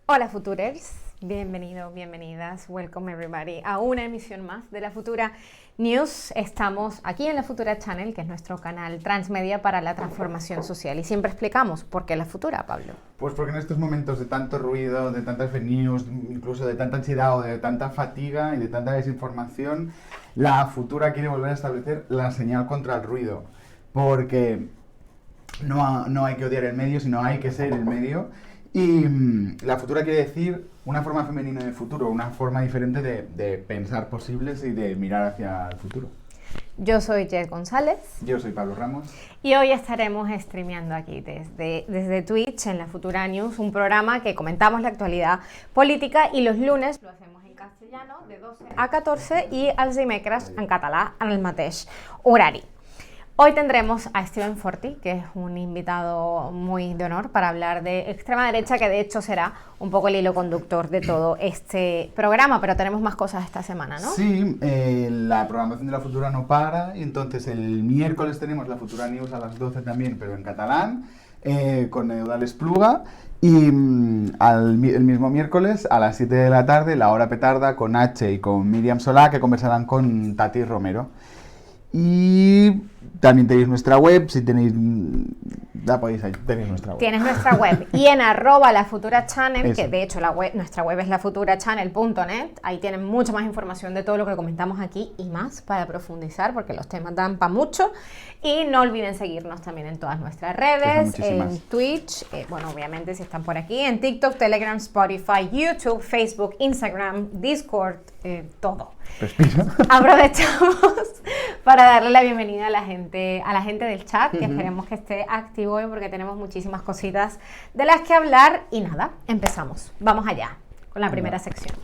Hola Futurers, bienvenidos, bienvenidas, welcome everybody a una emisión más de La Futura News. Estamos aquí en La Futura Channel, que es nuestro canal transmedia para la transformación social, y siempre explicamos por qué La Futura, Pablo. Pues porque en estos momentos de tanto ruido, de tantas fake news, incluso de tanta ansiedad o de tanta fatiga y de tanta desinformación, La Futura quiere volver a establecer la señal contra el ruido, porque no hay que odiar el medio, sino hay que ser el medio. Y La Futura quiere decir una forma femenina de futuro, una forma diferente de pensar posibles y de mirar hacia el futuro. Yo soy Jess González. Yo soy Pablo Ramos. Y hoy estaremos streameando aquí desde Twitch en La Futura News, un programa que comentamos la actualidad política, y los lunes lo hacemos en castellano de 12 a 14 y els dimecres en català en el mateix horari. Hoy tendremos a Steven Forti, que es un invitado muy de honor para hablar de extrema derecha, que de hecho será un poco el hilo conductor de todo este programa, pero tenemos más cosas esta semana, ¿no? Sí, la programación de La Futura no para, y entonces el miércoles tenemos La Futura News a las 12 también, pero en catalán, con Eudal Espluga, y el mismo miércoles a las 7 de la tarde, La Hora Petarda, con H y con Miriam Solá, que conversarán con Tati Romero. Y también tenéis nuestra web, si tenéis, tenéis nuestra web. Tienes nuestra web, y en @lafuturachannel, Eso. que de hecho nuestra web es lafuturachannel.net, ahí tienen mucha más información de todo lo que comentamos aquí y más para profundizar, porque los temas dan para mucho. Y no olviden seguirnos también en todas nuestras redes, en Twitch, bueno, obviamente si están por aquí, en TikTok, Telegram, Spotify, YouTube, Facebook, Instagram, Discord, todo. Respiro. Aprovechamos para darle la bienvenida a la gente del chat, que esperemos que esté activo hoy porque tenemos muchísimas cositas de las que hablar. Y nada, empezamos. Vamos allá con la primera sección.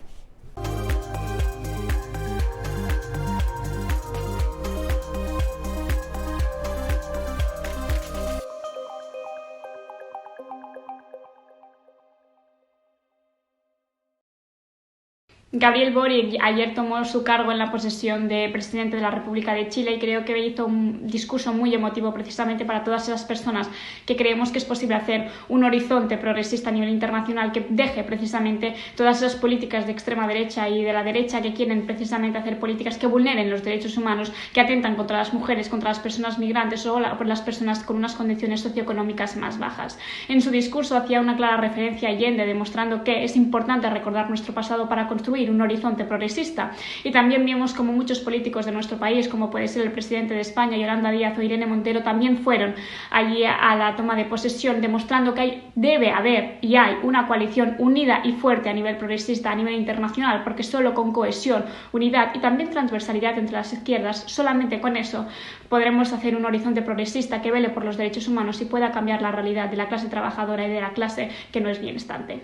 Gabriel Boric ayer tomó su cargo en la posesión de presidente de la República de Chile, y creo que hizo un discurso muy emotivo precisamente para todas esas personas que creemos que es posible hacer un horizonte progresista a nivel internacional que deje precisamente todas esas políticas de extrema derecha y de la derecha que quieren precisamente hacer políticas que vulneren los derechos humanos, que atentan contra las mujeres, contra las personas migrantes o por las personas con unas condiciones socioeconómicas más bajas. En su discurso hacía una clara referencia a Allende, demostrando que es importante recordar nuestro pasado para construir un horizonte progresista. Y también vimos como muchos políticos de nuestro país, como puede ser el presidente de España, Yolanda Díaz, o Irene Montero, también fueron allí a la toma de posesión, demostrando que debe haber y hay una coalición unida y fuerte a nivel progresista, a nivel internacional, porque solo con cohesión, unidad y también transversalidad entre las izquierdas, solamente con eso podremos hacer un horizonte progresista que vele por los derechos humanos y pueda cambiar la realidad de la clase trabajadora y de la clase que no es bienestante.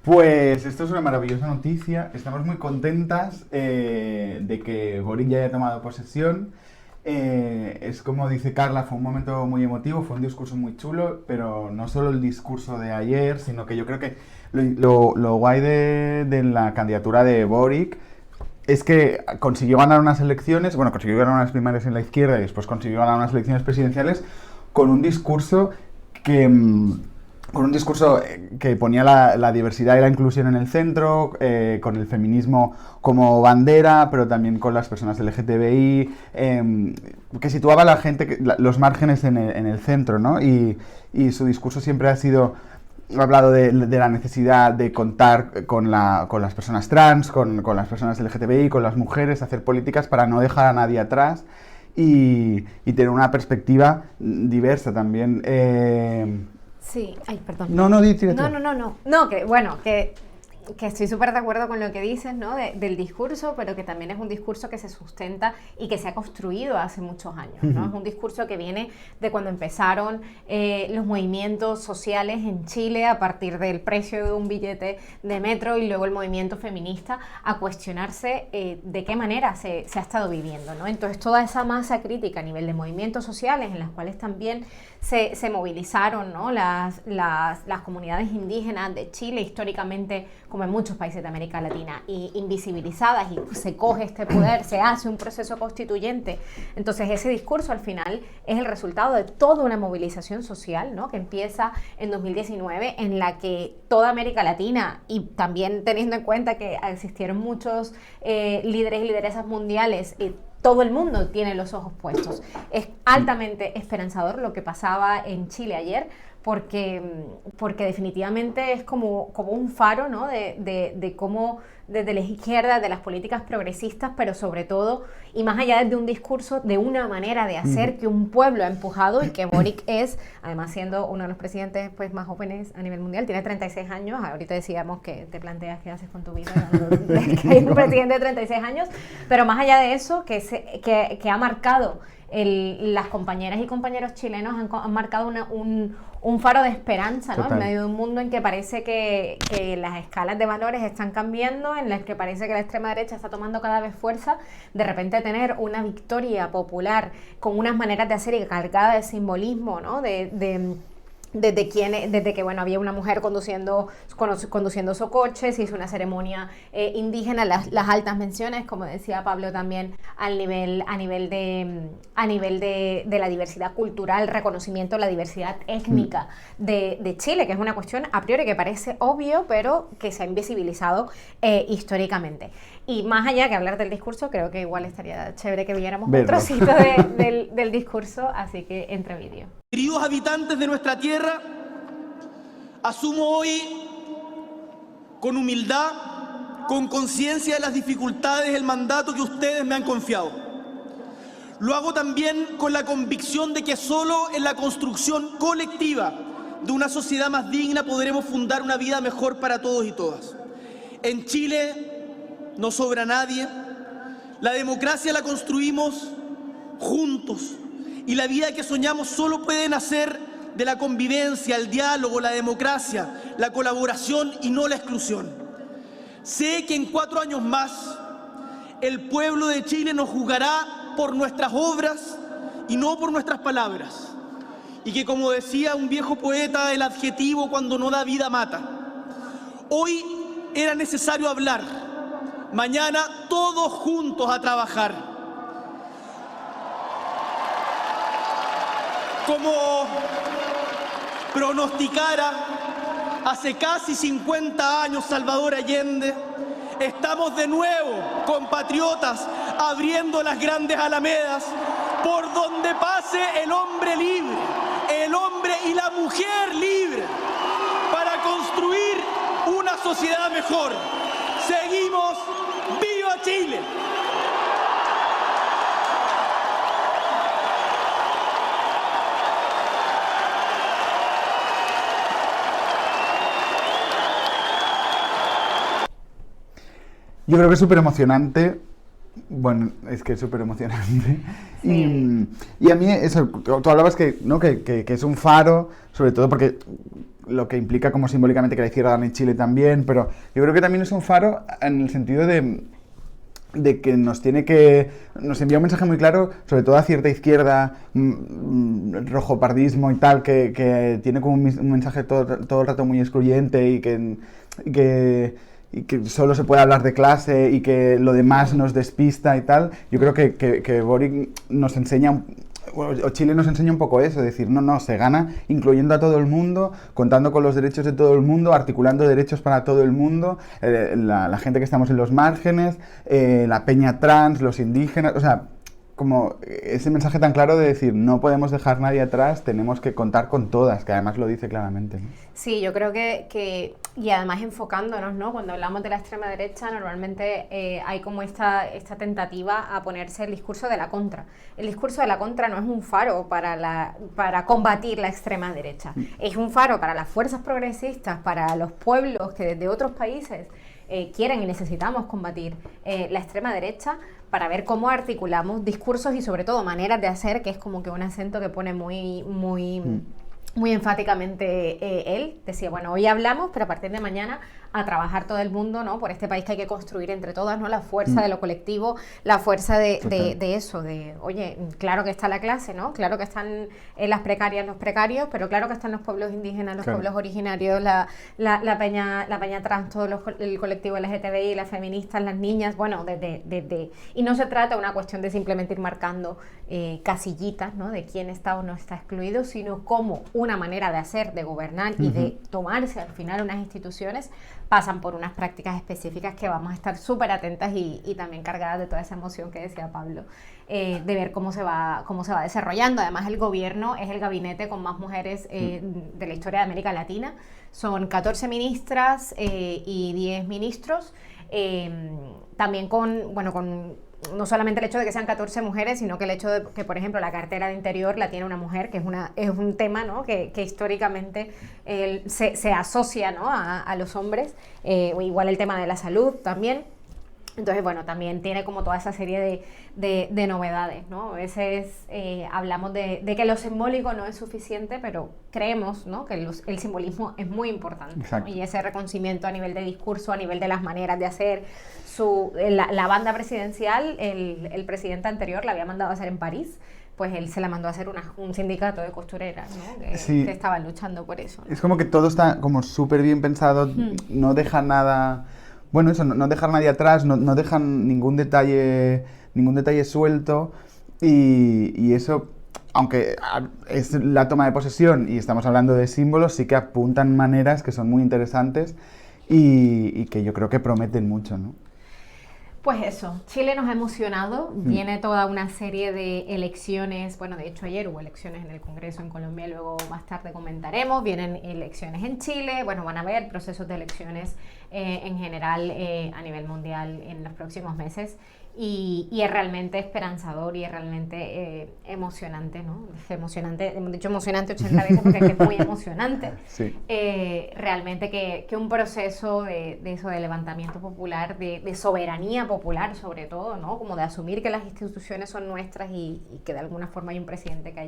Pues esto es una maravillosa noticia. Estamos muy contentas de que Boric ya haya tomado posesión. Es como dice Carla, fue un momento muy emotivo, fue un discurso muy chulo, pero no solo el discurso de ayer, sino que yo creo que lo guay de la candidatura de Boric es que consiguió ganar unas elecciones, bueno, consiguió ganar unas primarias en la izquierda y después consiguió ganar unas elecciones presidenciales con un discurso que ponía la diversidad y la inclusión en el centro, con el feminismo como bandera, pero también con las personas LGTBI, que situaba a la gente, los márgenes en el centro, ¿no? Y su discurso siempre ha hablado de la necesidad de contar con las personas trans, con las personas LGTBI, con las mujeres, hacer políticas para no dejar a nadie atrás y tener una perspectiva diversa también. Sí, ay, perdón. No, tírate. No, que bueno, que estoy súper de acuerdo con lo que dices, ¿no? Del discurso, pero que también es un discurso que se sustenta y que se ha construido hace muchos años, ¿no? Es un discurso que viene de cuando empezaron los movimientos sociales en Chile a partir del precio de un billete de metro, y luego el movimiento feminista a cuestionarse de qué manera se ha estado viviendo, ¿no? Entonces toda esa masa crítica a nivel de movimientos sociales, en las cuales también se movilizaron, ¿no? las comunidades indígenas de Chile, históricamente como en muchos países de América Latina, y invisibilizadas, y se coge este poder, se hace un proceso constituyente. Entonces ese discurso al final es el resultado de toda una movilización social, ¿no?, que empieza en 2019, en la que toda América Latina, y también teniendo en cuenta que existieron muchos líderes y lideresas mundiales, todo el mundo tiene los ojos puestos. Es altamente esperanzador lo que pasaba en Chile ayer, porque definitivamente es como un faro, ¿no?, de cómo desde las izquierdas, de las políticas progresistas, pero sobre todo, y más allá de un discurso, de una manera de hacer que un pueblo ha empujado, y que Boric es, además siendo uno de los presidentes pues más jóvenes a nivel mundial, tiene 36 años, ahorita decíamos que te planteas qué haces con tu vida, que hay un presidente de 36 años, pero más allá de eso, que ha marcado las compañeras y compañeros chilenos han marcado un faro de esperanza, ¿no?, en medio de un mundo en que parece que las escalas de valores están cambiando, en el que parece que la extrema derecha está tomando cada vez fuerza. De repente tener una victoria popular con unas maneras de hacer y cargada de simbolismo, ¿no?, desde que bueno, había una mujer conduciendo su coche, se hizo una ceremonia indígena, las altas menciones, como decía Pablo también, a nivel de la diversidad cultural, reconocimiento de la diversidad étnica de Chile, que es una cuestión a priori que parece obvio, pero que se ha invisibilizado históricamente. Y más allá que hablar del discurso, creo que igual estaría chévere que viéramos un trocito del discurso, así que entre vídeo. Queridos habitantes de nuestra tierra, asumo hoy con humildad, con conciencia de las dificultades, el mandato que ustedes me han confiado. Lo hago también con la convicción de que solo en la construcción colectiva de una sociedad más digna podremos fundar una vida mejor para todos y todas. En Chile no sobra nadie, la democracia la construimos juntos. Y la vida que soñamos solo puede nacer de la convivencia, el diálogo, la democracia, la colaboración y no la exclusión. Sé que en 4 años más el pueblo de Chile nos juzgará por nuestras obras y no por nuestras palabras. Y que, como decía un viejo poeta, el adjetivo cuando no da vida mata. Hoy era necesario hablar, mañana todos juntos a trabajar. Como pronosticara hace casi 50 años Salvador Allende, estamos de nuevo, compatriotas, abriendo las grandes alamedas por donde pase el hombre libre, el hombre y la mujer libre, para construir una sociedad mejor. Seguimos, ¡viva Chile! Yo creo que es súper emocionante. Bueno, es que es súper emocionante. Sí. Y a mí, eso, tú hablabas que, ¿no?, que es un faro, sobre todo porque lo que implica como simbólicamente que la izquierda gane en Chile también, pero yo creo que también es un faro en el sentido de que nos envía un mensaje muy claro, sobre todo a cierta izquierda, rojopardismo y tal, que tiene como un mensaje todo el rato muy excluyente y que solo se puede hablar de clase y que lo demás nos despista y tal. Yo creo que Boric nos enseña, o Chile nos enseña un poco eso, es decir, no, se gana incluyendo a todo el mundo, contando con los derechos de todo el mundo, articulando derechos para todo el mundo, la gente que estamos en los márgenes, la peña trans, los indígenas, o sea, como ese mensaje tan claro de decir, no podemos dejar nadie atrás, tenemos que contar con todas, que además lo dice claramente, ¿no? Sí, yo creo que y además enfocándonos, ¿no?, cuando hablamos de la extrema derecha, normalmente hay como esta tentativa a ponerse el discurso de la contra. El discurso de la contra no es un faro para combatir la extrema derecha, es un faro para las fuerzas progresistas, para los pueblos que desde otros países quieren y necesitamos combatir la extrema derecha, para ver cómo articulamos discursos y sobre todo maneras de hacer, que es como que un acento que pone muy enfáticamente él. Decía, bueno, hoy hablamos, pero a partir de mañana a trabajar todo el mundo, ¿no? Por este país que hay que construir entre todas, ¿no? La fuerza de lo colectivo, la fuerza de eso, de, oye, claro que está la clase, ¿no? Claro que están las precarias, los precarios, pero claro que están los pueblos indígenas, los pueblos originarios, la peña trans, todo el colectivo LGTBI, las feministas, las niñas, bueno, y no se trata de una cuestión de simplemente ir marcando casillitas, ¿no? De quién está o no está excluido, sino como una manera de hacer, de gobernar y de tomarse al final unas instituciones pasan por unas prácticas específicas que vamos a estar súper atentas y también cargadas de toda esa emoción que decía Pablo, de ver cómo se va desarrollando. Además, el gobierno es el gabinete con más mujeres de la historia de América Latina. Son 14 ministras y 10 ministros. También con no solamente el hecho de que sean 14 mujeres, sino que el hecho de que, por ejemplo, la cartera de Interior la tiene una mujer, que es un tema, ¿no? que históricamente se asocia, ¿no? a los hombres, o igual el tema de la salud también. Entonces, bueno, también tiene como toda esa serie de novedades, ¿no? A veces hablamos de que lo simbólico no es suficiente, pero creemos, ¿no? que el simbolismo es muy importante, ¿no? Y ese reconocimiento a nivel de discurso, a nivel de las maneras de hacer. La banda presidencial, el presidente anterior la había mandado a hacer en París, pues él se la mandó a hacer un sindicato de costureras, ¿no? que estaban luchando por eso, ¿no? Es como que todo está como súper bien pensado, no deja nada... Bueno, eso, no dejar nadie atrás, no dejan ningún detalle suelto y eso, aunque es la toma de posesión y estamos hablando de símbolos, sí que apuntan maneras que son muy interesantes y que yo creo que prometen mucho, ¿no? Pues eso, Chile nos ha emocionado, viene toda una serie de elecciones, bueno, de hecho ayer hubo elecciones en el Congreso en Colombia, luego más tarde comentaremos, vienen elecciones en Chile, bueno, van a haber procesos de elecciones en general a nivel mundial en los próximos meses. Y es realmente esperanzador y es realmente emocionante, ¿no? Es emocionante, hemos dicho emocionante 80 veces porque es muy emocionante. Sí. Realmente que un proceso de eso, de levantamiento popular, de soberanía popular sobre todo, ¿no? Como de asumir que las instituciones son nuestras y que de alguna forma hay un presidente que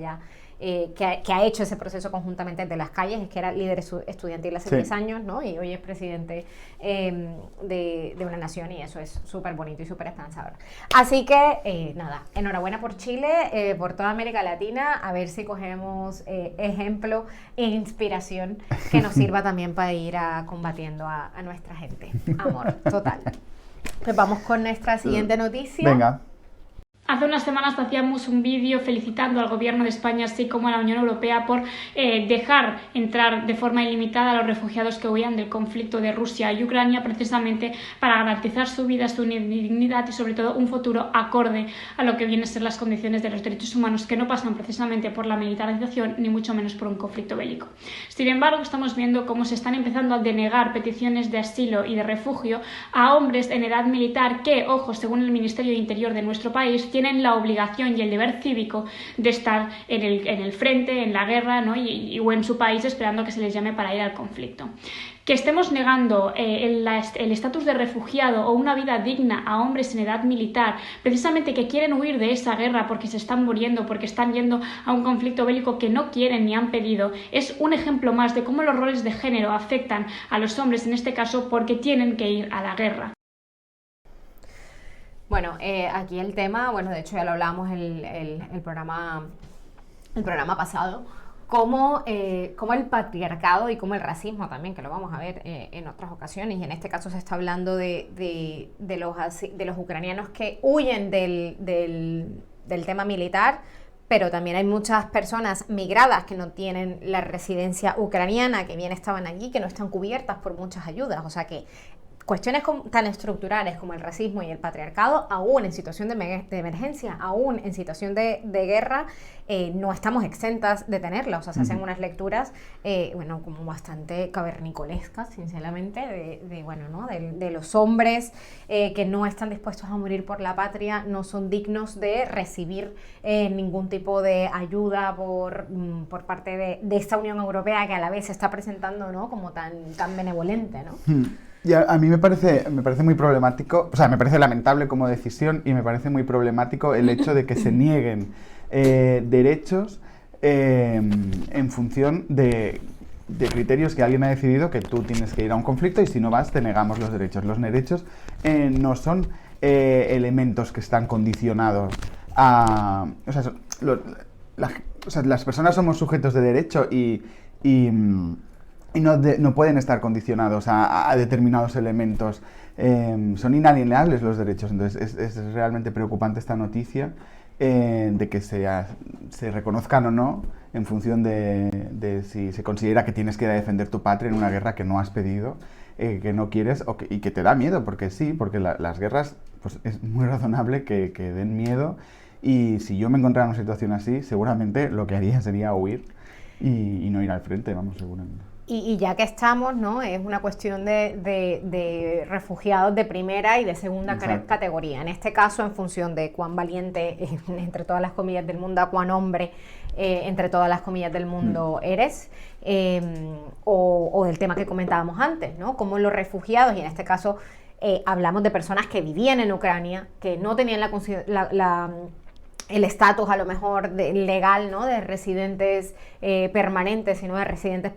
ha hecho ese proceso conjuntamente desde las calles, es que era líder estudiantil hace 10 años, ¿no? Y hoy es presidente de una nación y eso es súper bonito y súper esperanzador. Así que, nada, enhorabuena por Chile, por toda América Latina, a ver si cogemos ejemplo e inspiración que nos sirva también para ir combatiendo a nuestra gente. Amor, total. Pues vamos con nuestra siguiente noticia. Venga. Hace unas semanas hacíamos un vídeo felicitando al gobierno de España, así como a la Unión Europea, por dejar entrar de forma ilimitada a los refugiados que huían del conflicto de Rusia y Ucrania, precisamente para garantizar su vida, su dignidad y sobre todo un futuro acorde a lo que vienen a ser las condiciones de los derechos humanos, que no pasan precisamente por la militarización ni mucho menos por un conflicto bélico. Sin embargo, estamos viendo cómo se están empezando a denegar peticiones de asilo y de refugio a hombres en edad militar que, ojo, según el Ministerio de Interior de nuestro país, tienen la obligación y el deber cívico de estar en el frente, en la guerra, ¿no? o en su país esperando que se les llame para ir al conflicto. Que estemos negando el estatus de refugiado o una vida digna a hombres en edad militar, precisamente que quieren huir de esa guerra porque se están muriendo, porque están yendo a un conflicto bélico que no quieren ni han pedido, es un ejemplo más de cómo los roles de género afectan a los hombres en este caso porque tienen que ir a la guerra. Bueno, aquí el tema, bueno, de hecho ya lo hablábamos el programa pasado, como el patriarcado y como el racismo también, que lo vamos a ver en otras ocasiones, y en este caso se está hablando de los ucranianos que huyen del tema militar, pero también hay muchas personas migradas que no tienen la residencia ucraniana, que bien estaban allí, que no están cubiertas por muchas ayudas, o sea que cuestiones tan estructurales como el racismo y el patriarcado, aún en situación de emergencia, aún en situación de guerra, no estamos exentas de tenerla. O sea, se hacen unas lecturas, como bastante cavernicolescas, sinceramente, de los hombres que no están dispuestos a morir por la patria, no son dignos de recibir ningún tipo de ayuda por parte de esta Unión Europea que a la vez se está presentando, ¿no? como tan benevolente, ¿no? Y a mí me parece muy problemático, o sea, me parece lamentable como decisión y me parece muy problemático el hecho de que se nieguen derechos en función de de criterios que alguien ha decidido que tú tienes que ir a un conflicto y si no vas te negamos los derechos. Los derechos no son elementos que están condicionados a... O sea, las personas somos sujetos de derecho y no pueden estar condicionados a determinados elementos. Son inalienables los derechos. Entonces es realmente preocupante esta noticia de que se reconozcan o no en función de si se considera que tienes que ir a defender tu patria en una guerra que no has pedido, que no quieres y que te da miedo, porque sí, porque las guerras pues es muy razonable que den miedo, y si yo me encontrara en una situación así, seguramente lo que haría sería huir y no ir al frente, vamos, seguramente. Y ya que estamos, ¿no? Es una cuestión de refugiados de primera y de segunda categoría. En este caso, en función de cuán valiente, entre todas las comillas del mundo, a cuán hombre, entre todas las comillas del mundo, eres, o del tema que comentábamos antes, ¿no? Como los refugiados, y en este caso hablamos de personas que vivían en Ucrania, que no tenían el estatus a lo mejor legal, ¿no? De residentes permanentes, sino de residentes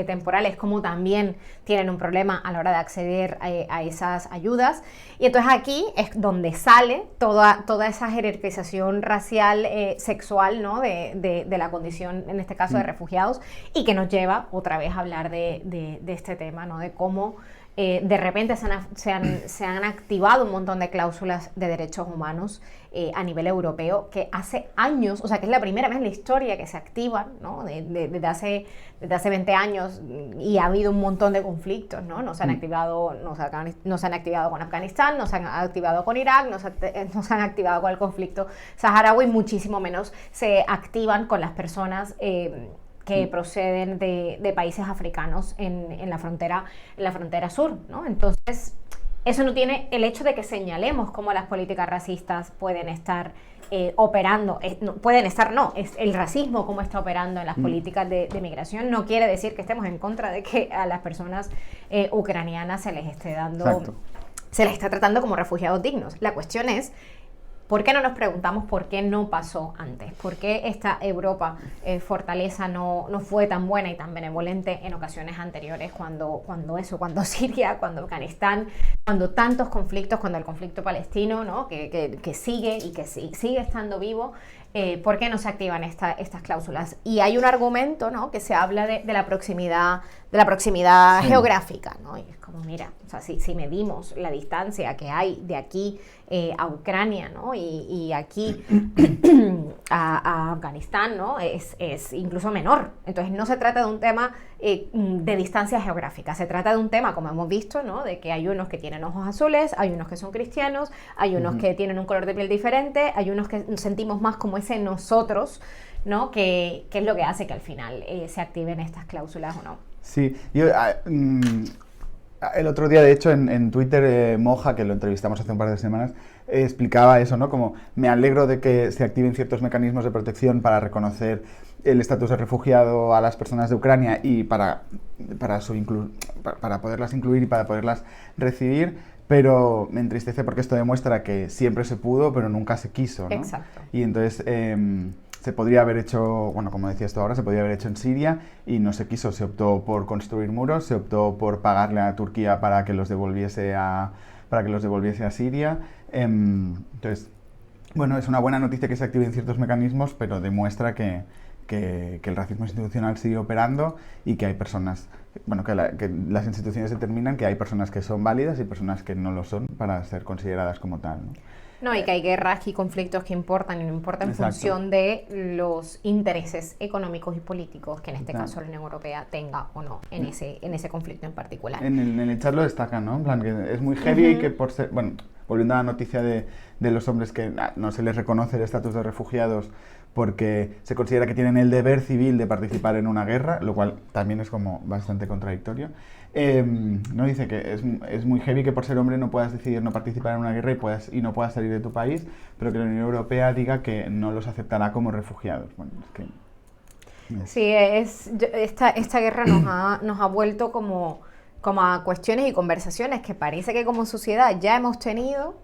temporales, como también tienen un problema a la hora de acceder a esas ayudas. Y entonces aquí es donde sale toda esa jerarquización racial, sexual, ¿no? de la condición, en este caso, de refugiados, y que nos lleva otra vez a hablar de este tema, ¿no? De cómo de repente se han activado un montón de cláusulas de derechos humanos a nivel europeo, que hace años, o sea, que es la primera vez en la historia que se activan, ¿no? Desde hace 20 años, y ha habido un montón de conflictos, ¿no? No se han activado con Afganistán, no se han activado con Irak, no se han activado con el conflicto saharaui, muchísimo menos se activan con las personas que proceden de países africanos en la frontera sur, ¿no? Entonces, eso no tiene el hecho de que señalemos cómo las políticas racistas pueden estar operando, es el racismo cómo está operando en las políticas de migración, no quiere decir que estemos en contra de que a las personas ucranianas se les esté tratando como refugiados dignos. La cuestión es, ¿por qué no nos preguntamos por qué no pasó antes? ¿Por qué esta Europa fortaleza no fue tan buena y tan benevolente en ocasiones anteriores cuando Siria, cuando Afganistán, cuando tantos conflictos, cuando el conflicto palestino, ¿no? que sigue y que sigue estando vivo? ¿Por qué no se activan estas cláusulas? Y hay un argumento, ¿no? que se habla de la proximidad sí. geográfica, ¿no? Y es como, mira, o sea, si medimos la distancia que hay de aquí a Ucrania, ¿no? y aquí a Afganistán, ¿no? es incluso menor. Entonces no se trata de un tema de distancia geográfica, se trata de un tema, como hemos visto, ¿no? de que hay unos que tienen ojos azules, hay unos que son cristianos, hay unos que tienen un color de piel diferente, hay unos que sentimos más como ese nosotros, ¿no? que es lo que hace que al final se activen estas cláusulas o no. Sí, yo el otro día, de hecho, en Twitter, Moja, que lo entrevistamos hace un par de semanas, explicaba eso, ¿no? Como me alegro de que se activen ciertos mecanismos de protección para reconocer el estatus de refugiado a las personas de Ucrania y para poderlas incluir y para poderlas recibir, pero me entristece porque esto demuestra que siempre se pudo, pero nunca se quiso, ¿no? Exacto. Y entonces se podría haber hecho, bueno, como decías tú ahora, se podría haber hecho en Siria y no se quiso. Se optó por construir muros, se optó por pagarle a Turquía para que los devolviese a Siria. Entonces, bueno, es una buena noticia que se activen ciertos mecanismos, pero demuestra que el racismo institucional sigue operando y que hay personas, bueno, que las instituciones determinan que hay personas que son válidas y personas que no lo son para ser consideradas como tal, ¿no? No, y que hay guerras y conflictos que importan y no importan en función de los intereses económicos y políticos que en este caso la Unión Europea tenga o no en ese conflicto en particular. En el chat lo destacan, ¿no? En plan, que es muy heavy y que por ser, bueno, volviendo a la noticia de los hombres que no se les reconoce el estatus de refugiados porque se considera que tienen el deber civil de participar en una guerra, lo cual también es como bastante contradictorio. No dice que es muy heavy que por ser hombre no puedas decidir no participar en una guerra y no puedas salir de tu país, pero que la Unión Europea diga que no los aceptará como refugiados. Bueno, es que... Sí, esta guerra nos ha vuelto como a cuestiones y conversaciones que parece que como sociedad ya hemos tenido,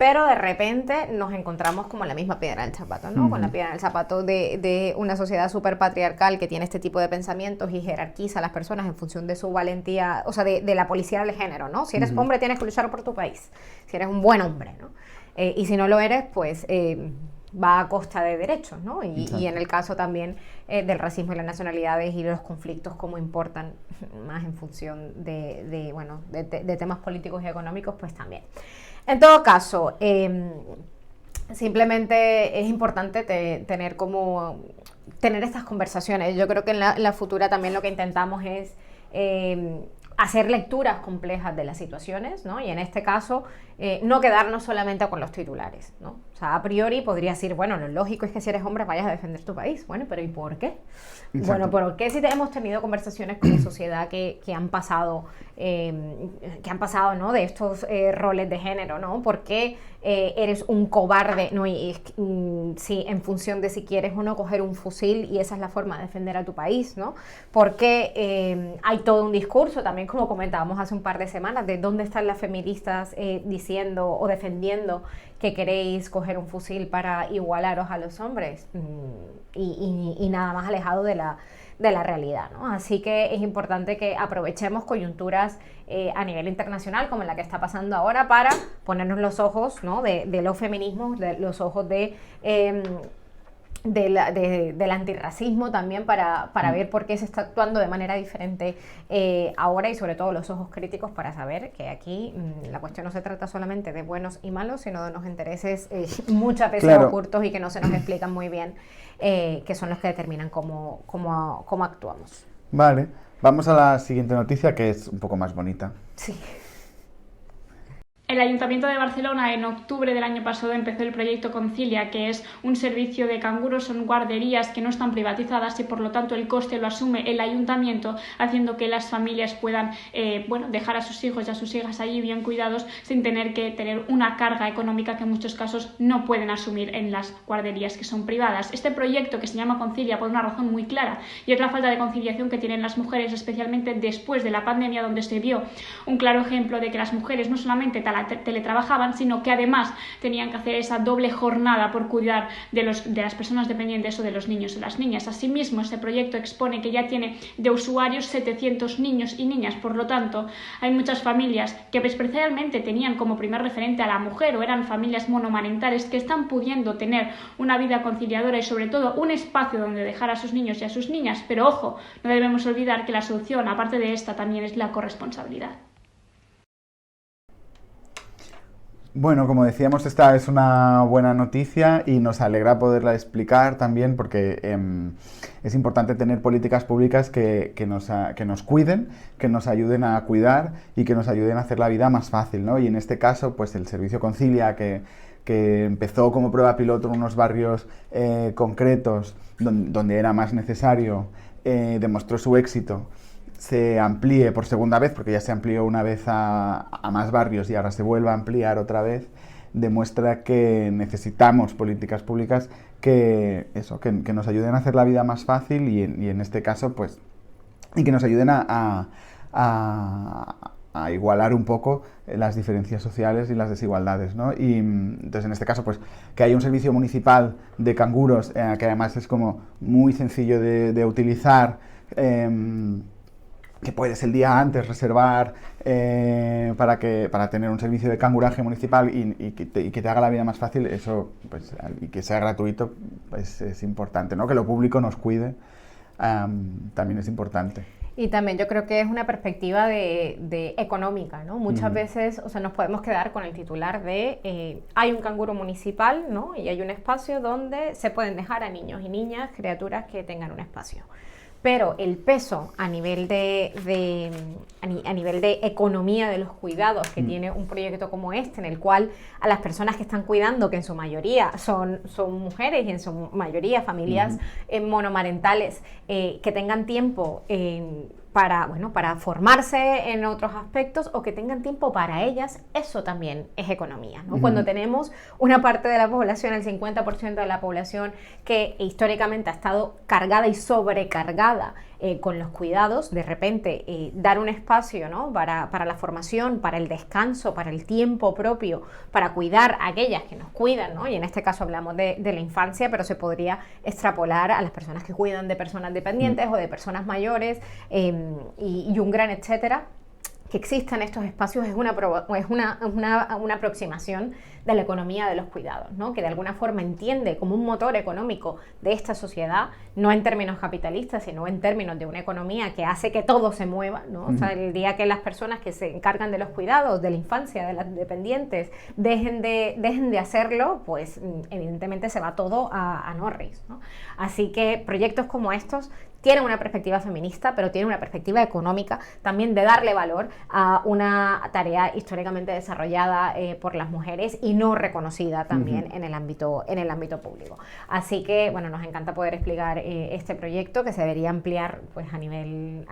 pero de repente nos encontramos como la misma piedra en el zapato, ¿no? Con la piedra en el zapato de una sociedad súper patriarcal que tiene este tipo de pensamientos y jerarquiza a las personas en función de su valentía, o sea, de la policía del género, ¿no? Si eres hombre tienes que luchar por tu país, si eres un buen hombre, ¿no? Y si no lo eres, pues va a costa de derechos, ¿no? Y en el caso también del racismo y las nacionalidades y los conflictos, cómo importan más en función de temas políticos y económicos, pues también. En todo caso, simplemente es importante tener estas conversaciones. Yo creo que en la futura también lo que intentamos es hacer lecturas complejas de las situaciones, ¿no? Y en este caso, no quedarnos solamente con los titulares, ¿no? O sea, a priori podría decir, bueno, lo lógico es que si eres hombre vayas a defender tu país. Bueno, pero ¿y por qué? Exacto. Bueno, ¿por qué si hemos tenido conversaciones con la sociedad que han pasado, ¿no? De estos roles de género, ¿no? ¿Por qué eres un cobarde, ¿no? Sí, en función de si quieres o no coger un fusil y esa es la forma de defender a tu país, ¿no? Porque hay todo un discurso, también como comentábamos hace un par de semanas, de dónde están las feministas diciendo o defendiendo que queréis coger un fusil para igualaros a los hombres y nada más alejado de la realidad, ¿no? Así que es importante que aprovechemos coyunturas a nivel internacional como la que está pasando ahora para ponernos los ojos, ¿no? de los feminismos, los ojos del antirracismo también para ver por qué se está actuando de manera diferente ahora y sobre todo los ojos críticos para saber que aquí la cuestión no se trata solamente de buenos y malos, sino de unos intereses muchas veces ocultos y que no se nos explican muy bien, que son los que determinan cómo actuamos. Vale, vamos a la siguiente noticia que es un poco más bonita. Sí. El Ayuntamiento de Barcelona en octubre del año pasado empezó el proyecto Concilia, que es un servicio de canguros, son guarderías que no están privatizadas y por lo tanto el coste lo asume el Ayuntamiento, haciendo que las familias puedan dejar a sus hijos y a sus hijas allí bien cuidados sin tener que tener una carga económica que en muchos casos no pueden asumir en las guarderías que son privadas. Este proyecto, que se llama Concilia por una razón muy clara, y es la falta de conciliación que tienen las mujeres, especialmente después de la pandemia, donde se vio un claro ejemplo de que las mujeres no solamente teletrabajaban, sino que además tenían que hacer esa doble jornada por cuidar de las personas dependientes o de los niños o las niñas. Asimismo, este proyecto expone que ya tiene de usuarios 700 niños y niñas, por lo tanto, hay muchas familias que especialmente tenían como primer referente a la mujer o eran familias monomarentales que están pudiendo tener una vida conciliadora y sobre todo un espacio donde dejar a sus niños y a sus niñas, pero ojo, no debemos olvidar que la solución, aparte de esta, también es la corresponsabilidad. Bueno, como decíamos, esta es una buena noticia y nos alegra poderla explicar también porque es importante tener políticas públicas que nos cuiden, que nos ayuden a cuidar y que nos ayuden a hacer la vida más fácil, ¿no? Y en este caso, pues el servicio Concilia, que empezó como prueba piloto en unos barrios concretos donde era más necesario, demostró su éxito. Se amplíe por segunda vez, porque ya se amplió una vez a más barrios y ahora se vuelve a ampliar otra vez, demuestra que necesitamos políticas públicas que nos ayuden a hacer la vida más fácil y en este caso, pues, y que nos ayuden a igualar un poco las diferencias sociales y las desigualdades, ¿no? Y entonces en este caso, pues, que haya un servicio municipal de canguros, que además es como muy sencillo de utilizar, que puedes el día antes reservar para tener un servicio de canguraje municipal y que te haga la vida más fácil, eso, pues, y que sea gratuito, pues es importante, ¿no? Que lo público nos cuide, también es importante. Y también yo creo que es una perspectiva de económica, ¿no? Muchas veces, o sea, nos podemos quedar con el titular de hay un canguro municipal, ¿no? Y hay un espacio donde se pueden dejar a niños y niñas, criaturas que tengan un espacio. Pero el peso a nivel de economía de los cuidados que tiene un proyecto como este, en el cual a las personas que están cuidando, que en su mayoría son mujeres y en su mayoría familias monomarentales, que tengan tiempo para formarse en otros aspectos o que tengan tiempo para ellas, eso también es economía, ¿no? Cuando tenemos una parte de la población, el 50% de la población, que históricamente ha estado cargada y sobrecargada con los cuidados, de repente dar un espacio, ¿no? para la formación, para el descanso, para el tiempo propio, para cuidar a aquellas que nos cuidan, ¿no? Y en este caso hablamos de la infancia, pero se podría extrapolar a las personas que cuidan de personas dependientes o de personas mayores, y un gran etcétera. Que existan estos espacios es una aproximación de la economía de los cuidados, ¿no? Que de alguna forma entiende como un motor económico de esta sociedad, no en términos capitalistas, sino en términos de una economía que hace que todo se mueva, ¿no? O sea, el día que las personas que se encargan de los cuidados, de la infancia, de las dependientes, dejen de hacerlo, pues evidentemente se va todo a Norris, ¿no? Así que proyectos como estos tienen una perspectiva feminista, pero tienen una perspectiva económica también de darle valor a una tarea históricamente desarrollada por las mujeres y no reconocida también en el ámbito público. Así que, bueno, nos encanta poder explicar este proyecto que se debería ampliar pues a nivel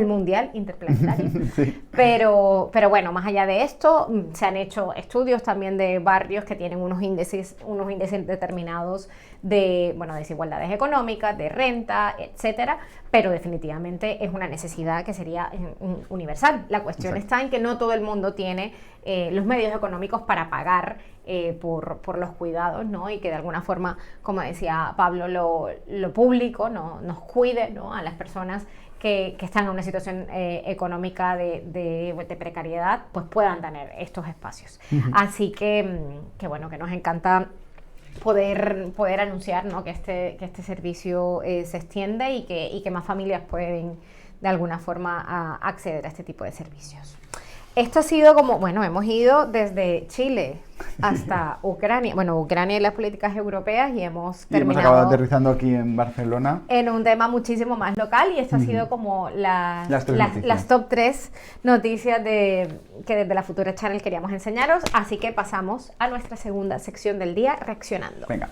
mundial, interplanetario. Sí. Pero bueno, más allá de esto, se han hecho estudios también de barrios que tienen unos índices determinados de, bueno, desigualdades económicas, de renta, etcétera, pero definitivamente es una necesidad que sería universal. La cuestión está en que no todo el mundo tiene los medios económicos para pagar por los cuidados, ¿no? Y que de alguna forma, como decía Pablo, lo público, ¿no? nos cuide, ¿no? a las personas que están en una situación económica de precariedad, pues puedan tener estos espacios. Así que bueno, que nos encanta poder anunciar, ¿no? que este servicio se extiende y que más familias pueden de alguna forma acceder a este tipo de servicios. Esto ha sido como, bueno, hemos ido desde Chile hasta Ucrania, bueno, Ucrania y las políticas europeas, y hemos terminado acabado aterrizando aquí en Barcelona en un tema muchísimo más local, y esto ha sido como las top 3 noticias que desde la Futura Channel queríamos enseñaros, así que pasamos a nuestra segunda sección del día, Reaccionando. Venga.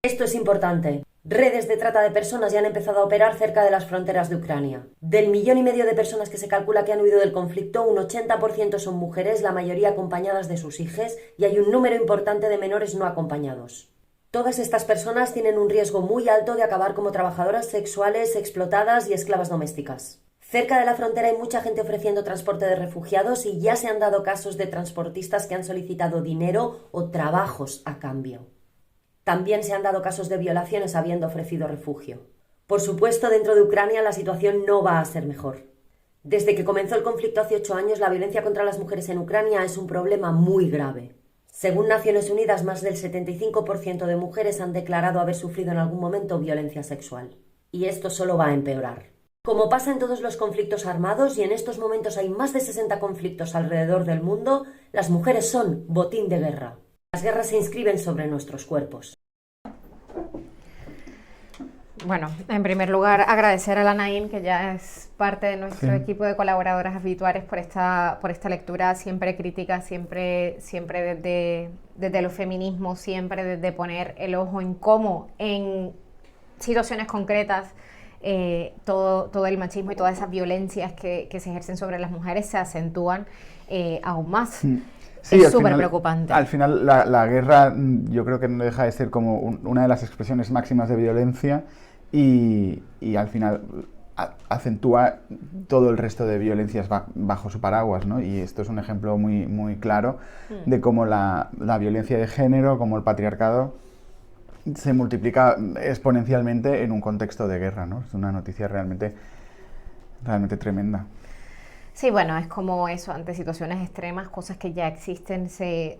Esto es importante. Redes de trata de personas ya han empezado a operar cerca de las fronteras de Ucrania. Del 1,5 millones de personas que se calcula que han huido del conflicto, un 80% son mujeres, la mayoría acompañadas de sus hijos, y hay un número importante de menores no acompañados. Todas estas personas tienen un riesgo muy alto de acabar como trabajadoras sexuales, explotadas y esclavas domésticas. Cerca de la frontera hay mucha gente ofreciendo transporte de refugiados y ya se han dado casos de transportistas que han solicitado dinero o trabajos a cambio. También se han dado casos de violaciones habiendo ofrecido refugio. Por supuesto, dentro de Ucrania la situación no va a ser mejor. Desde que comenzó el conflicto hace 8 años, la violencia contra las mujeres en Ucrania es un problema muy grave. Según Naciones Unidas, más del 75% de mujeres han declarado haber sufrido en algún momento violencia sexual. Y esto solo va a empeorar. Como pasa en todos los conflictos armados, y en estos momentos hay más de 60 conflictos alrededor del mundo, las mujeres son botín de guerra. Las guerras se inscriben sobre nuestros cuerpos. Bueno, en primer lugar, agradecer a la Naim, que ya es parte de nuestro equipo de colaboradoras habituales, por esta lectura siempre crítica, siempre desde los feminismos, siempre desde poner el ojo en cómo en situaciones concretas todo el machismo y todas esas violencias que se ejercen sobre las mujeres se acentúan aún más. Sí, es súper preocupante. Al final la guerra yo creo que no deja de ser como una de las expresiones máximas de violencia y al final acentúa todo el resto de violencias bajo su paraguas, ¿no? Y esto es un ejemplo muy, muy claro de cómo la violencia de género, como el patriarcado, se multiplica exponencialmente en un contexto de guerra, ¿no? Es una noticia realmente tremenda. Sí, bueno, es como eso, ante situaciones extremas, cosas que ya existen se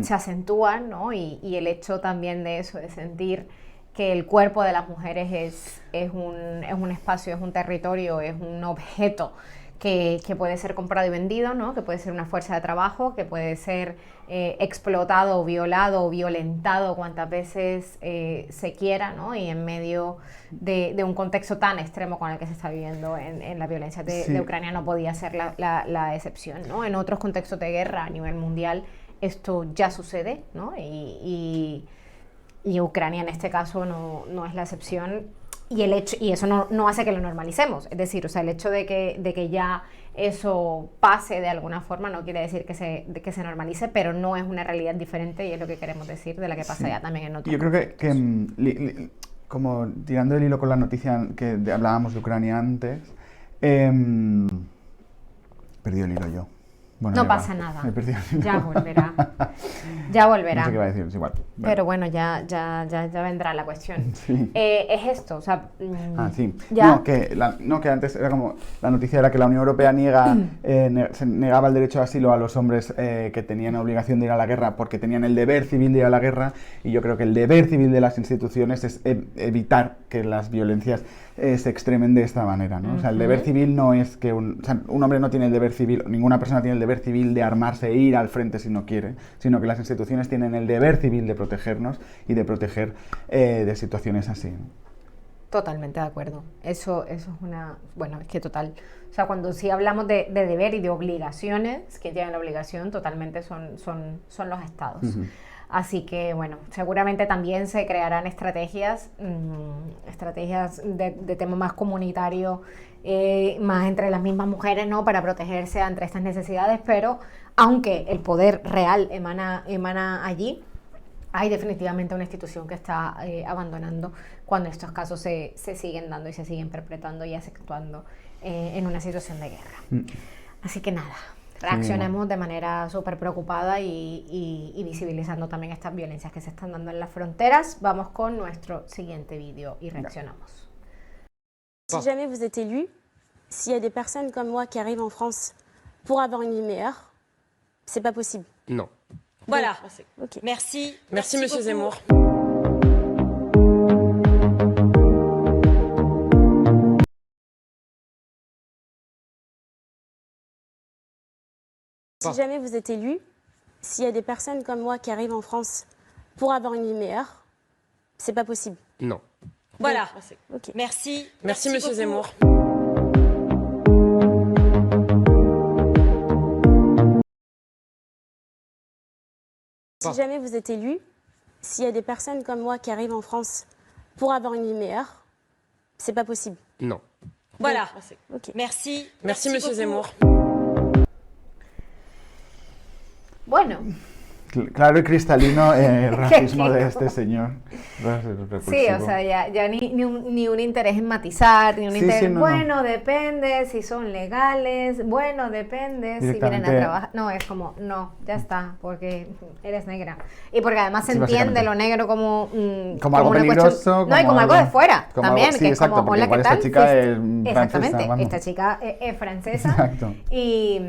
acentúan, ¿no? Y el hecho también de eso, de sentir que el cuerpo de las mujeres es un espacio, es un territorio, es un objeto que puede ser comprado y vendido, ¿no? Que puede ser una fuerza de trabajo, que puede ser explotado, violado o violentado cuantas veces se quiera, ¿no? Y en medio de un contexto tan extremo con el que se está viviendo en la violencia de Ucrania no podía ser la excepción, ¿no? En otros contextos de guerra a nivel mundial esto ya sucede, ¿no? Y Ucrania en este caso no es la excepción. y eso no hace que lo normalicemos. Es decir, o sea, el hecho de que ya eso pase de alguna forma no quiere decir que se normalice, pero no es una realidad diferente y es lo que queremos decir de la que pasa ya también en otros. Yo creo que como tirando el hilo con la noticia que hablábamos de Ucrania antes, perdí el hilo yo. Bueno, no pasa nada. Me perdí el hilo. Ya volverá. Ya volverá. No sé qué iba a decir, es igual. Bueno. Pero bueno, ya vendrá la cuestión. Sí. Es esto, o sea... sí. ¿ya? No, que antes era como... La noticia era que la Unión Europea se negaba el derecho de asilo a los hombres que tenían obligación de ir a la guerra porque tenían el deber civil de ir a la guerra, y yo creo que el deber civil de las instituciones es evitar que las violencias se extremen de esta manera, ¿no? O sea, el deber civil no es que un hombre no tiene el deber civil, ninguna persona tiene el deber civil de armarse e ir al frente si no quiere, sino que las instituciones tienen el deber civil de protegernos y de proteger de situaciones así, ¿no? Totalmente de acuerdo. Eso es una... Bueno, es que total... O sea, cuando sí hablamos de deber y de obligaciones, que tienen la obligación, totalmente son los estados. Así que, bueno, seguramente también se crearán estrategias de tema más comunitario, más entre las mismas mujeres, ¿no? Para protegerse ante estas necesidades, pero aunque el poder real emana allí, hay definitivamente una institución que está abandonando cuando estos casos se siguen dando y se siguen perpetuando y actuando en una situación de guerra. Así que nada, reaccionemos de manera súper preocupada y visibilizando también estas violencias que se están dando en las fronteras. Vamos con nuestro siguiente vídeo y reaccionamos. Si jamais vous êtes élu, s'il y a des personnes comme moi qui arrivent en France pour avoir une vie meilleure, c'est pas possible. Non. Voilà. Ok. Merci. Merci, monsieur Zemmour. Si jamais vous êtes élu, s'il y a des personnes comme moi qui arrivent en France pour avoir une vie meilleure, c'est pas possible. Non. Voilà. Ok. Merci. Merci, monsieur beaucoup. Zemmour. Si jamais vous êtes élu, s'il y a des personnes comme moi qui arrivent en France pour avoir une vie meilleure, c'est pas possible. Non. Voilà. Ok. Merci. Merci, monsieur beaucoup. Zemmour. Bueno, Claro y cristalino el racismo de este señor. sí, o sea, ya ni un interés en matizar, ni un interés, Sí, no, bueno, depende si son legales, bueno, depende si vienen a trabajar. No, es como, no, ya está, porque eres negra. Y porque además se Sí, entiende básicamente. lo negro como algo una peligroso, cuestión, no, y como algo de fuera como también, algo, sí, que es exacto, como, porque hola, igual ¿qué tal? esta chica es Exactamente, francesa, vamos. esta chica es francesa. Exacto. Y...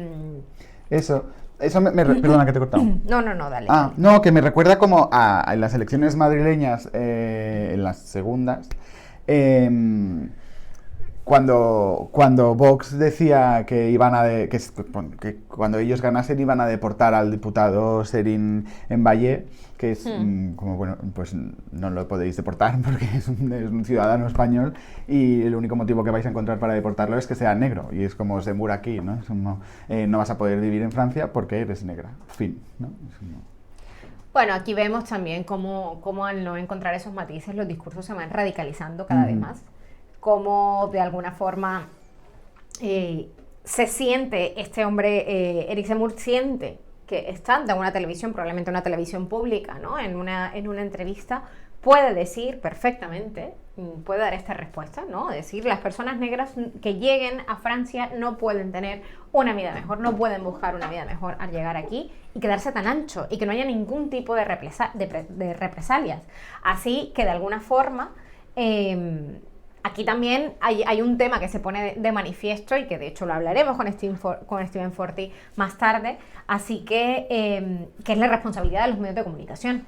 Eso perdona que te he cortado. No, dale. No, que me recuerda como a en las elecciones madrileñas, en las segundas, cuando Vox decía que que cuando ellos ganasen iban a deportar al diputado Serín Envallé, que es como, bueno, pues no lo podéis deportar porque es un ciudadano español y el único motivo que vais a encontrar para deportarlo es que sea negro, y es como Zemmour aquí, ¿no? Es como, no vas a poder vivir en Francia porque eres negra, fin, ¿no? Es como... Bueno, aquí vemos también cómo al no encontrar esos matices los discursos se van radicalizando cada vez más, cómo de alguna forma se siente este hombre, Eric Zemmour siente que estando en una televisión, probablemente una televisión pública, ¿no? En una entrevista, puede decir perfectamente, puede dar esta respuesta, ¿no? Decir, las personas negras que lleguen a Francia no pueden tener una vida mejor, no pueden buscar una vida mejor al llegar aquí y quedarse tan ancho y que no haya ningún tipo de represalias. Así que de alguna forma... aquí también hay un tema que se pone de manifiesto y que de hecho lo hablaremos con Steven Forti más tarde, así que es la responsabilidad de los medios de comunicación,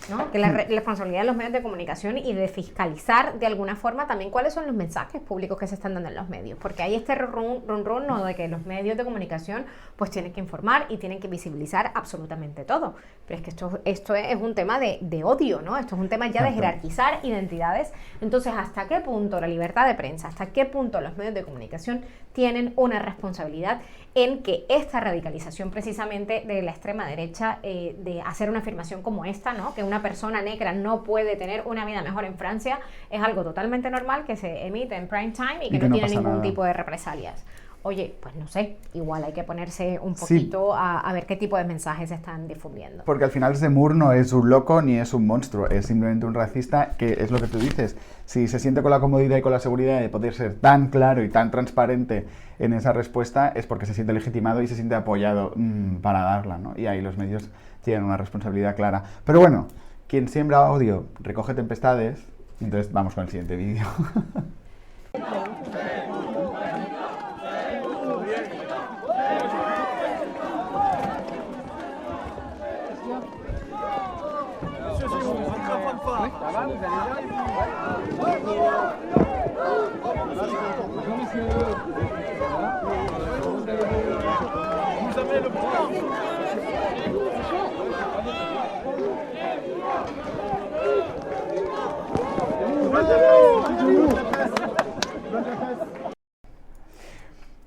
¿no? Que es la responsabilidad de los medios de comunicación y de fiscalizar de alguna forma también cuáles son los mensajes públicos que se están dando en los medios, porque hay este run, ¿no? De que los medios de comunicación pues tienen que informar y tienen que visibilizar absolutamente todo, pero es que esto es un tema de odio, ¿no? Esto es un tema ya de jerarquizar identidades. Entonces, ¿hasta qué punto la libertad de prensa, hasta qué punto los medios de comunicación tienen una responsabilidad en que esta radicalización precisamente de la extrema derecha, de hacer una afirmación como esta, ¿no? Que una persona negra no puede tener una vida mejor en Francia, es algo totalmente normal que se emite en prime time y que no tiene pasa ningún nada. tipo de represalias. Oye, pues no sé, igual hay que ponerse un poquito a ver qué tipo de mensajes se están difundiendo. Porque al final Zemmour no es un loco ni es un monstruo, es simplemente un racista, que es lo que tú dices. Si se siente con la comodidad y con la seguridad de poder ser tan claro y tan transparente en esa respuesta, es porque se siente legitimado y se siente apoyado para darla, ¿no? Y ahí los medios tienen una responsabilidad clara. Pero bueno, quien siembra odio recoge tempestades. Entonces vamos con el siguiente vídeo.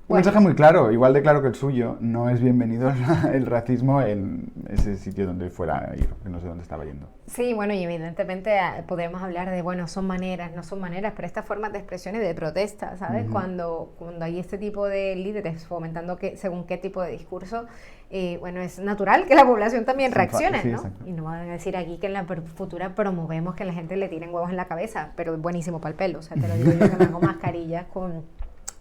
Un mensaje muy claro, igual de claro que el suyo. No es bienvenido el racismo en ese sitio donde fuera a ir, que no sé dónde estaba yendo. Sí, bueno, y evidentemente podemos hablar de, bueno, son maneras, no son maneras, pero estas formas de expresión y de protesta, ¿sabes? Cuando hay este tipo de líderes fomentando según qué tipo de discurso, bueno, es natural que la población también reaccione, sí, ¿no? exacto. Y no van a decir aquí que en la futura promovemos que la gente le tiren huevos en la cabeza, pero es buenísimo para el pelo, o sea, te lo digo yo que me hago mascarillas con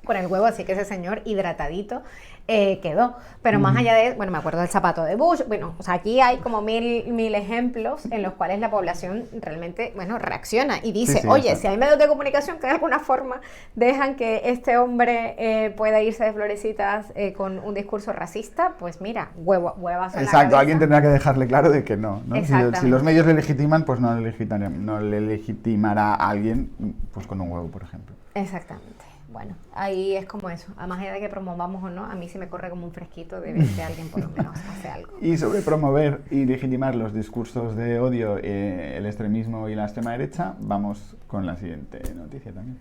el huevo, así que ese señor hidratadito quedó. Pero más allá de, bueno, me acuerdo del zapato de Bush, bueno, o sea, aquí hay como mil ejemplos en los cuales la población realmente, bueno, reacciona y dice, Sí, oye, exacto. si hay medios de comunicación que de alguna forma dejan que este hombre pueda irse de florecitas con un discurso racista, pues mira, huevazo en la Exacto, cabeza. alguien tendrá que dejarle claro de que no, ¿no? Exactamente. Si los medios le legitiman, pues no le legitimará a alguien pues con un huevo, por ejemplo. Exactamente. Bueno, ahí es como eso. A más allá de que promovamos o no, a mí sí me corre como un fresquito de ver que alguien por lo menos hace algo. Y sobre promover y legitimar los discursos de odio, el extremismo y la extrema derecha, vamos con la siguiente noticia también.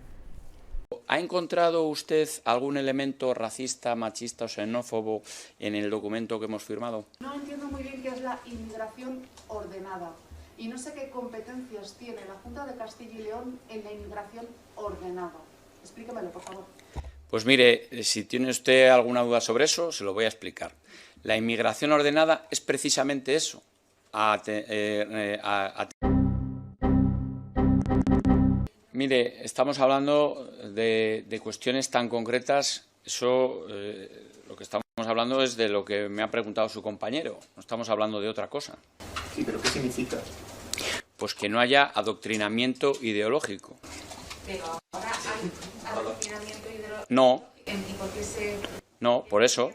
¿Ha encontrado usted algún elemento racista, machista o xenófobo en el documento que hemos firmado? No entiendo muy bien qué es la inmigración ordenada y no sé qué competencias tiene la Junta de Castilla y León en la inmigración ordenada. Explíquemelo, por favor. Pues mire, si tiene usted alguna duda sobre eso, se lo voy a explicar. La inmigración ordenada es precisamente eso. Mire, estamos hablando de cuestiones tan concretas, eso lo que estamos hablando es de lo que me ha preguntado su compañero, no estamos hablando de otra cosa. Sí, pero ¿qué significa? Pues que no haya adoctrinamiento ideológico. Pero ahora hay adoctrinamiento ideológico. No, ¿Y por qué se...? no, por eso.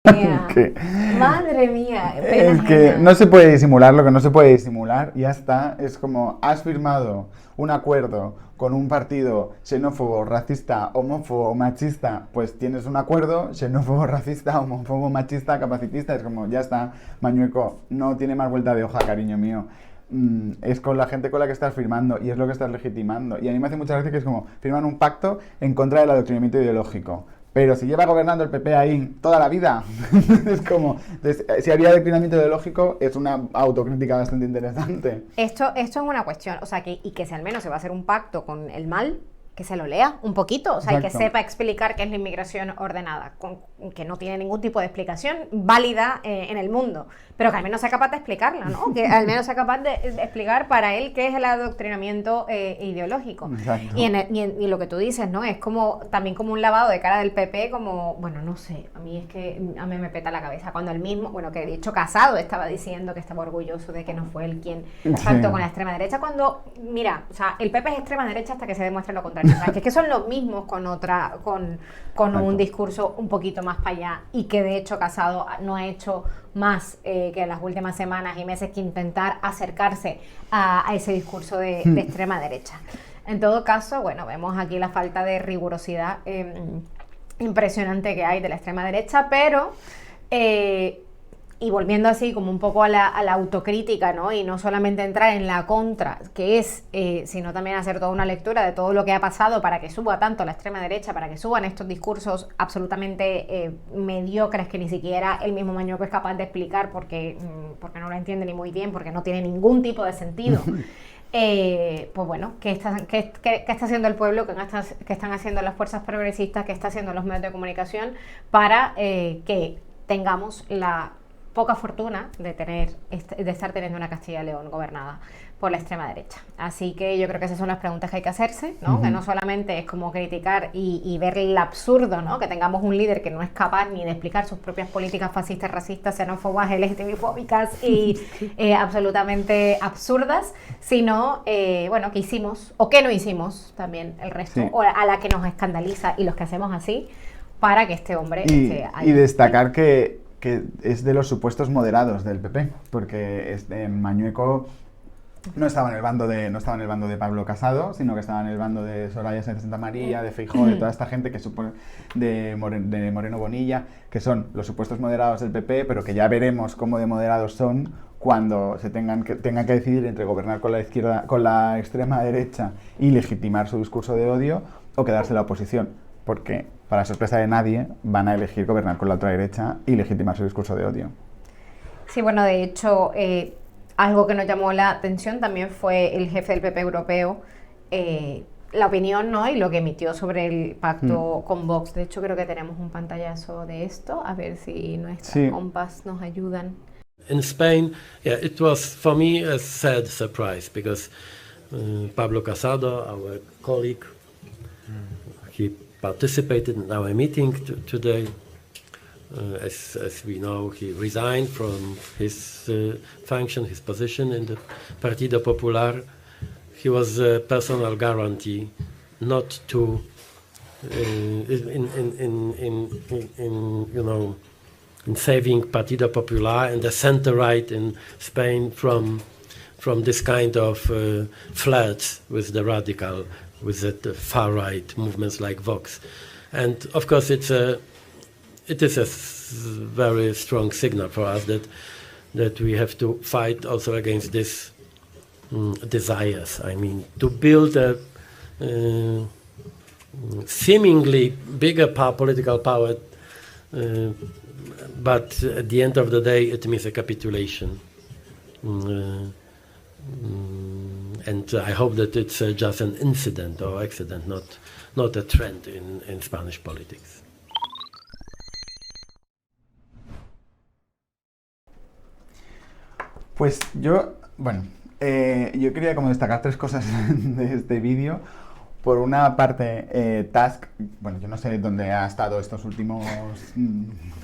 Mía. ¿Qué? Madre mía. Es que no se puede disimular lo que no se puede disimular, ya está. Es como, has firmado un acuerdo con un partido xenófobo, racista, homófobo, machista, pues tienes un acuerdo xenófobo, racista, homófobo, machista, capacitista. Es como, ya está, Mañueco, no tiene más vuelta de hoja, cariño mío. Es con la gente con la que estás firmando y es lo que estás legitimando. Y a mí me hace mucha gracia que es como, firman un pacto en contra del adoctrinamiento ideológico. Pero si lleva gobernando el PP ahí toda la vida, es como, entonces, si había declinamiento ideológico, es una autocrítica bastante interesante. Esto es una cuestión, o sea, y que si al menos se va a hacer un pacto con el mal, que se lo lea un poquito, o sea, y que Exacto. sepa explicar qué es la inmigración ordenada, que no tiene ningún tipo de explicación válida en el mundo, pero que al menos sea capaz de explicarla, ¿no? Que al menos sea capaz de explicar para él qué es el adoctrinamiento ideológico. Exacto. Y lo que tú dices, ¿no? Es como también como un lavado de cara del PP, como, bueno, no sé, a mí es que a mí me peta la cabeza cuando el mismo, bueno, que de hecho Casado estaba diciendo que estaba orgulloso de que no fue él quien pactó con la extrema derecha, cuando, mira, o sea, el PP es extrema derecha hasta que se demuestre lo contrario. O sea, que es que son los mismos con un discurso un poquito más para allá, y que de hecho Casado no ha hecho más que en las últimas semanas y meses que intentar acercarse a ese discurso de extrema derecha. En todo caso, bueno, vemos aquí la falta de rigurosidad impresionante que hay de la extrema derecha, pero y volviendo así como un poco a la autocrítica, ¿no? Y no solamente entrar en la contra, que es, sino también hacer toda una lectura de todo lo que ha pasado para que suba tanto la extrema derecha, para que suban estos discursos absolutamente mediocres que ni siquiera el mismo Mañueco es capaz de explicar porque no lo entiende ni muy bien, porque no tiene ningún tipo de sentido. Pues bueno, ¿qué está haciendo el pueblo? ¿Qué están haciendo las fuerzas progresistas? ¿Qué está haciendo los medios de comunicación para que tengamos la poca fortuna de estar teniendo una Castilla y León gobernada por la extrema derecha? Así que yo creo que esas son las preguntas que hay que hacerse, ¿no? Que no solamente es como criticar y ver el absurdo, ¿no? Que tengamos un líder que no es capaz ni de explicar sus propias políticas fascistas, racistas, xenófobas, LGTB-fóbicas y absolutamente absurdas, sino, bueno, que hicimos o que no hicimos también el resto, o a la que nos escandaliza y los que hacemos así, para que este hombre esté ahí. Y destacar que es de los supuestos moderados del PP, porque Mañueco no estaba en el bando de Pablo Casado, sino que estaba en el bando de Soraya Sáenz de Santamaría, de Feijóo, de toda esta gente que supone de Moreno Bonilla, que son los supuestos moderados del PP, pero que ya veremos cómo de moderados son cuando se tengan que decidir entre gobernar con la izquierda, con la extrema derecha y legitimar su discurso de odio, o quedarse en la oposición, porque para sorpresa de nadie van a elegir gobernar con la ultraderecha y legitimar su discurso de odio. Sí, bueno, de hecho, algo que nos llamó la atención también fue el jefe del PP europeo, la opinión, ¿no? Y lo que emitió sobre el pacto con Vox. De hecho, creo que tenemos un pantallazo de esto, a ver si nuestras compas nos ayudan. In Spain, it was for me a sad surprise because Pablo Casado, our colleague, he participated in our meeting today. As we know, he resigned from his function, his position in the Partido Popular. He was a personal guarantee not to, in saving Partido Popular and the center-right in Spain from this kind of flirts with the radical, with the far-right movements like Vox. And of course it is a very strong signal for us that we have to fight also against these desires. I mean, to build a seemingly bigger political power, but at the end of the day it means a capitulation. And I hope that it's just an incident or accident, not a trend in Spanish politics. Pues yo quería como destacar tres cosas de este vídeo. Por una parte, Tusk, bueno, yo no sé dónde ha estado estos últimos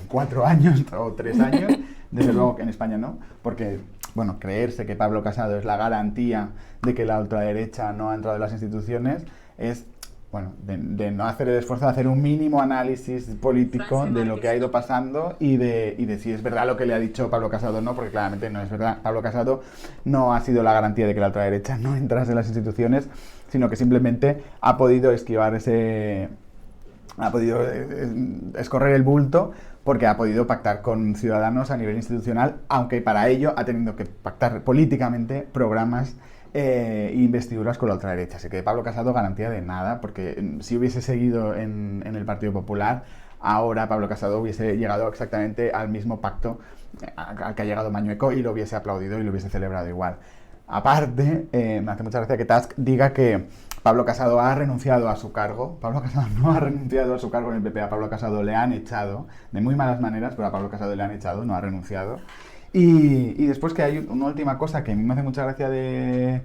4 años o 3 años, desde luego que en España no, porque, bueno, creerse que Pablo Casado es la garantía de que la ultraderecha no ha entrado en las instituciones es, bueno, de no hacer el esfuerzo de hacer un mínimo análisis político de lo que ha ido pasando y de si es verdad lo que le ha dicho Pablo Casado o no, porque claramente no es verdad. Pablo Casado no ha sido la garantía de que la ultraderecha no entrase en las instituciones, sino que simplemente ha podido esquivar ha podido escorrer el bulto porque ha podido pactar con Ciudadanos a nivel institucional, aunque para ello ha tenido que pactar políticamente programas investiduras con la ultraderecha. Así que Pablo Casado garantía de nada, porque si hubiese seguido en el Partido Popular, ahora Pablo Casado hubiese llegado exactamente al mismo pacto al que ha llegado Mañueco y lo hubiese aplaudido y lo hubiese celebrado igual. Aparte, me hace mucha gracia que Tusk diga que Pablo Casado ha renunciado a su cargo. Pablo Casado no ha renunciado a su cargo en el PP. A Pablo Casado le han echado, de muy malas maneras, pero a Pablo Casado le han echado, no ha renunciado. Y después que hay una última cosa que a mí me hace mucha gracia de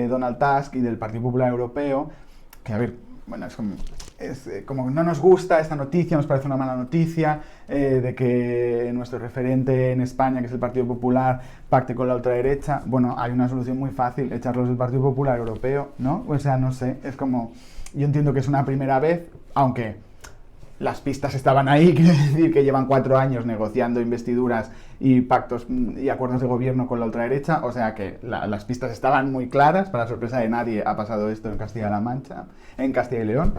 Donald Tusk y del Partido Popular Europeo, que a ver, bueno, es como no nos gusta esta noticia, nos parece una mala noticia, de que nuestro referente en España, que es el Partido Popular, pacte con la ultraderecha. Bueno, hay una solución muy fácil, echarlos del Partido Popular Europeo, ¿no? O sea, no sé, es como, yo entiendo que es una primera vez, aunque las pistas estaban ahí, quiero decir que llevan 4 años negociando investiduras y pactos y acuerdos de gobierno con la ultraderecha, o sea que las pistas estaban muy claras, para sorpresa de nadie ha pasado esto en Castilla-La Mancha, en Castilla y León,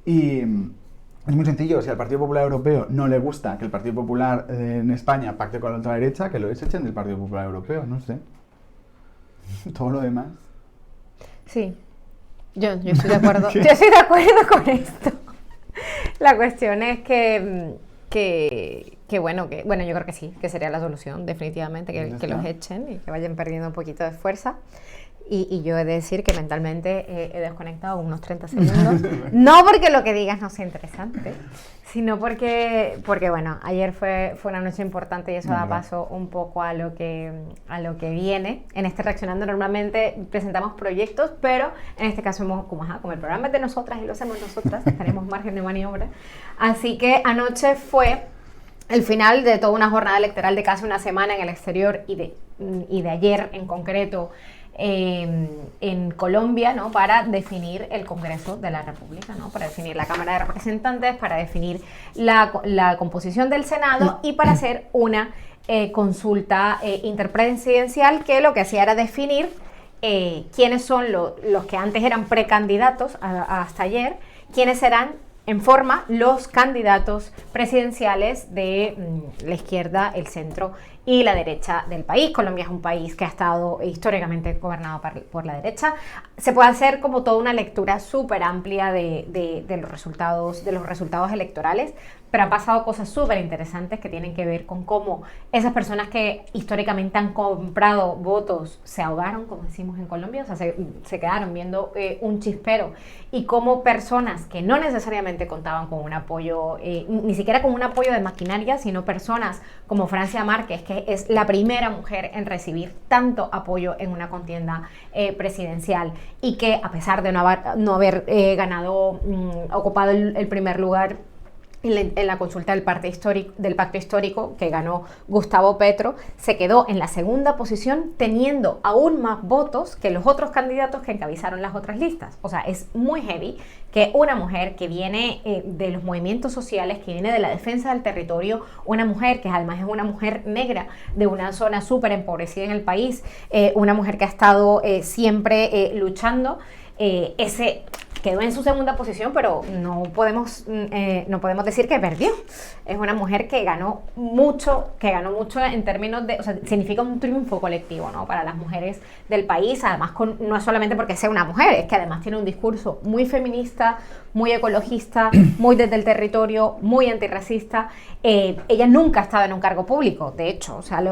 y Es muy sencillo, si al Partido Popular Europeo no le gusta que el Partido Popular en España pacte con la ultraderecha, que lo desechen del Partido Popular Europeo, no sé. Todo lo demás. Sí, yo estoy de acuerdo. Yo estoy de acuerdo con esto. La cuestión es que bueno, yo creo que sí, que sería la solución, definitivamente, que los echen y que vayan perdiendo un poquito de fuerza. Y yo he de decir que mentalmente he desconectado unos 30 segundos. No porque lo que digas no sea interesante, sino porque bueno, ayer fue una noche importante y eso da paso un poco a lo que viene. En este Reaccionando normalmente presentamos proyectos, pero en este caso como el programa es de nosotras y lo hacemos nosotras, tenemos margen de maniobra. Así que anoche fue el final de toda una jornada electoral de casi una semana en el exterior y de ayer en concreto en Colombia, ¿no? Para definir el Congreso de la República, ¿no? Para definir la Cámara de Representantes, para definir la composición del Senado y para hacer una consulta interpresidencial que lo que hacía era definir quiénes son los que antes eran precandidatos hasta ayer, quiénes serán en forma los candidatos presidenciales de la izquierda, el centro y la derecha del país. Colombia es un país que ha estado históricamente gobernado por la derecha. Se puede hacer como toda una lectura súper amplia de los resultados electorales, pero han pasado cosas súper interesantes que tienen que ver con cómo esas personas que históricamente han comprado votos se ahogaron, como decimos en Colombia, o sea, se quedaron viendo un chispero, y cómo personas que no necesariamente contaban con un apoyo, ni siquiera con un apoyo de maquinaria, sino personas como Francia Márquez, que es la primera mujer en recibir tanto apoyo en una contienda presidencial, y que a pesar de no haber ocupado el primer lugar en la consulta del pacto histórico que ganó Gustavo Petro, se quedó en la segunda posición teniendo aún más votos que los otros candidatos que encabezaron las otras listas. O sea, es muy heavy que una mujer que viene de los movimientos sociales, que viene de la defensa del territorio, una mujer que además es una mujer negra de una zona súper empobrecida en el país, una mujer que ha estado siempre luchando, quedó en su segunda posición, pero no podemos decir que perdió. Es una mujer que ganó mucho en términos de, o sea, significa un triunfo colectivo, ¿no? Para las mujeres del país, además no es solamente porque sea una mujer, es que además tiene un discurso muy feminista, muy ecologista, muy desde el territorio, muy antirracista. Ella nunca ha estado en un cargo público, de hecho, o sea,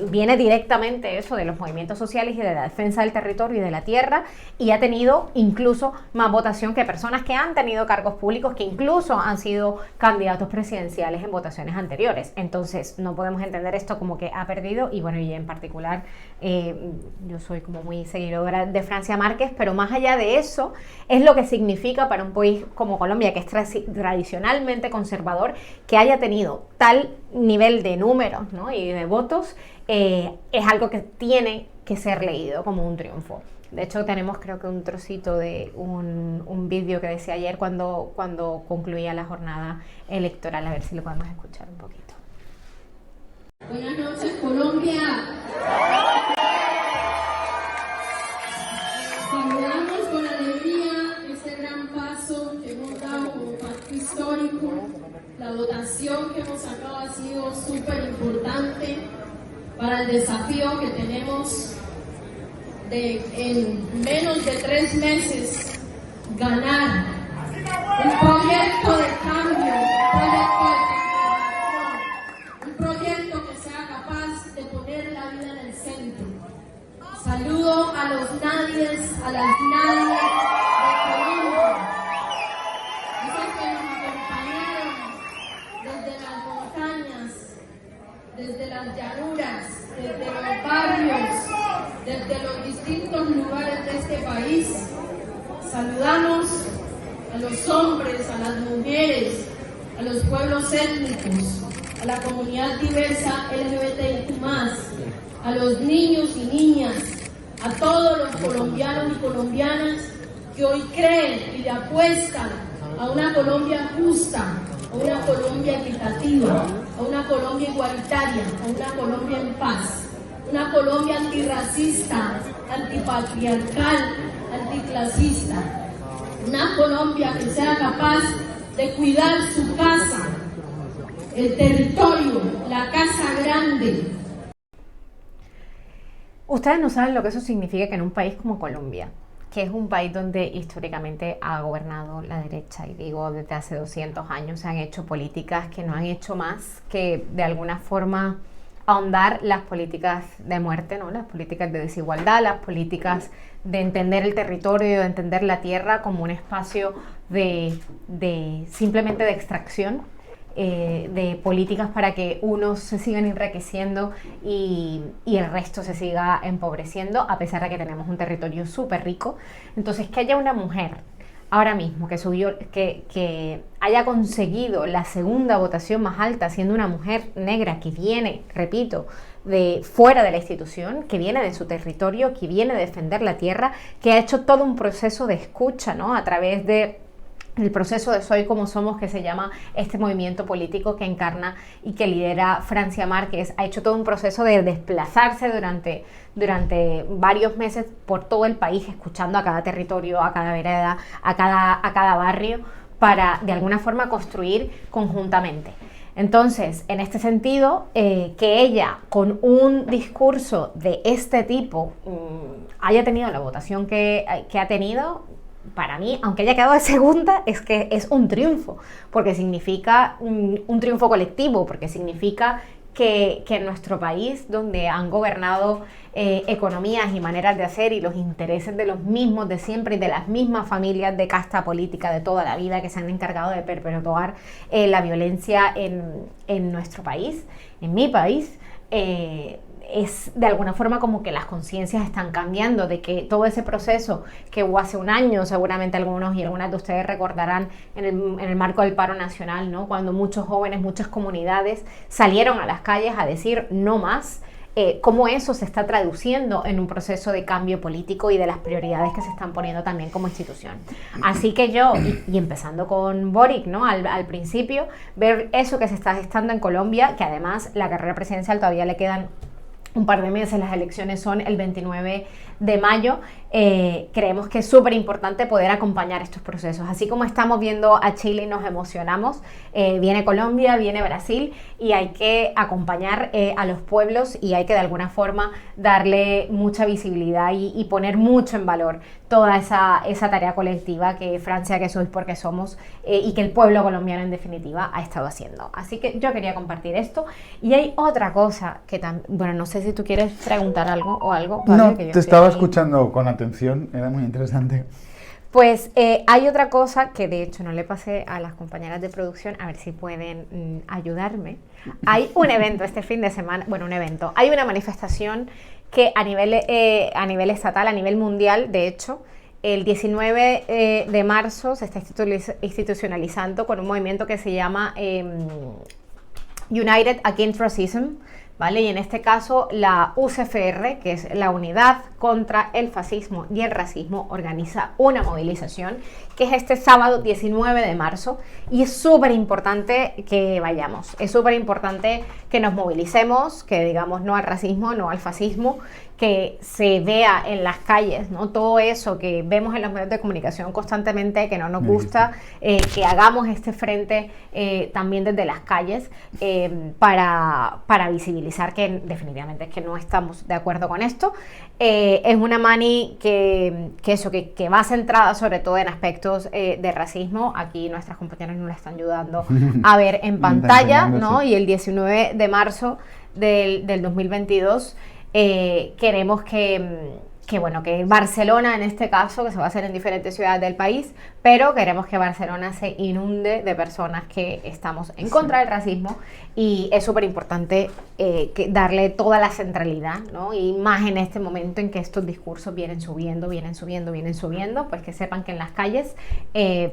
viene directamente eso de los movimientos sociales y de la defensa del territorio y de la tierra, y ha tenido incluso más votación que personas que han tenido cargos públicos, que incluso han sido candidatos presidenciales en votaciones anteriores. Entonces no podemos entender esto como que ha perdido, y bueno, y en particular yo soy como muy seguidora de Francia Márquez, pero más allá de eso es lo que significa para un país como Colombia, que es tradicionalmente conservador, que haya tenido tal nivel de números, ¿no? Y de votos, es algo que tiene que ser leído como un triunfo. De hecho, tenemos creo que un trocito de un vídeo que decía ayer cuando concluía la jornada electoral. A ver si lo podemos escuchar un poquito. Buenas noches, Colombia. Saludamos con alegría este gran paso que hemos dado como pacto histórico. La votación que hemos sacado ha sido súper importante para el desafío que tenemos en menos de 3 meses ganar un proyecto de cambio, un proyecto que sea capaz de poner la vida en el centro. Saludo a los nadies, a las nadies de Colombia, esos que nos acompañaron desde las montañas, desde las llanuras, desde los barrios, desde los distintos lugares de este país. Saludamos a los hombres, a las mujeres, a los pueblos étnicos, a la comunidad diversa LGBTIQ+, a los niños y niñas, a todos los colombianos y colombianas que hoy creen y le apuestan a una Colombia justa, a una Colombia equitativa, a una Colombia igualitaria, a una Colombia en paz. Una Colombia antirracista, antipatriarcal, anticlasista. Una Colombia que sea capaz de cuidar su casa, el territorio, la casa grande. Ustedes no saben lo que eso significa que en un país como Colombia, que es un país donde históricamente ha gobernado la derecha, y digo desde hace 200 años, se han hecho políticas que no han hecho más que de alguna forma ahondar las políticas de muerte, ¿no? Las políticas de desigualdad, las políticas de entender el territorio, de entender la tierra como un espacio de simplemente de extracción, de políticas para que unos se sigan enriqueciendo y el resto se siga empobreciendo, a pesar de que tenemos un territorio súper rico. Entonces, que haya una mujer ahora mismo que haya conseguido la segunda votación más alta, siendo una mujer negra que viene, repito, de fuera de la institución, que viene de su territorio, que viene a defender la tierra, que ha hecho todo un proceso de escucha, ¿no? A través de el proceso de Soy Como Somos, que se llama este movimiento político que encarna y que lidera Francia Márquez, ha hecho todo un proceso de desplazarse durante varios meses por todo el país, escuchando a cada territorio, a cada vereda, a cada barrio, para de alguna forma construir conjuntamente. Entonces, en este sentido, que ella con un discurso de este tipo haya tenido la votación que ha tenido, para mí, aunque haya quedado de segunda, es que es un triunfo, porque significa un triunfo colectivo, porque significa que en nuestro país, donde han gobernado economías y maneras de hacer y los intereses de los mismos de siempre y de las mismas familias de casta política de toda la vida que se han encargado de perpetuar la violencia en nuestro país, en mi país, es de alguna forma como que las conciencias están cambiando, de que todo ese proceso que hubo hace un año, seguramente algunos y algunas de ustedes recordarán en el marco del paro nacional, ¿no? Cuando muchos jóvenes, muchas comunidades salieron a las calles a decir no más, cómo eso se está traduciendo en un proceso de cambio político y de las prioridades que se están poniendo también como institución. Así que yo, y empezando con Boric, ¿no? Al principio, ver eso que se está gestando en Colombia, que además la carrera presidencial todavía le quedan un par de meses, las elecciones son el 29 de mayo, creemos que es súper importante poder acompañar estos procesos. Así como estamos viendo a Chile y nos emocionamos, viene Colombia, viene Brasil, y hay que acompañar a los pueblos y hay que de alguna forma darle mucha visibilidad y poner mucho en valor toda esa tarea colectiva que Francia, que sois porque somos, y que el pueblo colombiano en definitiva ha estado haciendo. Así que yo quería compartir esto. Y hay otra cosa que también, bueno, no sé si tú quieres preguntar algo o algo. No, que yo te estaba ahí escuchando con atención, era muy interesante. Pues hay otra cosa que de hecho no le pasé a las compañeras de producción, a ver si pueden ayudarme. Hay un evento este fin de semana, bueno, hay una manifestación que a nivel estatal, a nivel mundial, de hecho, el 19 de marzo se está institucionalizando con un movimiento que se llama United Against Racism, ¿vale? Y en este caso la UCFR, que es la Unidad contra el Fascismo y el Racismo, organiza una movilización que es este sábado 19 de marzo, y es súper importante que vayamos, es súper importante que nos movilicemos, que digamos no al racismo, no al fascismo, que se vea en las calles, ¿no? Todo eso que vemos en los medios de comunicación constantemente, que no nos gusta, que hagamos este frente también desde las calles para visibilizar que definitivamente es que no estamos de acuerdo con esto. Es una mani que va centrada sobre todo en aspectos de racismo. Aquí nuestras compañeras nos la están ayudando a ver en pantalla, ¿no? Y el 19 de marzo del 2022 queremos que Barcelona, en este caso, que se va a hacer en diferentes ciudades del país, pero queremos que Barcelona se inunde de personas que estamos en contra del racismo, y es súper importante darle toda la centralidad, ¿no? Y más en este momento en que estos discursos vienen subiendo, pues que sepan que en las calles,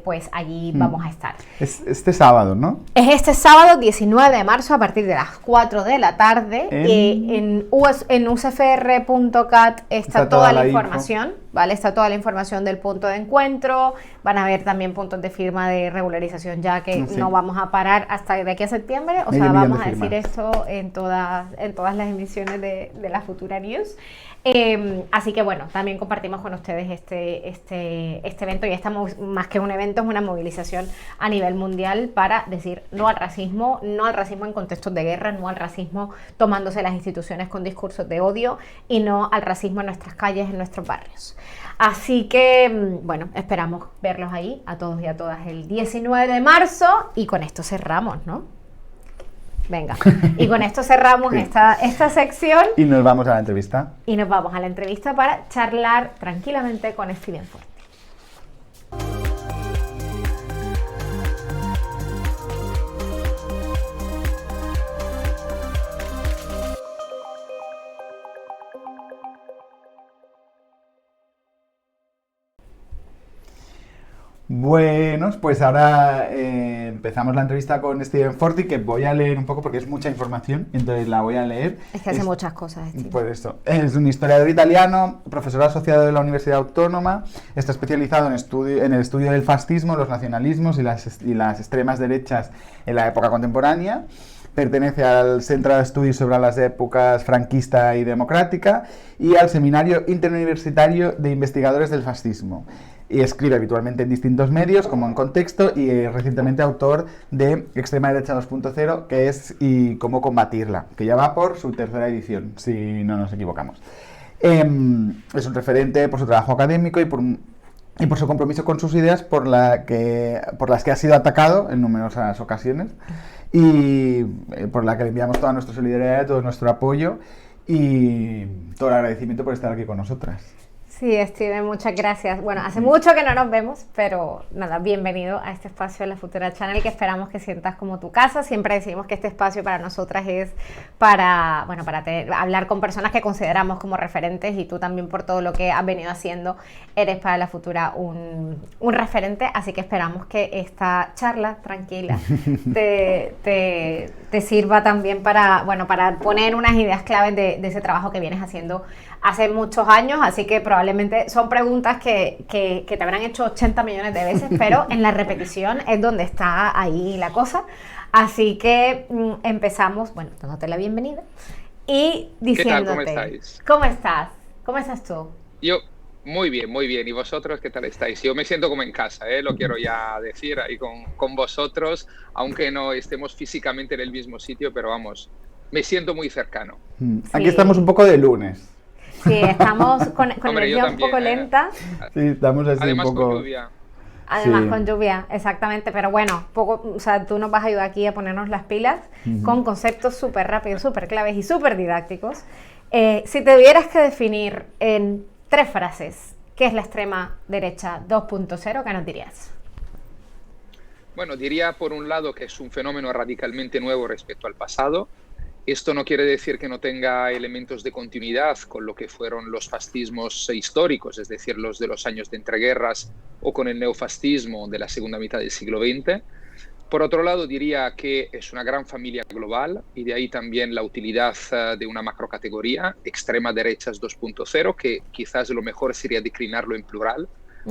pues allí vamos a estar. Es este sábado, ¿no? Es este sábado 19 de marzo a partir de las 4 de la tarde. En ucfr.cat está toda la información, ¿vale? Está toda la información del punto de encuentro, van a haber también puntos de firma de regularización, ya que no vamos a parar hasta de aquí a septiembre, o sea, vamos a decir esto en todas las emisiones de la Futura News. Así que bueno, también compartimos con ustedes este evento, y más que un evento, es una movilización a nivel mundial para decir no al racismo en contextos de guerra, no al racismo tomándose las instituciones con discursos de odio, y no al racismo en nuestras calles, en nuestros barrios. Así que, bueno, esperamos verlos ahí, a todos y a todas, el 19 de marzo, y con esto cerramos, ¿no? Venga, y con esto cerramos esta sección. Y nos vamos a la entrevista. Y nos vamos a la entrevista para charlar tranquilamente con Steven Forti. Bueno, pues ahora empezamos la entrevista con Steven Forti, que voy a leer un poco porque es mucha información, entonces la voy a leer. Es que hace muchas cosas, Steven. Pues esto, es un historiador italiano, profesor asociado de la Universidad Autónoma, está especializado en el estudio del fascismo, los nacionalismos y las extremas derechas en la época contemporánea. Pertenece al Centro de Estudios sobre las épocas franquista y democrática y al Seminario Interuniversitario de Investigadores del Fascismo. Y escribe habitualmente en distintos medios, como En Contexto, y recientemente autor de Extrema Derecha 2.0, que es Y cómo combatirla, que ya va por su tercera edición, si no nos equivocamos. Es un referente por su trabajo académico y por su compromiso con sus ideas, por las que ha sido atacado en numerosas ocasiones, y por la que le enviamos toda nuestra solidaridad, todo nuestro apoyo y todo el agradecimiento por estar aquí con nosotras. Sí, Steven, muchas gracias. Bueno, hace mucho que no nos vemos, pero nada, bienvenido a este espacio de la Futura Channel, que esperamos que sientas como tu casa. Siempre decimos que este espacio para nosotras es para hablar con personas que consideramos como referentes, y tú también, por todo lo que has venido haciendo, eres para la Futura un referente, así que esperamos que esta charla tranquila te sirva también para poner unas ideas claves de ese trabajo que vienes haciendo hace muchos años. Así que probablemente son preguntas que te habrán hecho 80 millones de veces, pero en la repetición es donde está ahí la cosa. Así que empezamos, dándote la bienvenida y diciéndote... ¿Qué tal? ¿Cómo estáis? ¿Cómo estás? ¿Cómo estás tú? Yo, muy bien, muy bien. ¿Y vosotros qué tal estáis? Yo me siento como en casa, lo quiero ya decir, ahí con vosotros, aunque no estemos físicamente en el mismo sitio, pero vamos, me siento muy cercano. Aquí estamos un poco de lunes. Sí, estamos con energía un poco lenta. Sí, estamos así además un poco... con lluvia. Además con lluvia, exactamente. Pero bueno, tú nos vas a ayudar aquí a ponernos las pilas con conceptos súper rápidos, súper claves y súper didácticos. Si te tuvieras que definir en 3 frases qué es la extrema derecha 2.0, ¿qué nos dirías? Bueno, diría por un lado que es un fenómeno radicalmente nuevo respecto al pasado. Esto no quiere decir que no tenga elementos de continuidad con lo que fueron los fascismos históricos, es decir, los de los años de entreguerras o con el neofascismo de la segunda mitad del siglo XX. Por otro lado, diría que es una gran familia global, y de ahí también la utilidad de una macrocategoría, extrema derechas 2.0, que quizás lo mejor sería declinarlo en plural,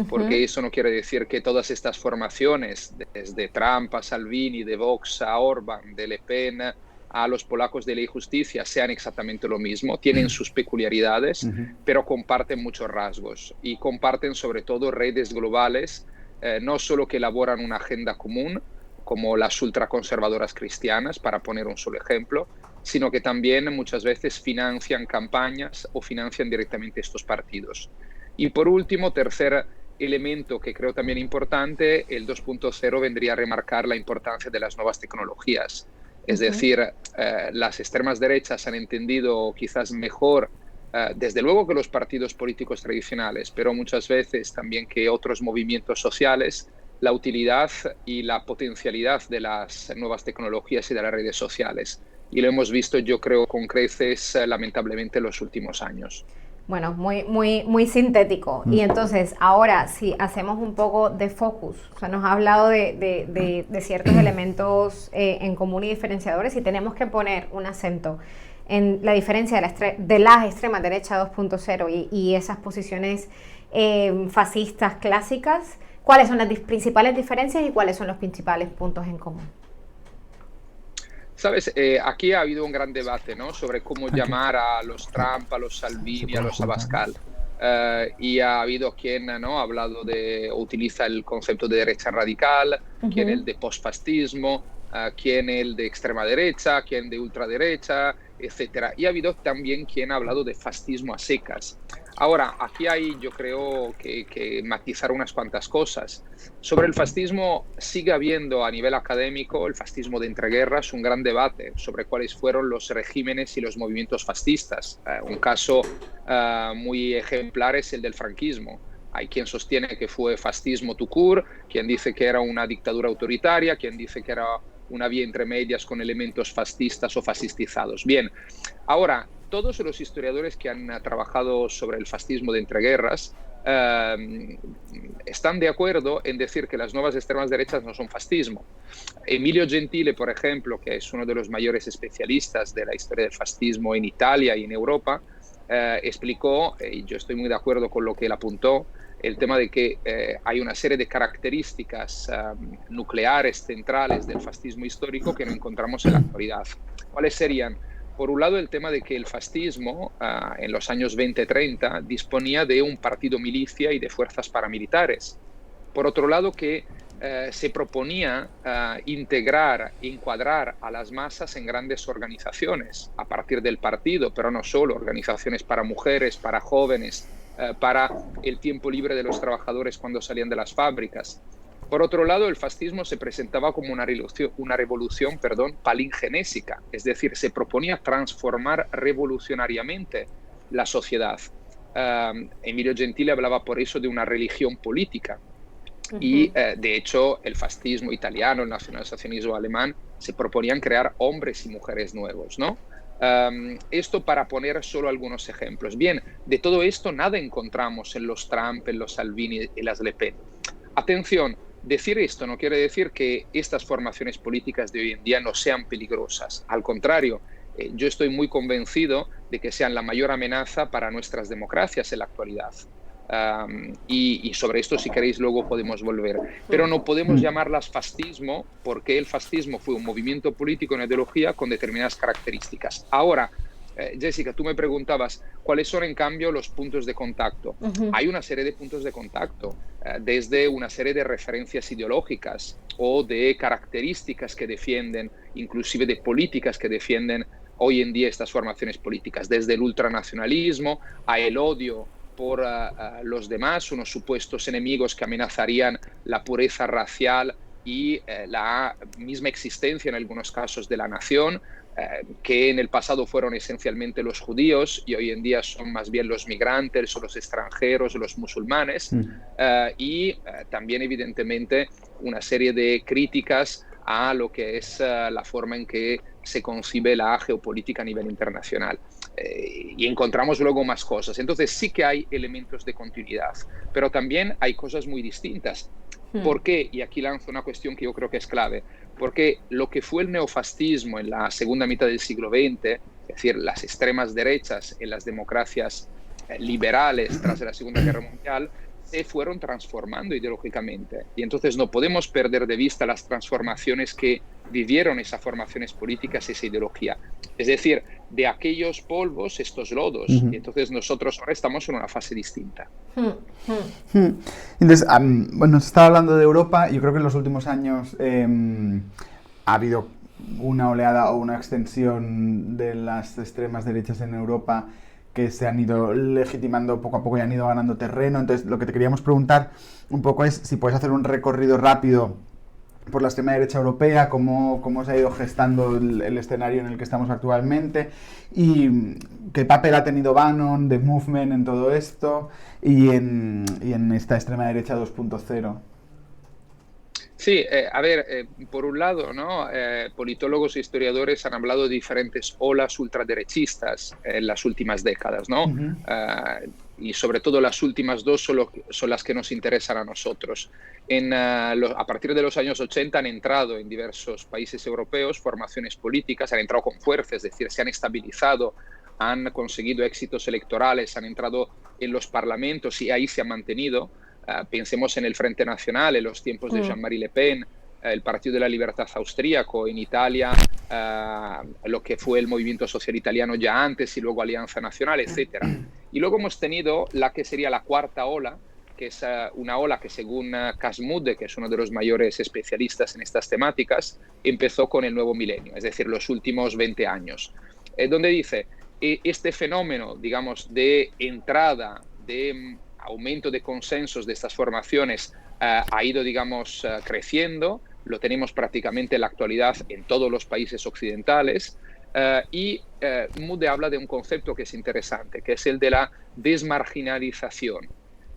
porque eso no quiere decir que todas estas formaciones, desde Trump a Salvini, de Vox a Orbán, de Le Pen a los polacos de Ley y Justicia, sean exactamente lo mismo. Tienen sus peculiaridades, pero comparten muchos rasgos, y comparten sobre todo redes globales, no solo que elaboran una agenda común, como las ultraconservadoras cristianas, para poner un solo ejemplo, sino que también muchas veces financian campañas o financian directamente estos partidos. Y por último, tercer elemento que creo también importante, el 2.0 vendría a remarcar la importancia de las nuevas tecnologías. Es decir, las extremas derechas han entendido quizás mejor, desde luego, que los partidos políticos tradicionales, pero muchas veces también que otros movimientos sociales, la utilidad y la potencialidad de las nuevas tecnologías y de las redes sociales. Y lo hemos visto, yo creo, con creces, lamentablemente, en los últimos años. Bueno, muy sintético. Y entonces, ahora, si hacemos un poco de focus, o sea, nos ha hablado de ciertos elementos en común y diferenciadores, y tenemos que poner un acento en la diferencia de la extrema derecha 2.0 y esas posiciones fascistas clásicas, ¿Cuáles son las principales diferencias y cuáles son los principales puntos en común? Sabes, aquí ha habido un gran debate, ¿no?, sobre cómo llamar a los Trump, a los Salvini, a los Abascal. Y ha habido quien, ¿no?, ha hablado utiliza el concepto de derecha radical, quien el de postfascismo, quien el de extrema derecha, quien de ultraderecha, etcétera. Y ha habido también quien ha hablado de fascismo a secas. Ahora, aquí hay, yo creo, que matizar unas cuantas cosas. Sobre el fascismo sigue habiendo a nivel académico, el fascismo de entreguerras, un gran debate sobre cuáles fueron los regímenes y los movimientos fascistas. Un caso muy ejemplar es el del franquismo. Hay quien sostiene que fue fascismo tout court, quien dice que era una dictadura autoritaria, quien dice que era una vía entre medias con elementos fascistas o fascistizados. Bien, ahora, todos los historiadores que han trabajado sobre el fascismo de entreguerras están de acuerdo en decir que las nuevas extremas derechas no son fascismo. Emilio Gentile, por ejemplo, que es uno de los mayores especialistas de la historia del fascismo en Italia y en Europa, explicó, y yo estoy muy de acuerdo con lo que él apuntó, el tema de que hay una serie de características nucleares centrales del fascismo histórico que no encontramos en la actualidad. ¿Cuáles serían? Por un lado, el tema de que el fascismo en los años 20-30 disponía de un partido milicia y de fuerzas paramilitares. Por otro lado, que se proponía integrar, encuadrar a las masas en grandes organizaciones a partir del partido, pero no solo, organizaciones para mujeres, para jóvenes, para el tiempo libre de los trabajadores cuando salían de las fábricas. Por otro lado, el fascismo se presentaba como una revolución palingenésica, es decir, se proponía transformar revolucionariamente la sociedad. Emilio Gentile hablaba por eso de una religión política. Y, de hecho, el fascismo italiano, el nacionalsocialismo alemán, se proponían crear hombres y mujeres nuevos, ¿no? Esto para poner solo algunos ejemplos. Bien, de todo esto nada encontramos en los Trump, en los Salvini y las Le Pen. Atención, decir esto no quiere decir que estas formaciones políticas de hoy en día no sean peligrosas. Al contrario, yo estoy muy convencido de que sean la mayor amenaza para nuestras democracias en la actualidad. Y sobre esto, si queréis, luego podemos volver. Pero no podemos llamarlas fascismo porque el fascismo fue un movimiento político, una ideología con determinadas características. Ahora, Jessica, tú me preguntabas cuáles son, en cambio, los puntos de contacto. Hay una serie de puntos de contacto, desde una serie de referencias ideológicas o de características que defienden, inclusive de políticas que defienden hoy en día estas formaciones políticas, desde el ultranacionalismo a el odio por los demás, unos supuestos enemigos que amenazarían la pureza racial y la misma existencia en algunos casos de la nación, que en el pasado fueron esencialmente los judíos y hoy en día son más bien los migrantes o los extranjeros o los musulmanes, y también evidentemente una serie de críticas a lo que es la forma en que se concibe la geopolítica a nivel internacional. Y encontramos luego más cosas. Entonces sí que hay elementos de continuidad, pero también hay cosas muy distintas. ¿Por qué? Y aquí lanzo una cuestión que yo creo que es clave. Porque lo que fue el neofascismo en la segunda mitad del siglo XX, es decir, las extremas derechas en las democracias liberales tras la Segunda Guerra Mundial, se fueron transformando ideológicamente. Y entonces no podemos perder de vista las transformaciones que vivieron esas formaciones políticas, esa ideología. Es decir, de aquellos polvos, estos lodos. Y entonces nosotros ahora estamos en una fase distinta. Entonces, bueno, se estaba hablando de Europa. Yo creo que en los últimos años ha habido una oleada o una extensión de las extremas derechas en Europa que se han ido legitimando poco a poco y han ido ganando terreno. Entonces, lo que te queríamos preguntar un poco es si puedes hacer un recorrido rápido por la extrema derecha europea, cómo se ha ido gestando el escenario en el que estamos actualmente y qué papel ha tenido Bannon, The Movement en todo esto y en esta extrema derecha 2.0. Sí, a ver, por un lado, ¿no? Politólogos e historiadores han hablado de diferentes olas ultraderechistas en las últimas décadas, ¿no? Y sobre todo las últimas dos son las que nos interesan a nosotros. A partir de los años 80 han entrado en diversos países europeos formaciones políticas, han entrado con fuerza, es decir, se han estabilizado, han conseguido éxitos electorales, han entrado en los parlamentos y ahí se han mantenido. Pensemos en el Frente Nacional, en los tiempos de Jean-Marie Le Pen, el Partido de la Libertad austríaco, en Italia, lo que fue el movimiento social italiano ya antes y luego Alianza Nacional, etc. Y luego hemos tenido la que sería la cuarta ola, que es una ola que según Casmude, que es uno de los mayores especialistas en estas temáticas, empezó con el nuevo milenio, es decir, los últimos 20 años, donde dice, este fenómeno, digamos, de entrada, de aumento de consensos de estas formaciones ha ido, digamos, creciendo. Lo tenemos prácticamente en la actualidad en todos los países occidentales y Mude habla de un concepto que es interesante, que es el de la desmarginalización.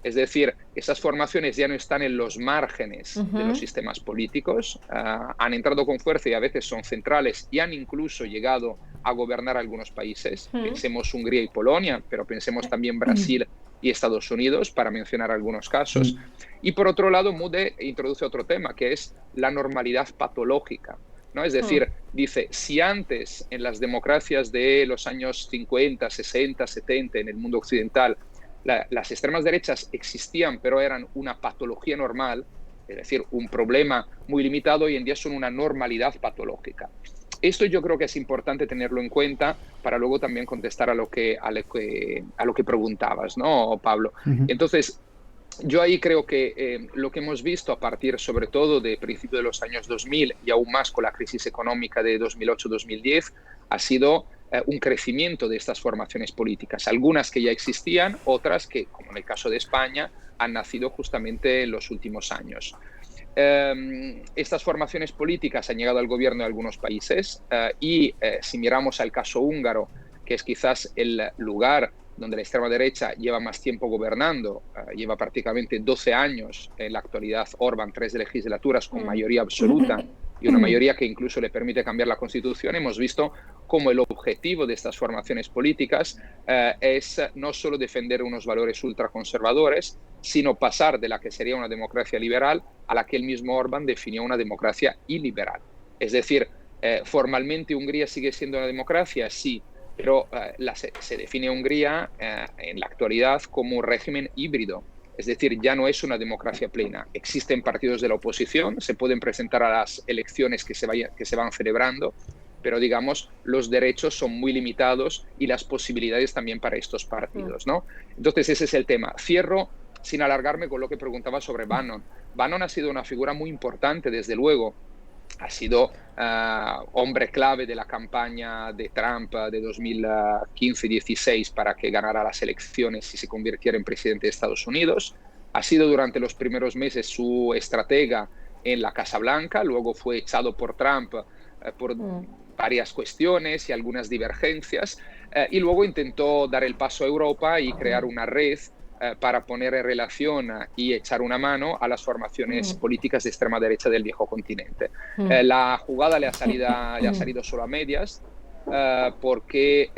Es decir, esas formaciones ya no están en los márgenes de los sistemas políticos, han entrado con fuerza y a veces son centrales y han incluso llegado a gobernar algunos países. Pensemos Hungría y Polonia, pero pensemos también Brasil y Estados Unidos, para mencionar algunos casos. Y por otro lado, Mude introduce otro tema, que es la normalidad patológica, ¿no? Es decir, dice, si antes en las democracias de los años 50, 60, 70 en el mundo occidental, las extremas derechas existían, pero eran una patología normal, es decir, un problema muy limitado, hoy en día son una normalidad patológica. Esto yo creo que es importante tenerlo en cuenta para luego también contestar a lo que preguntabas, ¿no, Pablo? Entonces, yo ahí creo que lo que hemos visto a partir sobre todo de principios de los años 2000 y aún más con la crisis económica de 2008-2010 ha sido un crecimiento de estas formaciones políticas, algunas que ya existían, otras que, como en el caso de España, han nacido justamente en los últimos años. Estas formaciones políticas han llegado al gobierno de algunos países y si miramos al caso húngaro, que es quizás el lugar donde la extrema derecha lleva más tiempo gobernando, lleva prácticamente 12 años en la actualidad Orbán, 3 legislaturas con mayoría absoluta y una mayoría que incluso le permite cambiar la Constitución, hemos visto cómo el objetivo de estas formaciones políticas es no solo defender unos valores ultraconservadores, sino pasar de la que sería una democracia liberal a la que el mismo Orbán definió una democracia iliberal. Es decir, formalmente Hungría sigue siendo una democracia, sí, pero se define Hungría en la actualidad como un régimen híbrido. Es decir, ya no es una democracia plena. Existen partidos de la oposición, se pueden presentar a las elecciones que se van celebrando, pero digamos, los derechos son muy limitados y las posibilidades también para estos partidos, ¿no? Entonces ese es el tema. Cierro sin alargarme con lo que preguntaba sobre Bannon. Bannon ha sido una figura muy importante, desde luego. Ha sido hombre clave de la campaña de Trump de 2015-16 para que ganara las elecciones y se convirtiera en presidente de Estados Unidos. Ha sido durante los primeros meses su estratega en la Casa Blanca, luego fue echado por Trump por varias cuestiones y algunas divergencias, y luego intentó dar el paso a Europa y crear una red para poner en relación y echar una mano a las formaciones políticas de extrema derecha del viejo continente. La jugada le ha salido solo a medias, porque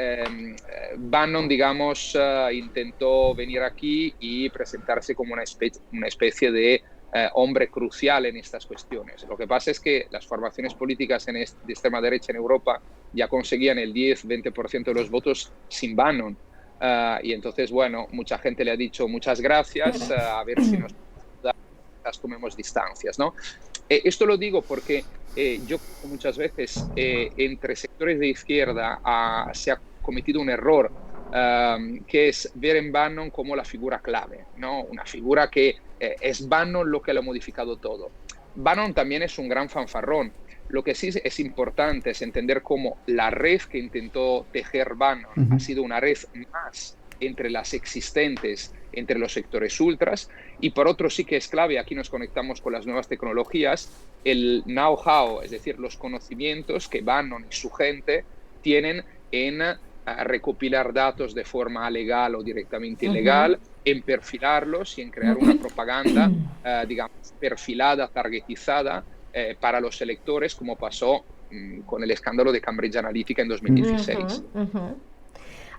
Bannon, digamos, intentó venir aquí y presentarse como una especie de hombre crucial en estas cuestiones. Lo que pasa es que las formaciones políticas de extrema derecha en Europa ya conseguían el 10-20% de los votos sin Bannon. Y entonces, bueno, mucha gente le ha dicho muchas gracias, a ver si nos tomemos distancias, ¿no? Esto lo digo porque yo muchas veces entre sectores de izquierda se ha cometido un error, que es ver en Bannon como la figura clave, ¿no? Una figura que es Bannon lo que lo ha modificado todo. Bannon también es un gran fanfarrón. Lo que sí es importante es entender cómo la red que intentó tejer Bannon ha sido una red más entre las existentes, entre los sectores ultras, y por otro sí que es clave, aquí nos conectamos con las nuevas tecnologías, el know-how, es decir, los conocimientos que Bannon y su gente tienen en recopilar datos de forma legal o directamente ilegal, en perfilarlos y en crear una propaganda, digamos, perfilada, targetizada, para los electores, como pasó con el escándalo de Cambridge Analytica en 2016.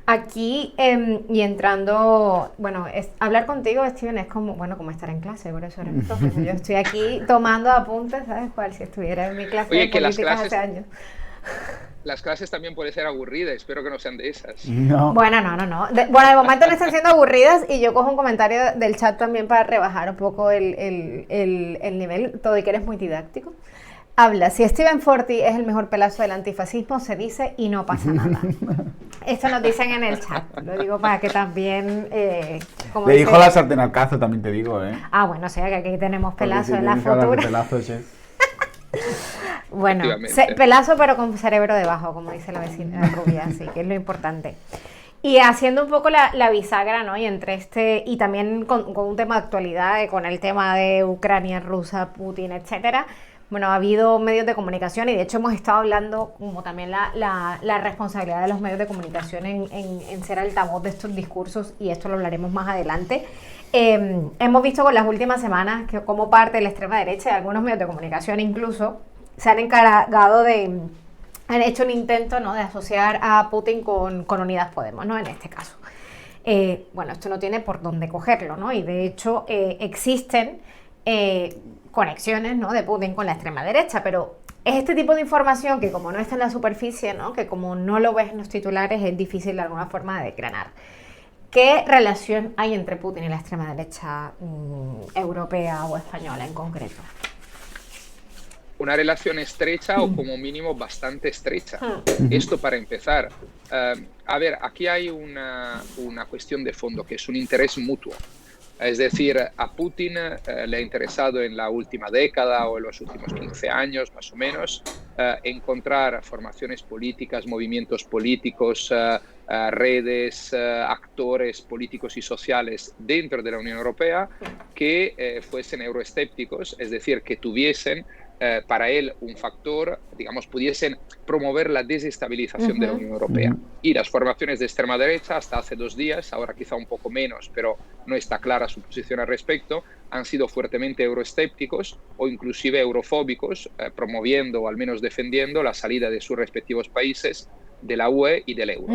Aquí, y entrando, bueno, hablar contigo, Steven, es como, bueno, como estar en clase, por eso eres profe. Yo estoy aquí tomando apuntes, ¿sabes? Cual si estuviera en mi clase de políticas hace años. las clases también pueden ser aburridas, espero que no sean de esas. No. Bueno, no. Bueno, de momento no están siendo aburridas y yo cojo un comentario del chat también para rebajar un poco el nivel, todo y que eres muy didáctico. Habla, si Steven Forti es el mejor pelazo del antifascismo, se dice y no pasa nada. Esto nos dicen en el chat, lo digo para que también... Le dijo la sartén al cazo, también te digo, ¿eh? Ah, bueno, o sea que aquí tenemos pelazo si en la futura. Pelazos, Bueno, pelazo pero con cerebro debajo, como dice la vecina rubia, así que es lo importante. Y haciendo un poco la bisagra, ¿no? Y entre y también con un tema de actualidad, con el tema de Ucrania, Rusia, Putin, etcétera. Bueno, ha habido medios de comunicación y de hecho hemos estado hablando como también la responsabilidad de los medios de comunicación en ser altavoz de estos discursos, y esto lo hablaremos más adelante. Hemos visto con las últimas semanas que como parte de la extrema derecha y algunos medios de comunicación incluso se han encargado han hecho un intento, ¿no?, de asociar a Putin con Unidas Podemos, ¿no?, en este caso. Bueno, esto no tiene por dónde cogerlo, ¿no? Y de hecho existen conexiones, ¿no?, de Putin con la extrema derecha, pero es este tipo de información que como no está en la superficie, ¿no?, que como no lo ves en los titulares, es difícil de alguna forma de desgranar. ¿Qué relación hay entre Putin y la extrema derecha europea o española en concreto? Una relación estrecha o como mínimo bastante estrecha. Esto para empezar. A ver, aquí hay una cuestión de fondo, que es un interés mutuo. Es decir, a Putin le ha interesado en la última década o en los últimos 15 años más o menos encontrar formaciones políticas, movimientos políticos, redes, actores políticos y sociales dentro de la Unión Europea que fuesen euroescépticos, es decir, que tuviesen para él un factor, digamos, pudiesen promover la desestabilización de la Unión Europea. Y las formaciones de extrema derecha, hasta hace 2 días, ahora quizá un poco menos, pero no está clara su posición al respecto, han sido fuertemente euroescépticos o inclusive eurofóbicos, promoviendo o al menos defendiendo la salida de sus respectivos países de la UE y del euro.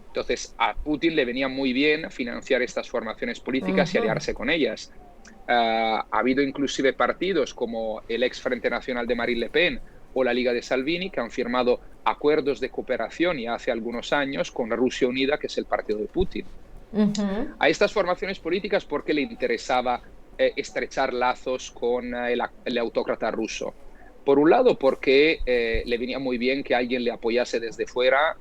Entonces, a Putin le venía muy bien financiar estas formaciones políticas y aliarse con ellas. Ha habido inclusive partidos como el ex Frente Nacional de Marine Le Pen o la Liga de Salvini que han firmado acuerdos de cooperación ya hace algunos años con la Rusia Unida, que es el partido de Putin. A estas formaciones políticas, ¿por qué le interesaba estrechar lazos con el autócrata ruso? Por un lado, porque le venía muy bien que alguien le apoyase desde fuera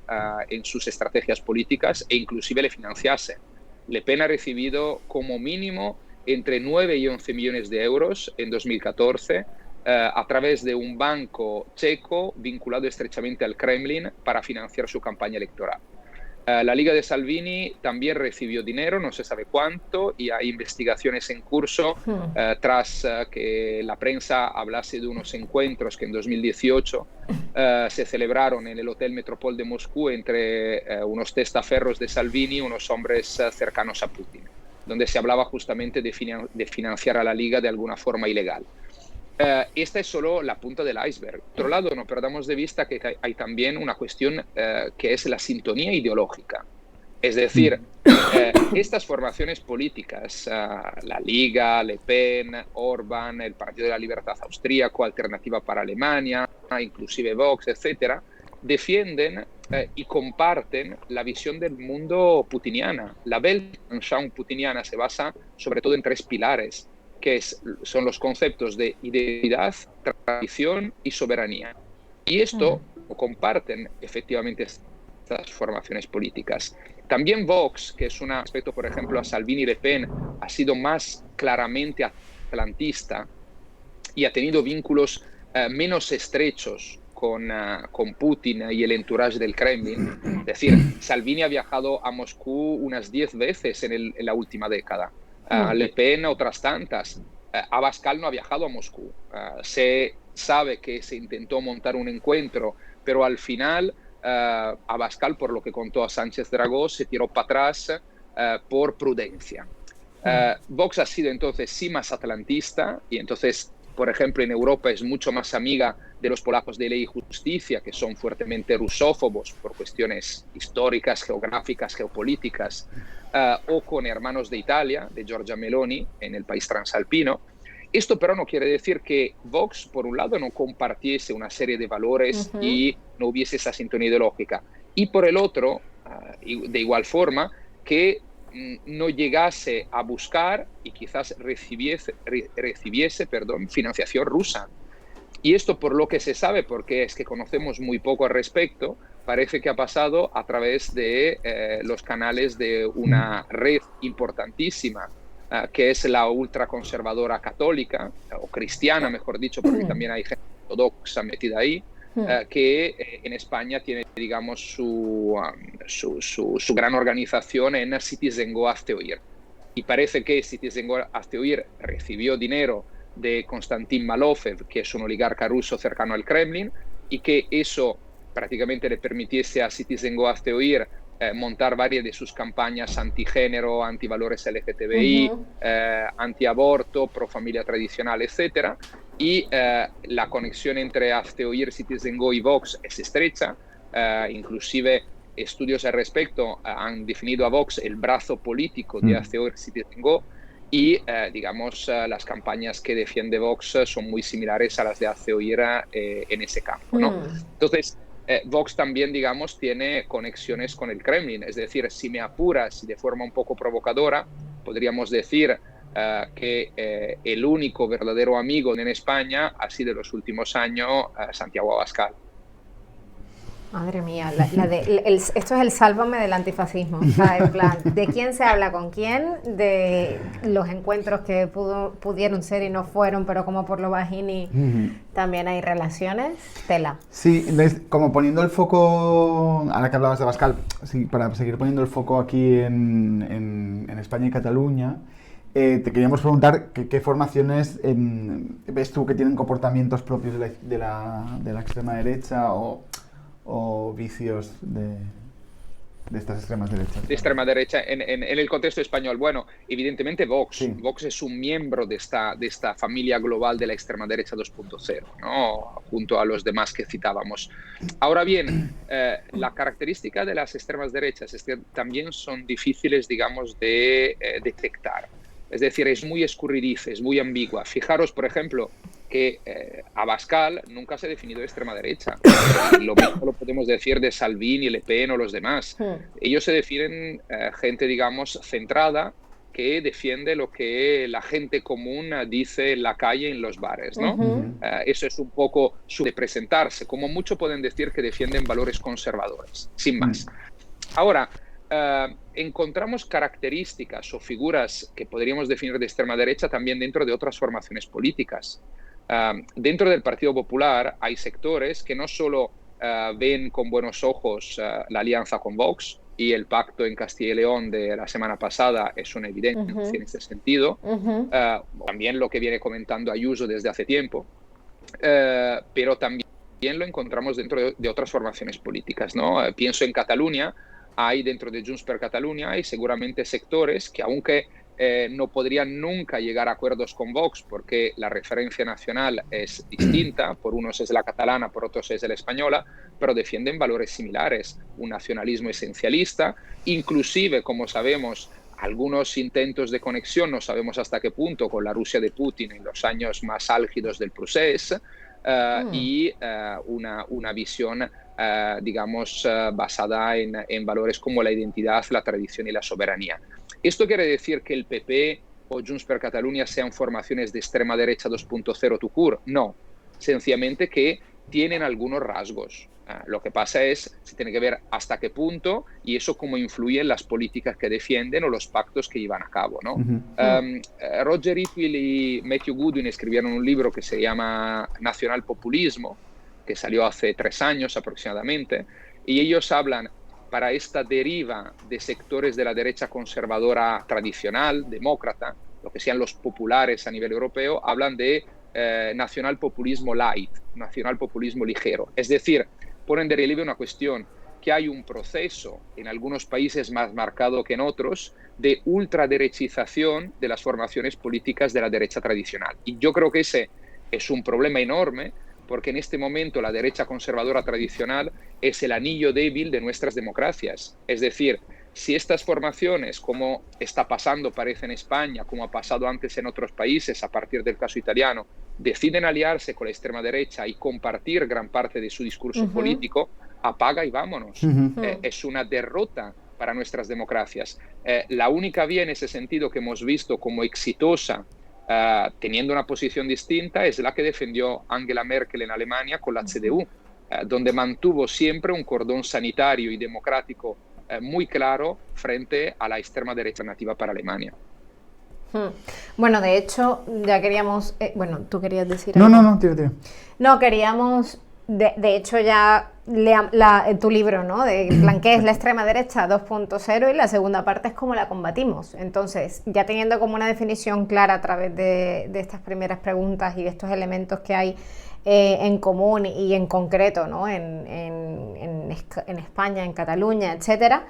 en sus estrategias políticas e inclusive le financiase. Le Pen ha recibido como mínimo entre 9 y 11 millones de euros en 2014 a través de un banco checo vinculado estrechamente al Kremlin para financiar su campaña electoral. La Liga de Salvini también recibió dinero, no se sabe cuánto, y hay investigaciones en curso tras que la prensa hablase de unos encuentros que en 2018 se celebraron en el Hotel Metropol de Moscú entre unos testaferros de Salvini y unos hombres cercanos a Putin, donde se hablaba justamente de financiar a la Liga de alguna forma ilegal. Esta es solo la punta del iceberg. Por otro lado, no perdamos de vista que hay también una cuestión que es la sintonía ideológica. Es decir, estas formaciones políticas, la Liga, Le Pen, Orbán, el Partido de la Libertad Austríaco, Alternativa para Alemania, inclusive Vox, etcétera, defienden y comparten la visión del mundo putiniana. La Weltanschauung putiniana se basa sobre todo en 3 pilares, que son los conceptos de identidad, tradición y soberanía. Y esto lo comparten efectivamente estas formaciones políticas. También Vox, que es un aspecto, por ejemplo, a Salvini y Le Pen, ha sido más claramente atlantista y ha tenido vínculos menos estrechos con Putin y el entourage del Kremlin. Es decir, Salvini ha viajado a Moscú unas 10 veces en la última década. Le Pen otras tantas. Abascal no ha viajado a Moscú. Se sabe que se intentó montar un encuentro, pero al final Abascal, por lo que contó a Sánchez Dragó, se tiró para atrás por prudencia. Vox ha sido entonces sí más atlantista y entonces, por ejemplo, en Europa es mucho más amiga de los polacos de Ley y Justicia, que son fuertemente rusófobos por cuestiones históricas, geográficas, geopolíticas, o con Hermanos de Italia, de Giorgia Meloni, en el país transalpino. Esto pero no quiere decir que Vox, por un lado, no compartiese una serie de valores y no hubiese esa sintonía ideológica. Y por el otro, de igual forma, que no llegase a buscar y quizás recibiese financiación rusa. Y esto, por lo que se sabe, porque es que conocemos muy poco al respecto, parece que ha pasado a través de los canales de una red importantísima, que es la ultraconservadora católica, o cristiana, mejor dicho, porque también hay gente ortodoxa metida ahí, que en España tiene, digamos, su gran organización en Citizen Go Hazte Oír. Y parece que Citizen Go Hazte Oír recibió dinero de Konstantin Malofev, que es un oligarca ruso cercano al Kremlin, y que eso prácticamente le permitiese a Citizen Go Hazte Oír montar varias de sus campañas antigénero, antivalores LGTBI, antiaborto, pro familia tradicional, etc. Y la conexión entre Hazte Oír, Citizen Go y Vox es estrecha. Inclusive estudios al respecto han definido a Vox el brazo político de Hazte Oír, Citizen Go, y digamos las campañas que defiende Vox son muy similares a las de Hazte Oír en ese campo, ¿no? Entonces, Vox también, digamos, tiene conexiones con el Kremlin. Es decir, si me apuras y de forma un poco provocadora, podríamos decir que el único verdadero amigo en España ha sido en los últimos años Santiago Abascal. Madre mía, esto es el sálvame del antifascismo. O sea, en plan, ¿de quién se habla con quién? De los encuentros que pudieron ser y no fueron, pero como por lo bajini también hay relaciones. Tela. Sí, como poniendo el foco, a la que hablabas de Abascal, sí, para seguir poniendo el foco aquí en España y Cataluña, te queríamos preguntar qué formaciones ves tú que tienen comportamientos propios de la extrema derecha o vicios de estas extremas derechas. De extrema derecha en el contexto español. Bueno, evidentemente Vox. Sí. Vox es un miembro de esta familia global de la extrema derecha 2.0, ¿no? Junto a los demás que citábamos. Ahora bien, la característica de las extremas derechas es que también son difíciles, digamos, de detectar. Es decir, es muy escurridiza, es muy ambigua. Fijaros, por ejemplo, que Abascal nunca se ha definido de extrema derecha. Lo mismo lo podemos decir de Salvini, Le Pen o los demás. Ellos se definen gente, digamos, centrada, que defiende lo que la gente común dice en la calle, en los bares, ¿no? Eso es un poco su de presentarse. Como mucho pueden decir que defienden valores conservadores, sin más. Ahora, encontramos características o figuras que podríamos definir de extrema derecha también dentro de otras formaciones políticas. Dentro del Partido Popular hay sectores que no solo ven con buenos ojos la alianza con Vox, y el pacto en Castilla y León de la semana pasada es una evidencia en este sentido, también lo que viene comentando Ayuso desde hace tiempo, pero también lo encontramos dentro de otras formaciones políticas, ¿no? Pienso en Cataluña. Hay dentro de Junts per Catalunya hay seguramente sectores que, aunque no podrían nunca llegar a acuerdos con Vox porque la referencia nacional es distinta, por unos es la catalana, por otros es la española, pero defienden valores similares, un nacionalismo esencialista, inclusive, como sabemos, algunos intentos de conexión, no sabemos hasta qué punto, con la Rusia de Putin en los años más álgidos del procés, y una visión digamos, basada en valores como la identidad, la tradición y la soberanía. ¿Esto quiere decir que el PP o Junts per Catalunya sean formaciones de extrema derecha 2.0 tout court? No, sencillamente que tienen algunos rasgos. Lo que pasa es, se tiene que ver hasta qué punto y eso cómo influye en las políticas que defienden o los pactos que llevan a cabo, ¿no? Roger Ipil y Matthew Goodwin escribieron un libro que se llama Nacional Populismo, que salió hace 3 años aproximadamente, y ellos hablan para esta deriva de sectores de la derecha conservadora tradicional, demócrata, lo que sean los populares a nivel europeo, hablan de nacionalpopulismo light, nacionalpopulismo ligero. Es decir, ponen de relieve una cuestión, que hay un proceso en algunos países más marcado que en otros de ultraderechización de las formaciones políticas de la derecha tradicional. Y yo creo que ese es un problema enorme, porque en este momento la derecha conservadora tradicional es el anillo débil de nuestras democracias. Es decir, si estas formaciones, como está pasando parece en España, como ha pasado antes en otros países a partir del caso italiano, deciden aliarse con la extrema derecha y compartir gran parte de su discurso político, apaga y vámonos. Es una derrota para nuestras democracias. La única vía en ese sentido que hemos visto como exitosa, teniendo una posición distinta, es la que defendió Angela Merkel en Alemania con la CDU, donde mantuvo siempre un cordón sanitario y democrático muy claro frente a la extrema derecha nativa para Alemania. Bueno, de hecho, ya queríamos... bueno, ¿tú querías decir algo? No, tira. No, queríamos... De hecho, ya tu libro, ¿no? De ¿qué es la extrema derecha 2.0? Y la segunda parte es cómo la combatimos. Entonces, ya teniendo como una definición clara a través de estas primeras preguntas y de estos elementos que hay en común y en concreto, ¿no? En España, en Cataluña, etcétera.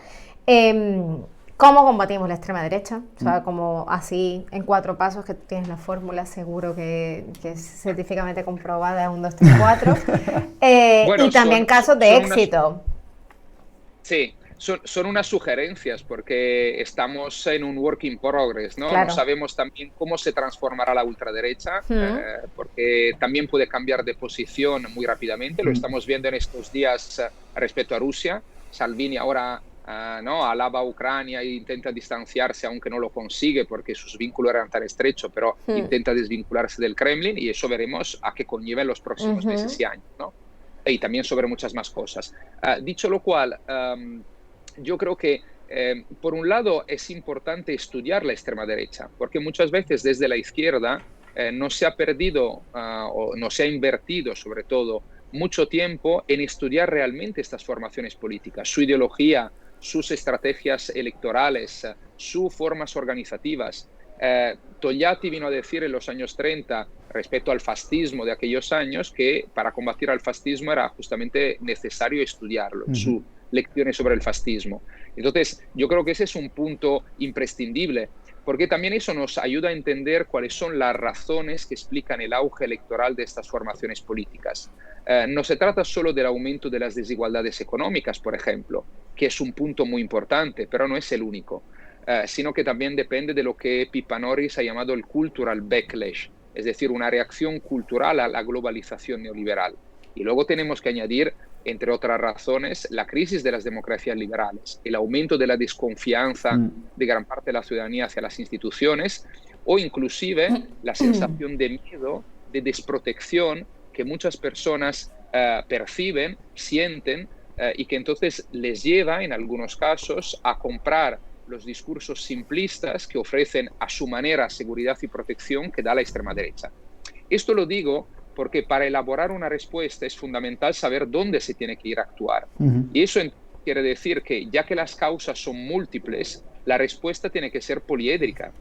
¿Cómo combatimos la extrema derecha? O sea, como así, en 4 pasos, que tú tienes la fórmula, seguro que es científicamente comprobada, 1, 2, 3, 4. Bueno, y también casos de éxito. Sí, son unas sugerencias, porque estamos en un work in progress, ¿no? Claro. No sabemos también cómo se transformará la ultraderecha, porque también puede cambiar de posición muy rápidamente. Lo estamos viendo en estos días respecto a Rusia. Salvini ahora... ¿no? alaba a Ucrania e intenta distanciarse, aunque no lo consigue porque sus vínculos eran tan estrechos, pero intenta desvincularse del Kremlin, y eso veremos a qué conlleva en los próximos meses y años, ¿no? Y también sobre muchas más cosas. Dicho lo cual, yo creo que por un lado es importante estudiar la extrema derecha, porque muchas veces desde la izquierda no se ha perdido o no se ha invertido sobre todo mucho tiempo en estudiar realmente estas formaciones políticas, su ideología, sus estrategias electorales, sus formas organizativas. Togliatti vino a decir en los años 30 respecto al fascismo de aquellos años que para combatir al fascismo era justamente necesario estudiarlo, sus lecciones sobre el fascismo. Entonces, yo creo que ese es un punto imprescindible, porque también eso nos ayuda a entender cuáles son las razones que explican el auge electoral de estas formaciones políticas. No se trata solo del aumento de las desigualdades económicas, por ejemplo, que es un punto muy importante, pero no es el único, sino que también depende de lo que Pippa Norris ha llamado el cultural backlash, es decir, una reacción cultural a la globalización neoliberal. Y luego tenemos que añadir, entre otras razones, la crisis de las democracias liberales, el aumento de la desconfianza de gran parte de la ciudadanía hacia las instituciones, o inclusive la sensación de miedo, de desprotección que muchas personas perciben, sienten, y que entonces les lleva, en algunos casos, a comprar los discursos simplistas que ofrecen a su manera seguridad y protección que da la extrema derecha. Esto lo digo porque para elaborar una respuesta es fundamental saber dónde se tiene que ir a actuar. Y eso quiere decir que, ya que las causas son múltiples, la respuesta tiene que ser poliédrica.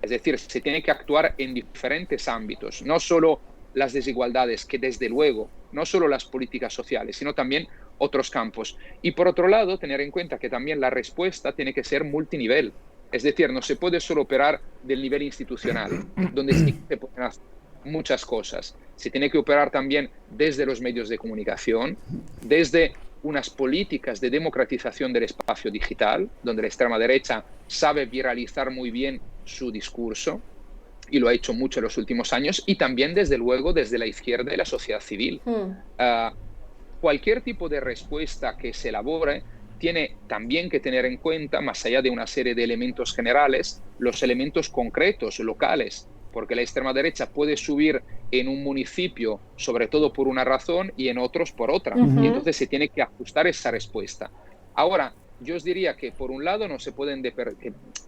Es decir, se tiene que actuar en diferentes ámbitos, no solo las desigualdades, que desde luego, no solo las políticas sociales, sino también otros campos. Y por otro lado, tener en cuenta que también la respuesta tiene que ser multinivel. Es decir, no se puede solo operar del nivel institucional, donde sí se pueden hacer muchas cosas. Se tiene que operar también desde los medios de comunicación, desde unas políticas de democratización del espacio digital, donde la extrema derecha sabe viralizar muy bien su discurso, y lo ha hecho mucho en los últimos años, y también, desde luego, desde la izquierda y la sociedad civil. Cualquier tipo de respuesta que se elabore tiene también que tener en cuenta, más allá de una serie de elementos generales, los elementos concretos, locales, porque la extrema derecha puede subir en un municipio, sobre todo por una razón, y en otros por otra. Y entonces se tiene que ajustar esa respuesta. Ahora, yo os diría que, por un lado, no se pueden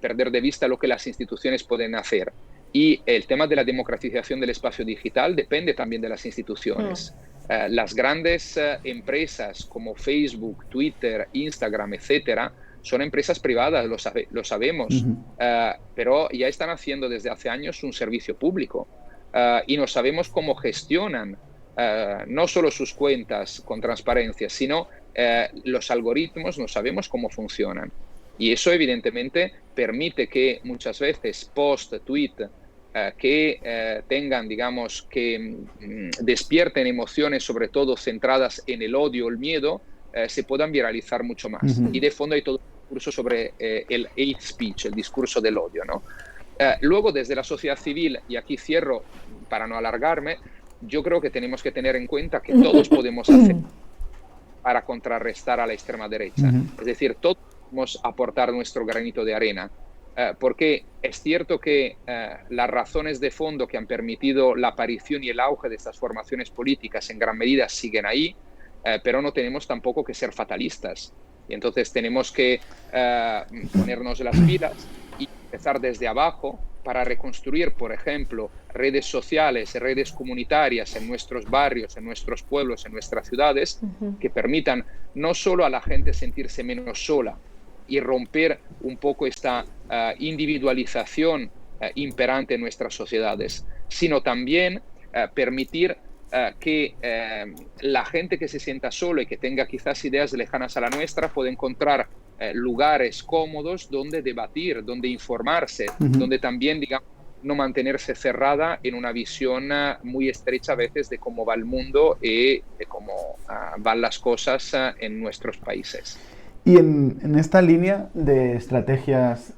perder de vista lo que las instituciones pueden hacer. Y el tema de la democratización del espacio digital depende también de las instituciones. Las grandes empresas como Facebook, Twitter, Instagram, etcétera, son empresas privadas, lo sabemos, pero ya están haciendo desde hace años un servicio público, y no sabemos cómo gestionan no solo sus cuentas con transparencia, sino los algoritmos, no sabemos cómo funcionan. Y eso evidentemente permite que muchas veces post, tweet, que tengan, digamos, que despierten emociones sobre todo centradas en el odio o el miedo, se puedan viralizar mucho más. Y de fondo hay todo un discurso sobre el hate speech, el discurso del odio, ¿no? Luego, desde la sociedad civil, y aquí cierro para no alargarme, yo creo que tenemos que tener en cuenta que todos podemos hacer para contrarrestar a la extrema derecha. Es decir, todos podemos aportar nuestro granito de arena, porque es cierto que las razones de fondo que han permitido la aparición y el auge de estas formaciones políticas en gran medida siguen ahí, pero no tenemos tampoco que ser fatalistas. Y entonces tenemos que ponernos las pilas y empezar desde abajo para reconstruir, por ejemplo, redes sociales, redes comunitarias en nuestros barrios, en nuestros pueblos, en nuestras ciudades, que permitan no solo a la gente sentirse menos sola y romper un poco esta individualización imperante en nuestras sociedades, sino también permitir que la gente que se sienta sola y que tenga quizás ideas lejanas a la nuestra pueda encontrar lugares cómodos donde debatir, donde informarse, donde también, digamos, no mantenerse cerrada en una visión muy estrecha a veces de cómo va el mundo y de cómo van las cosas en nuestros países. Y en esta línea de estrategias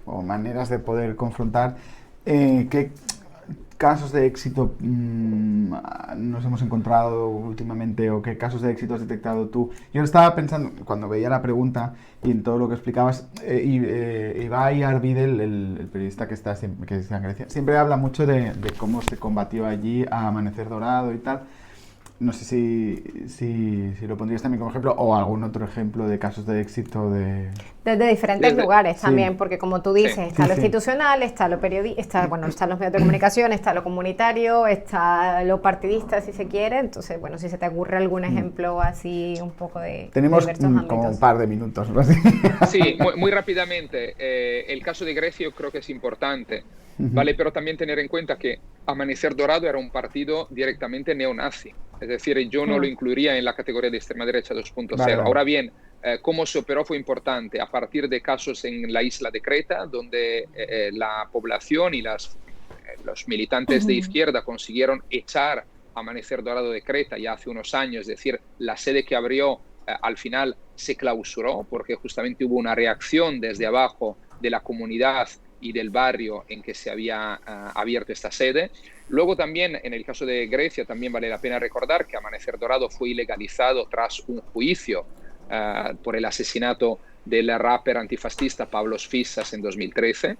o maneras de poder confrontar, ¿qué casos de éxito nos hemos encontrado últimamente o qué casos de éxito has detectado tú? Yo estaba pensando, cuando veía la pregunta y en todo lo que explicabas, Ibai Arvidel, el periodista que está en Grecia, siempre habla mucho de cómo se combatió allí a Amanecer Dorado y tal. No sé si lo pondrías también como ejemplo o algún otro ejemplo de casos de éxito desde diferentes lugares también, sí. Porque como tú dices, está lo institucional, está lo están los medios de comunicación, está lo comunitario, está lo partidista, si se quiere. Entonces, bueno, si se te ocurre algún ejemplo así un poco de tenemos diversos ámbitos. Como un par de minutos, ¿no? Sí, muy rápidamente. El caso de Grecia yo creo que es importante, ¿vale? Pero también tener en cuenta que Amanecer Dorado era un partido directamente neonazi. Es decir, yo no lo incluiría en la categoría de extrema derecha 2.0. Vale. Ahora bien, cómo se operó fue importante a partir de casos en la isla de Creta, donde la población y los militantes de izquierda consiguieron echar Amanecer Dorado de Creta ya hace unos años. Es decir, la sede que abrió al final se clausuró porque justamente hubo una reacción desde abajo de la comunidad y del barrio en que se había abierto esta sede. Luego también, en el caso de Grecia, también vale la pena recordar que Amanecer Dorado fue ilegalizado tras un juicio por el asesinato del rapper antifascista Pavlos Fyssas en 2013.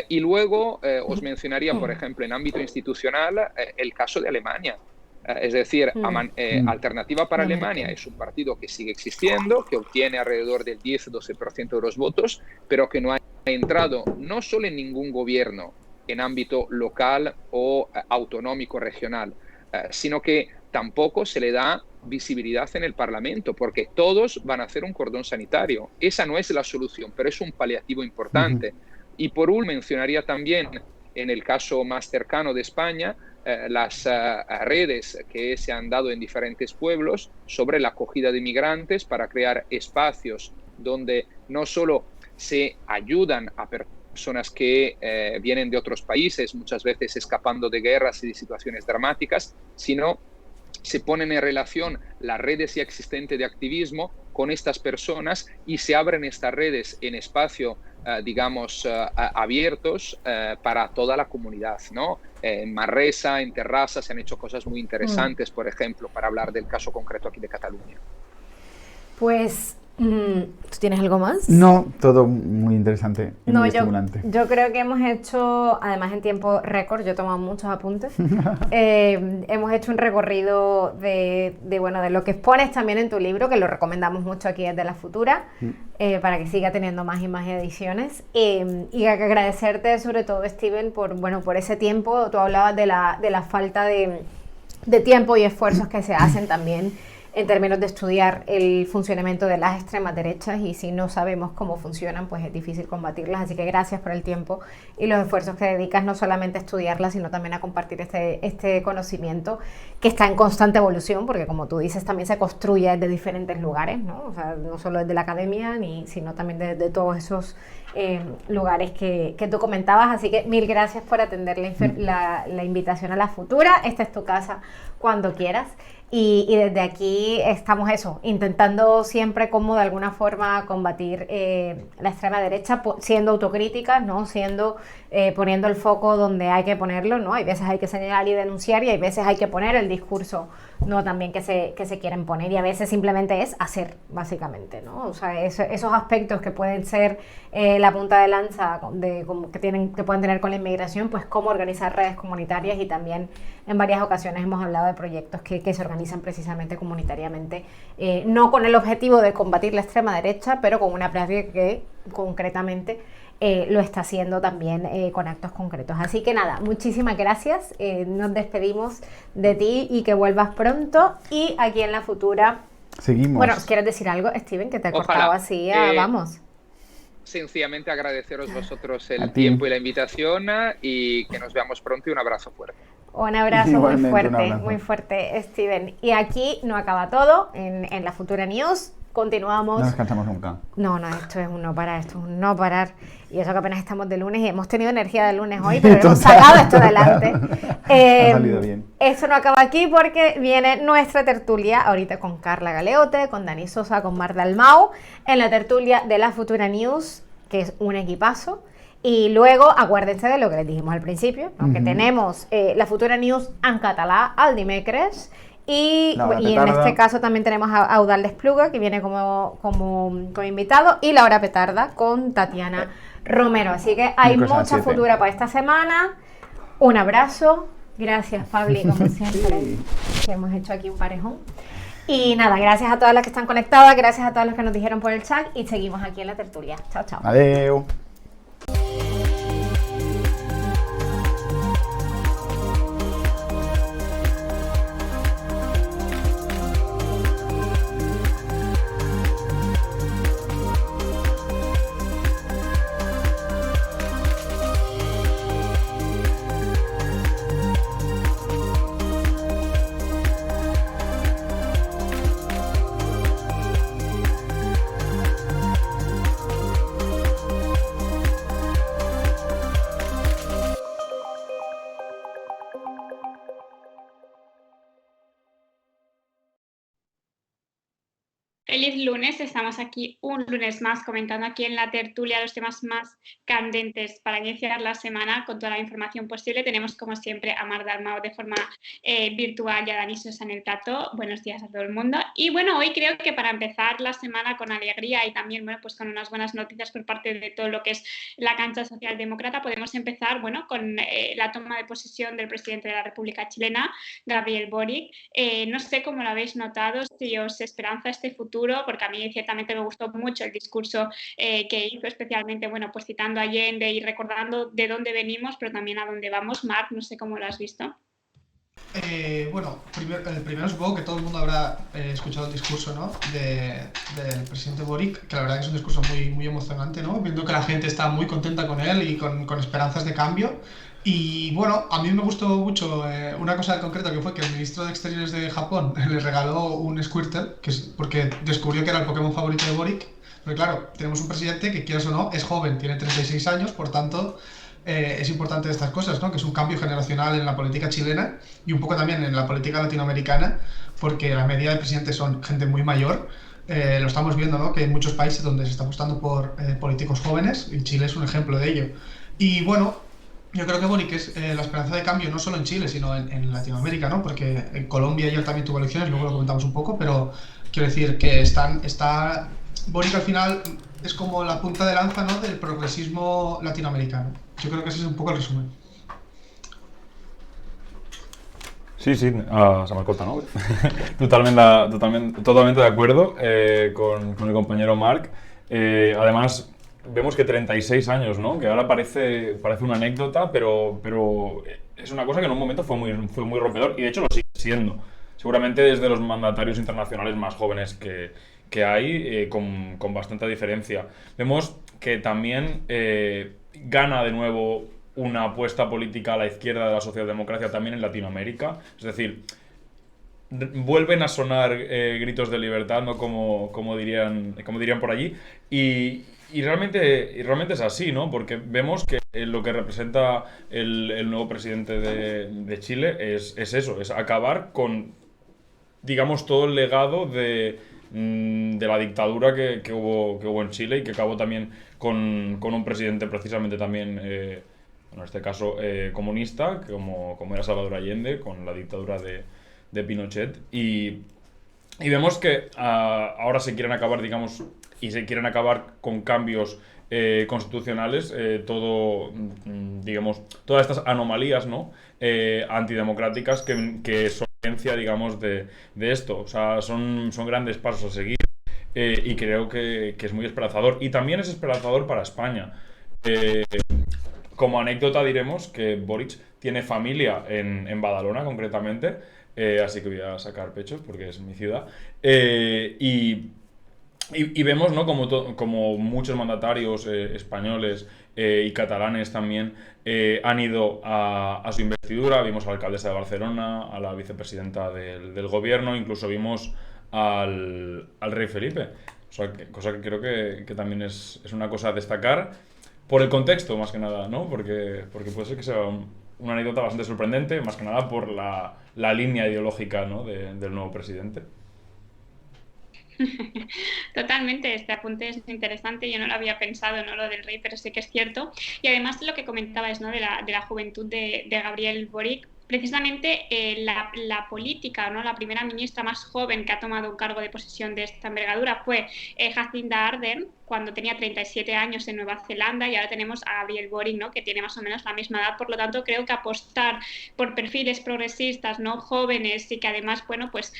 Y luego os mencionaría, por ejemplo, en ámbito institucional, el caso de Alemania. Es decir, Alternativa para Alemania es un partido que sigue existiendo, que obtiene alrededor del 10-12% de los votos, pero que no ha entrado no solo en ningún gobierno en ámbito local o autonómico regional, sino que tampoco se le da visibilidad en el Parlamento, porque todos van a hacer un cordón sanitario. Esa no es la solución, pero es un paliativo importante. Y por último, mencionaría también, en el caso más cercano de España, las redes que se han dado en diferentes pueblos sobre la acogida de migrantes para crear espacios donde no solo se ayudan a personas que vienen de otros países, muchas veces escapando de guerras y de situaciones dramáticas, sino se ponen en relación las redes ya existentes de activismo con estas personas y se abren estas redes en espacio, digamos, abiertos para toda la comunidad, ¿no? En Manresa, en Terrassa, se han hecho cosas muy interesantes, por ejemplo, para hablar del caso concreto aquí de Cataluña. Pues, ¿tú tienes algo más? No, todo muy interesante y muy estimulante. Yo creo que hemos hecho, además en tiempo récord, yo he tomado muchos apuntes, hemos hecho un recorrido de lo que expones también en tu libro, que lo recomendamos mucho aquí desde La Futura, para que siga teniendo más y más ediciones, y agradecerte sobre todo, Steven, por ese tiempo. Tú hablabas de la falta de tiempo y esfuerzos que se hacen también en términos de estudiar el funcionamiento de las extremas derechas, y si no sabemos cómo funcionan, pues es difícil combatirlas. Así que gracias por el tiempo y los esfuerzos que dedicas no solamente a estudiarlas, sino también a compartir este conocimiento que está en constante evolución, porque como tú dices, también se construye desde diferentes lugares, ¿no? O sea, no solo desde la academia, sino también desde todos esos lugares que tú comentabas. Así que mil gracias por atender la invitación a La Futura. Esta es tu casa cuando quieras. Y desde aquí estamos intentando siempre como de alguna forma combatir la extrema derecha, siendo autocríticas, ¿no? Poniendo el foco donde hay que ponerlo, ¿no? Hay veces hay que señalar y denunciar y hay veces hay que poner el discurso, ¿no? También que se quieren poner, y a veces simplemente es hacer, básicamente, ¿no? O sea, esos aspectos que pueden ser la punta de lanza que pueden tener con la inmigración, pues cómo organizar redes comunitarias, y también en varias ocasiones hemos hablado de proyectos que se organizan precisamente comunitariamente, no con el objetivo de combatir la extrema derecha, pero con una práctica que concretamente lo está haciendo también con actos concretos. Así que nada, muchísimas gracias, nos despedimos de ti y que vuelvas pronto, y aquí en La Futura seguimos. Bueno, ¿quieres decir algo, Steven, que te he cortado así? Vamos. Sencillamente agradeceros vosotros el tiempo y la invitación, y que nos veamos pronto, y un abrazo fuerte. Un abrazo muy fuerte, Steven. Y aquí no acaba todo en La Futura News. Continuamos. No descansamos nunca. No, esto es un no parar. Y eso que apenas estamos de lunes y hemos tenido energía de lunes hoy, pero hemos sacado esto adelante. Ha salido bien. Esto no acaba aquí porque viene nuestra tertulia ahorita con Carla Galeote, con Dani Sosa, con Marta Dalmau, en la tertulia de La Futura News, que es un equipazo. Y luego, acuérdense de lo que les dijimos al principio, ¿no? Que tenemos La Futura News en català el dimecres, y en este caso también tenemos a Eudald Espluga, que viene como invitado, y La Hora Petarda con Tatiana Romero. Así que hay mucha futura para esta semana. Un abrazo. Gracias, Pabli, como siempre, que hemos hecho aquí un parejón. Y nada, gracias a todas las que están conectadas, gracias a todos los que nos dijeron por el chat, y seguimos aquí en la tertulia. Chao, chao. Adeu. Feliz lunes, estamos aquí un lunes más comentando aquí en la tertulia los temas más candentes para iniciar la semana con toda la información posible. Tenemos como siempre a Marta Dalmau de forma virtual y a Dani Sosa en el plató. Buenos días a todo el mundo. Y bueno, hoy creo que para empezar la semana con alegría y también pues con unas buenas noticias por parte de todo lo que es la cancha socialdemócrata, podemos empezar con la toma de posesión del presidente de la República Chilena, Gabriel Boric. No sé cómo lo habéis notado, si os esperanza este futuro, porque a mí ciertamente me gustó mucho el discurso que hizo, especialmente pues citando a Allende y recordando de dónde venimos, pero también a dónde vamos. Marc, no sé cómo lo has visto. Primero supongo que todo el mundo habrá escuchado el discurso, ¿no? del presidente Boric, que la verdad que es un discurso muy, muy emocionante, ¿no? Viendo que la gente está muy contenta con él y con esperanzas de cambio. Y bueno, a mí me gustó mucho una cosa concreta, que fue que el ministro de Exteriores de Japón le regaló un Squirtle, porque descubrió que era el Pokémon favorito de Boric. Pero claro, tenemos un presidente que, quieras o no, es joven, tiene 36 años, por tanto es importante estas cosas, ¿no? Que es un cambio generacional en la política chilena y un poco también en la política latinoamericana, porque la media de presidentes son gente muy mayor. Lo estamos viendo, ¿no? Que hay muchos países donde se está apostando por políticos jóvenes, y Chile es un ejemplo de ello. Y bueno, yo creo que Boric es la esperanza de cambio no solo en Chile, sino en Latinoamérica, ¿no? Porque en Colombia ayer también tuvo elecciones, luego lo comentamos un poco, pero quiero decir que está Boric al final es como la punta de lanza, ¿no? Del progresismo latinoamericano. Yo creo que ese es un poco el resumen. Sí, se me corta, ¿no? Totalmente de acuerdo con el compañero Marc. Además, vemos que 36 años, ¿no? Que ahora parece una anécdota, pero es una cosa que en un momento fue muy rompedor, y de hecho lo sigue siendo. Seguramente desde los mandatarios internacionales más jóvenes que hay, con bastante diferencia. Vemos que también gana de nuevo una apuesta política a la izquierda de la socialdemocracia también en Latinoamérica. Es decir, vuelven a sonar gritos de libertad, ¿no? Como dirían por allí, y realmente es así, ¿no? Porque vemos que lo que representa el nuevo presidente de Chile es eso, es acabar con digamos, todo el legado de la dictadura que hubo en Chile y que acabó también con un presidente precisamente también, en este caso, comunista, como era Salvador Allende, con la dictadura de Pinochet. Y vemos que ahora se quieren acabar, digamos, y se quieren acabar con cambios constitucionales, digamos, todas estas anomalías, ¿no? Antidemocráticas que son evidencia, digamos, de esto. O sea, son grandes pasos a seguir, y creo que es muy esperanzador. Y también es esperanzador para España. Como anécdota diremos que Boric tiene familia en Badalona, concretamente, así que voy a sacar pechos porque es mi ciudad. Y vemos, ¿no? Como muchos mandatarios españoles y catalanes también han ido a su investidura. Vimos a la alcaldesa de Barcelona, a la vicepresidenta del gobierno, incluso vimos al rey Felipe. Cosa que creo que también es una cosa a destacar por el contexto, más que nada, ¿no? Porque puede ser que sea una anécdota bastante sorprendente, más que nada por la línea ideológica, ¿no? del nuevo presidente. Totalmente, este apunte es interesante, yo no lo había pensado, ¿no? Lo del rey, pero sí que es cierto. Y además lo que comentabas, ¿no? de la juventud de Gabriel Boric, precisamente la política, ¿no? La primera ministra más joven que ha tomado un cargo de posesión de esta envergadura fue Jacinda Ardern, cuando tenía 37 años en Nueva Zelanda, y ahora tenemos a Gabriel Boric, ¿no? Que tiene más o menos la misma edad. Por lo tanto, creo que apostar por perfiles progresistas, ¿no? Jóvenes, y que además, bueno, pues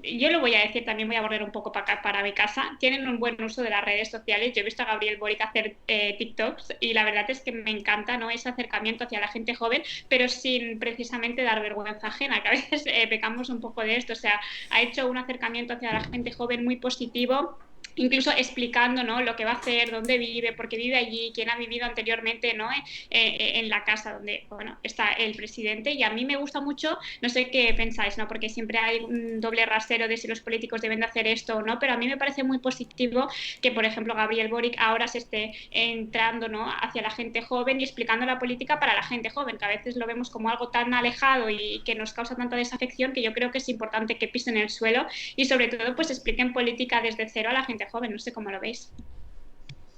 yo lo voy a decir, también voy a volver un poco para mi casa, tienen un buen uso de las redes sociales. Yo he visto a Gabriel Boric hacer TikToks y la verdad es que me encanta, ¿no? Ese acercamiento hacia la gente joven, pero sin precisamente dar vergüenza ajena, que a veces pecamos un poco de esto. O sea, ha hecho un acercamiento hacia la gente joven muy positivo, incluso explicando, ¿no? Lo que va a hacer, dónde vive, por qué vive allí, quién ha vivido anteriormente, ¿no? En la casa donde, bueno, está el presidente. Y a mí me gusta mucho, no sé qué pensáis, ¿no? Porque siempre hay un doble rasero de si los políticos deben de hacer esto o no, pero a mí me parece muy positivo que, por ejemplo, Gabriel Boric ahora se esté entrando, ¿no? Hacia la gente joven y explicando la política para la gente joven, que a veces lo vemos como algo tan alejado y que nos causa tanta desafección, que yo creo que es importante que pisen el suelo y sobre todo pues expliquen política desde cero a la gente joven. No sé cómo lo veis.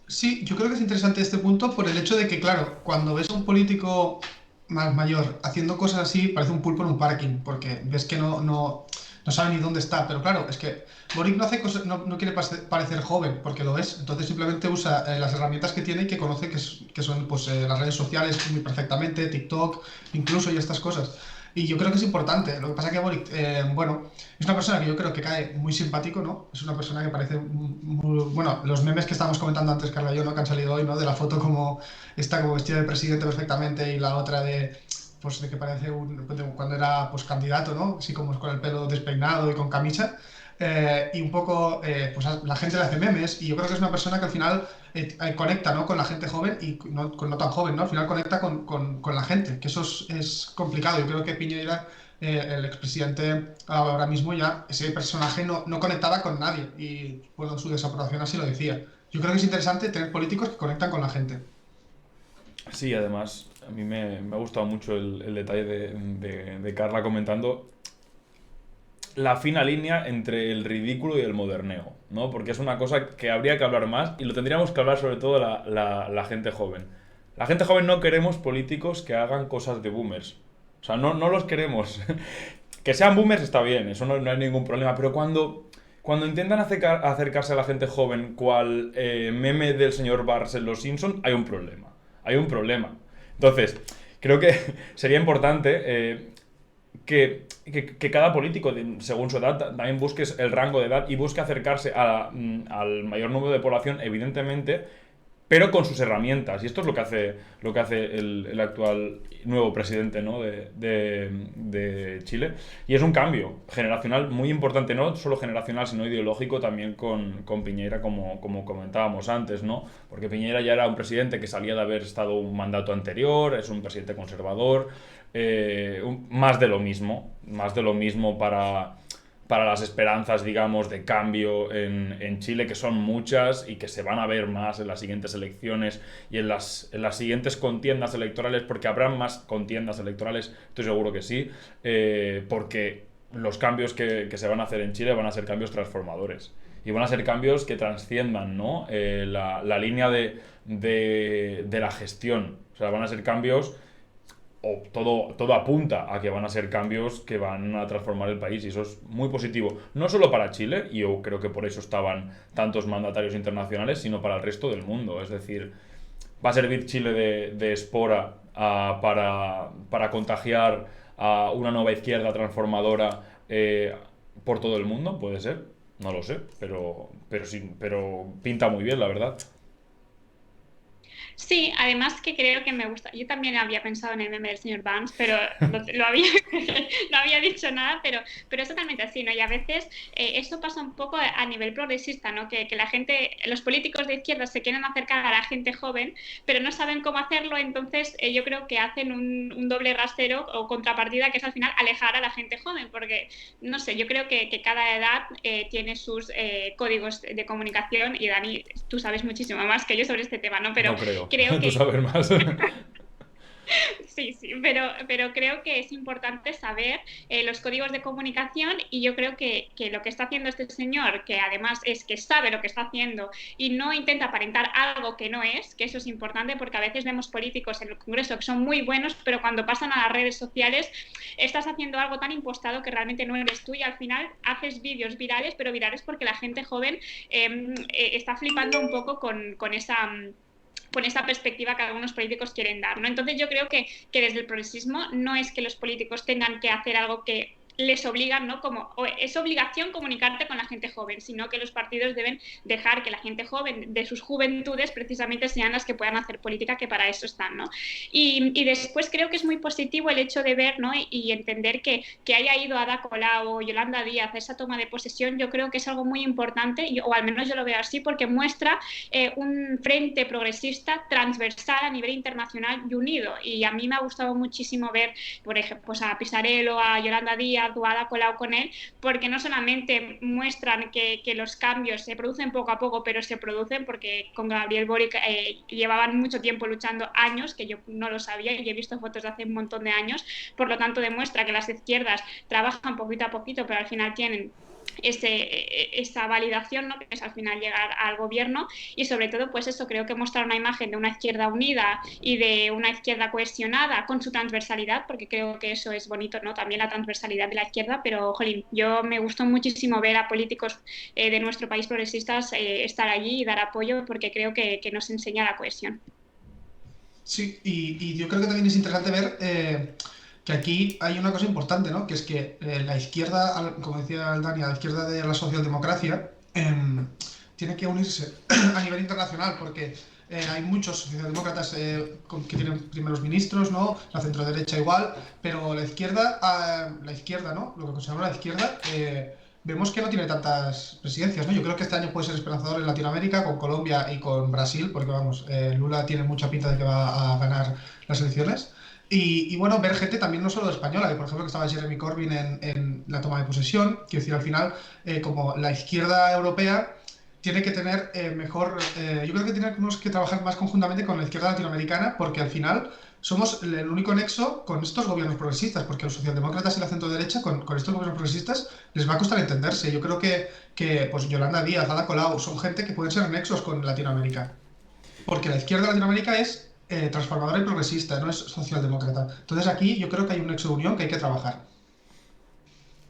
Sí, yo creo que es interesante este punto por el hecho de que, claro, cuando ves a un político más mayor haciendo cosas así, parece un pulpo en un parking, porque ves que no sabe ni dónde está. Pero claro, es que Boric no hace cosas, no quiere parecer joven, porque lo es. Entonces simplemente usa las herramientas que tiene y que conoce, que son pues, las redes sociales muy perfectamente, TikTok, incluso, y estas cosas. Y yo creo que es importante. Lo que pasa es que Boric, bueno, es una persona que yo creo que cae muy simpático, ¿no? Es una persona que parece muy, bueno, los memes que estábamos comentando antes, Carla y yo, ¿no? Que han salido hoy, ¿no? De la foto como está como vestida de presidente perfectamente, y la otra pues de que parece cuando era pues candidato, ¿no? Así como con el pelo despeinado y con camisa. Y un poco, pues la gente le hace memes, y yo creo que es una persona que al final conecta, ¿no? Con la gente joven y no tan joven, ¿no? Al final conecta con la gente, que eso es complicado. Yo creo que Piñera, el expresidente, ahora mismo ya, ese personaje no conectaba con nadie, y bueno, su desaprobación así lo decía. Yo creo que es interesante tener políticos que conectan con la gente. Sí, además, a mí me ha gustado mucho el detalle de Carla comentando la fina línea entre el ridículo y el moderneo, ¿no? Porque es una cosa que habría que hablar más, y lo tendríamos que hablar sobre todo la gente joven. La gente joven no queremos políticos que hagan cosas de boomers. O sea, no los queremos. Que sean boomers está bien, eso no hay ningún problema, pero cuando intentan acercarse a la gente joven cual meme del señor Barnes en Los Simpson, hay un problema. Hay un problema. Entonces, creo que sería importante que cada político, según su edad, también busque el rango de edad y busque acercarse al mayor número de población, evidentemente, pero con sus herramientas. Y esto es lo que hace el actual nuevo presidente, ¿no? de Chile. Y es un cambio generacional muy importante, no solo generacional, sino ideológico también con Piñera, como comentábamos antes, ¿no? Porque Piñera ya era un presidente que salía de haber estado un mandato anterior, es un presidente conservador, más de lo mismo para las esperanzas, digamos, de cambio en Chile, que son muchas y que se van a ver más en las siguientes elecciones y en las siguientes contiendas electorales, porque habrán más contiendas electorales, estoy seguro que sí, porque los cambios que se van a hacer en Chile van a ser cambios transformadores. Y van a ser cambios que trasciendan, ¿no? la línea de la gestión. O sea, van a ser cambios, o todo apunta a que van a ser cambios que van a transformar el país, y eso es muy positivo. No solo para Chile, y yo creo que por eso estaban tantos mandatarios internacionales, sino para el resto del mundo. Es decir, ¿va a servir Chile de espora para contagiar a una nueva izquierda transformadora por todo el mundo? Puede ser. No lo sé, pero pinta muy bien, la verdad. Sí, además que creo que me gusta. Yo también había pensado en el meme del señor Vance, pero no había dicho nada, pero es totalmente así, ¿no? Y a veces esto pasa un poco a nivel progresista, ¿no? Que la gente, los políticos de izquierda se quieren acercar a la gente joven, pero no saben cómo hacerlo, entonces yo creo que hacen un doble rasero o contrapartida, que es al final alejar a la gente joven, porque, no sé, yo creo que cada edad tiene sus códigos de comunicación, y Dani, tú sabes muchísimo más que yo sobre este tema, ¿no? Pero no creo que... Tú sabes más. Sí, pero creo que es importante saber los códigos de comunicación, y yo creo que lo que está haciendo este señor, que además es que sabe lo que está haciendo y no intenta aparentar algo que no es, que eso es importante, porque a veces vemos políticos en el Congreso que son muy buenos, pero cuando pasan a las redes sociales estás haciendo algo tan impostado que realmente no eres tú, y al final haces vídeos virales, pero virales porque la gente joven está flipando un poco con esa perspectiva que algunos políticos quieren dar, ¿no? Entonces yo creo que desde el progresismo no es que los políticos tengan que hacer algo que les obligan, ¿no? Como es obligación comunicarte con la gente joven, sino que los partidos deben dejar que la gente joven de sus juventudes precisamente sean las que puedan hacer política, que para eso están, ¿no? Y después creo que es muy positivo el hecho de ver, ¿no? y entender que haya ido Ada Colau o Yolanda Díaz a esa toma de posesión. Yo creo que es algo muy importante, o al menos yo lo veo así, porque muestra un frente progresista transversal a nivel internacional y unido, y a mí me ha gustado muchísimo ver, por ejemplo, pues a Pisarello, a Yolanda Díaz, o a Ada Colau con él, porque no solamente muestran que los cambios se producen poco a poco, pero se producen, porque con Gabriel Boric llevaban mucho tiempo luchando, años, que yo no lo sabía y he visto fotos de hace un montón de años, por lo tanto demuestra que las izquierdas trabajan poquito a poquito, pero al final tienen esa validación, ¿no? Que es al final llegar al gobierno, y sobre todo pues eso, creo que mostrar una imagen de una izquierda unida y de una izquierda cohesionada con su transversalidad, porque creo que eso es bonito, ¿no? También la transversalidad de la izquierda, pero jolín, yo me gustó muchísimo ver a políticos de nuestro país progresistas estar allí y dar apoyo, porque creo que nos enseña la cohesión. Sí, y yo creo que también es interesante ver que aquí hay una cosa importante, ¿no? Que es que la izquierda, como decía el Dani, la izquierda de la socialdemocracia tiene que unirse a nivel internacional, porque hay muchos socialdemócratas que tienen primeros ministros, ¿no? La centroderecha igual, pero la izquierda, ¿no? Lo que consideramos la izquierda, vemos que no tiene tantas presidencias, ¿no? Yo creo que este año puede ser esperanzador en Latinoamérica, con Colombia y con Brasil, porque vamos, Lula tiene mucha pinta de que va a ganar las elecciones. Y bueno, ver gente también no solo española, que por ejemplo que estaba Jeremy Corbyn en la toma de posesión, quiero decir, al final, como la izquierda europea tiene que tener yo creo que tenemos que trabajar más conjuntamente con la izquierda latinoamericana, porque al final somos el único nexo con estos gobiernos progresistas, porque a los socialdemócratas y la centroderecha, con estos gobiernos progresistas, les va a costar entenderse. Yo creo que pues Yolanda Díaz, Ada Colau, son gente que pueden ser nexos con Latinoamérica, porque la izquierda de Latinoamérica es transformadora y progresista, no es socialdemócrata. Entonces aquí yo creo que hay un nexo de unión que hay que trabajar.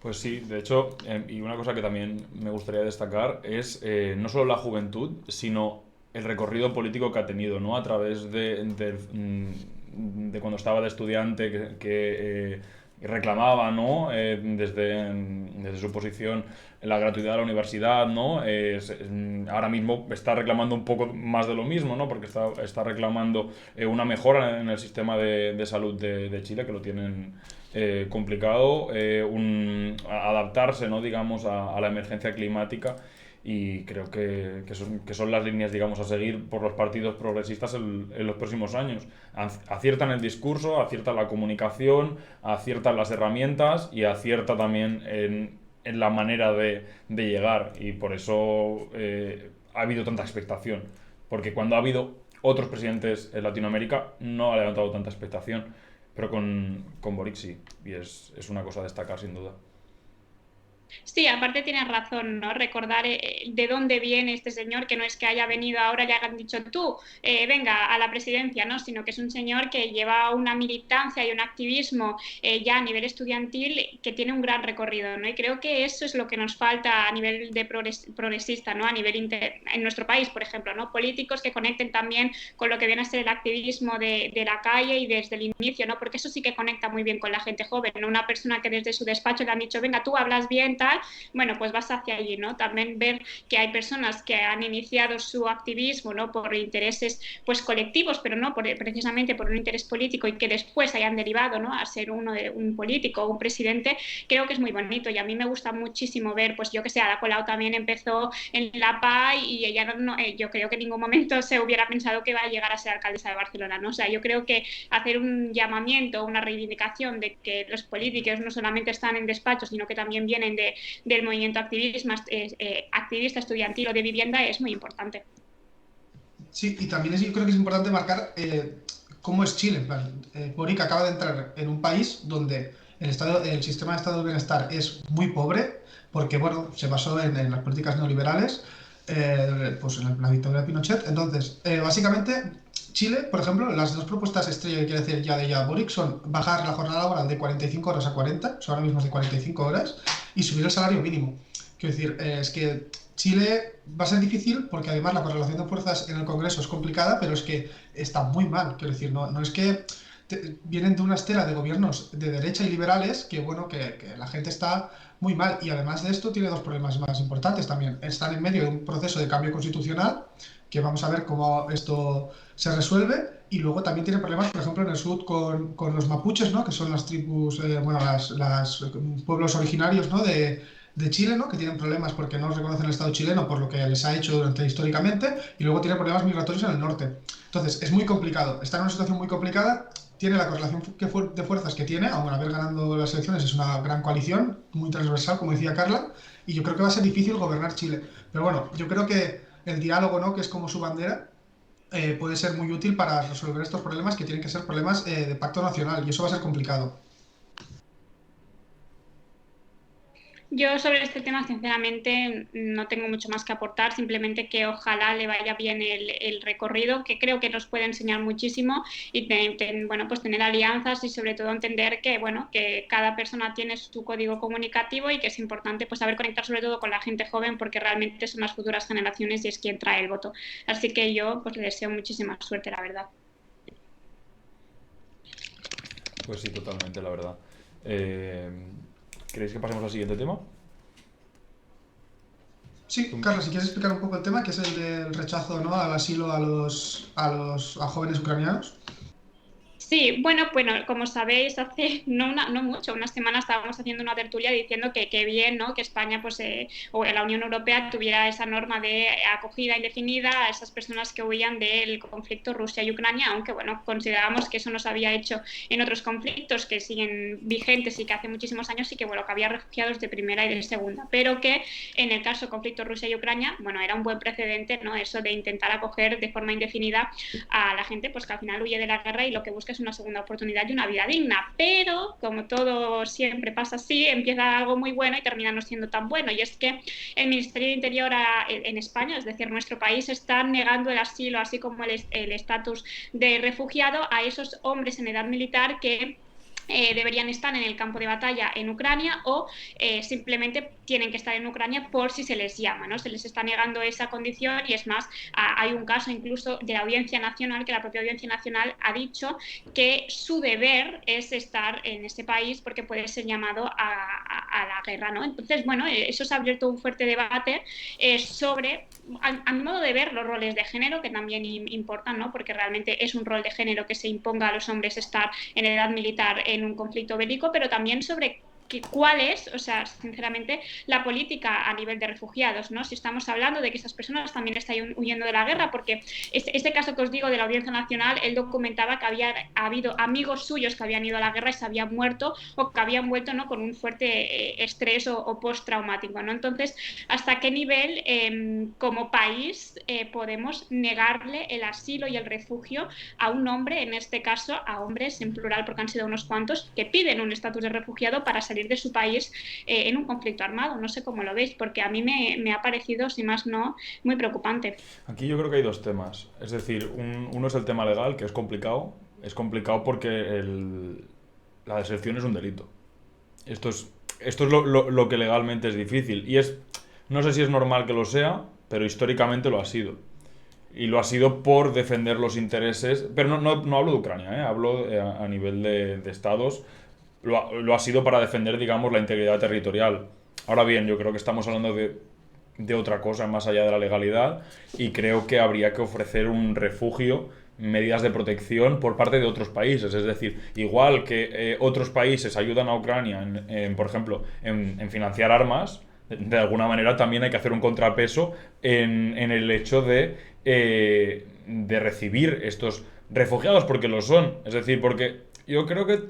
Pues sí, de hecho, y una cosa que también me gustaría destacar es no solo la juventud, sino el recorrido político que ha tenido, ¿no? A través de cuando estaba de estudiante, que reclamaba, ¿no? Desde su posición la gratuidad de la universidad, ¿no? Ahora mismo está reclamando un poco más de lo mismo, ¿no? Porque está reclamando una mejora en el sistema de salud de Chile, que lo tienen complicado, adaptarse, ¿no? Digamos, a la emergencia climática. Y creo que son las líneas, digamos, a seguir por los partidos progresistas en los próximos años. Aciertan el discurso, aciertan la comunicación, aciertan las herramientas y acierta también en la manera de llegar. Y por eso ha habido tanta expectación. Porque cuando ha habido otros presidentes en Latinoamérica no ha levantado tanta expectación. Pero con Boric sí. Y es una cosa a destacar sin duda. Sí, aparte tienes razón, ¿no? Recordar de dónde viene este señor, que no es que haya venido ahora y le hayan dicho tú, venga a la presidencia, ¿no? Sino que es un señor que lleva una militancia y un activismo ya a nivel estudiantil que tiene un gran recorrido, ¿no? Y creo que eso es lo que nos falta a nivel de progresista, ¿no? A nivel en nuestro país, por ejemplo, ¿no? Políticos que conecten también con lo que viene a ser el activismo de la calle y desde el inicio, ¿no? Porque eso sí que conecta muy bien con la gente joven, ¿no? Una persona que desde su despacho le han dicho, venga, tú hablas bien, tal, bueno, pues vas hacia allí, ¿no? También ver que hay personas que han iniciado su activismo, ¿no? Por intereses, pues, colectivos, pero no precisamente por un interés político y que después hayan derivado, ¿no? A ser un político o un presidente, creo que es muy bonito y a mí me gusta muchísimo ver, pues yo que sé, Ada Colau también empezó en la PA y ella yo creo que en ningún momento se hubiera pensado que iba a llegar a ser alcaldesa de Barcelona, ¿no? O sea, yo creo que hacer un llamamiento, una reivindicación de que los políticos no solamente están en despachos, sino que también vienen del movimiento activista estudiantil o de vivienda es muy importante. Sí, y también yo creo que es importante marcar cómo es Chile. En plan, Boric acaba de entrar en un país donde el sistema de estado de bienestar es muy pobre, porque bueno, se basó en las políticas neoliberales, pues en la dictadura de Pinochet. Entonces, básicamente, Chile, por ejemplo, las dos propuestas estrella que quiere hacer ya Boric son bajar la jornada laboral de 45 horas a 40, o sea, ahora mismo es de 45 horas, y subir el salario mínimo. Quiero decir, es que Chile va a ser difícil porque además la correlación de fuerzas en el Congreso es complicada, pero es que está muy mal. Quiero decir, no es que vienen de una estela de gobiernos de derecha y liberales que, bueno, que la gente está muy mal. Y además de esto tiene dos problemas más importantes también. Están en medio de un proceso de cambio constitucional, que vamos a ver cómo esto se resuelve, y luego también tiene problemas, por ejemplo, en el sur con los mapuches, ¿no? Que son las tribus, los pueblos originarios, ¿no? de Chile, ¿no? Que tienen problemas porque no reconocen el Estado chileno por lo que les ha hecho históricamente, y luego tiene problemas migratorios en el norte. Entonces, es muy complicado, está en una situación muy complicada, tiene la correlación de fuerzas que tiene, aun haber ganado las elecciones, es una gran coalición, muy transversal, como decía Carla, y yo creo que va a ser difícil gobernar Chile. Pero bueno, yo creo que el diálogo, ¿no? Que es como su bandera, puede ser muy útil para resolver estos problemas que tienen que ser problemas de pacto nacional, y eso va a ser complicado. Yo sobre este tema, sinceramente, no tengo mucho más que aportar, simplemente que ojalá le vaya bien el recorrido, que creo que nos puede enseñar muchísimo y bueno, pues tener alianzas y sobre todo entender que, bueno, que cada persona tiene su código comunicativo y que es importante pues saber conectar sobre todo con la gente joven porque realmente son las futuras generaciones y es quien trae el voto. Así que yo pues le deseo muchísima suerte, la verdad. Pues sí, totalmente, la verdad. ¿Queréis que pasemos al siguiente tema? Sí, Carlos, si quieres explicar un poco el tema, que es el del rechazo, ¿no? al asilo a jóvenes ucranianos. Sí, bueno, como sabéis, hace no mucho, una semana estábamos haciendo una tertulia diciendo que bien, ¿no? Que España pues, o la Unión Europea tuviera esa norma de acogida indefinida a esas personas que huían del conflicto Rusia y Ucrania, aunque bueno, considerábamos que eso no se había hecho en otros conflictos que siguen vigentes y que hace muchísimos años y que bueno, que había refugiados de primera y de segunda, pero que en el caso del conflicto Rusia y Ucrania, bueno, era un buen precedente, ¿no? Eso de intentar acoger de forma indefinida a la gente pues que al final huye de la guerra y lo que busca es una segunda oportunidad y una vida digna, pero como todo siempre pasa así, empieza algo muy bueno y termina no siendo tan bueno, y es que el Ministerio de Interior en España, es decir, nuestro país, está negando el asilo, así como el estatus de refugiado a esos hombres en edad militar que deberían estar en el campo de batalla en Ucrania o simplemente tienen que estar en Ucrania por si se les llama, ¿no? Se les está negando esa condición y es más, hay un caso incluso de la Audiencia Nacional, que la propia Audiencia Nacional ha dicho que su deber es estar en este país porque puede ser llamado a la guerra, ¿no? Entonces, bueno, eso se ha abierto un fuerte debate sobre, a mi modo de ver, los roles de género, que también importan, ¿no? Porque realmente es un rol de género que se imponga a los hombres estar en edad militar en un conflicto bélico, pero también sobre cuál es, o sea, sinceramente, la política a nivel de refugiados, ¿no? Si estamos hablando de que esas personas también están huyendo de la guerra, porque este caso que os digo de la Audiencia Nacional, él documentaba que había habido amigos suyos que habían ido a la guerra y se habían muerto o que habían vuelto, ¿no? Con un fuerte estrés o postraumático, ¿no? Entonces, ¿hasta qué nivel como país podemos negarle el asilo y el refugio a un hombre, en este caso a hombres en plural porque han sido unos cuantos, que piden un estatus de refugiado para salir salir de su país en un conflicto armado. No sé cómo lo veis, porque a mí me ha parecido, si más no, muy preocupante. Aquí yo creo que hay dos temas. Es decir, uno es el tema legal, que es complicado. Es complicado porque la deserción es un delito. Esto es lo que legalmente es difícil. Y no sé si es normal que lo sea, pero históricamente lo ha sido. Y lo ha sido por defender los intereses, pero no hablo de Ucrania, hablo a nivel de estados, lo ha sido para defender, digamos, la integridad territorial. Ahora bien, yo creo que estamos hablando de otra cosa más allá de la legalidad, y creo que habría que ofrecer un refugio, medidas de protección por parte de otros países. Es decir, igual que otros países ayudan a Ucrania, por ejemplo, en financiar armas, de alguna manera también hay que hacer un contrapeso en el hecho de recibir estos refugiados, porque lo son. Es decir, porque yo creo que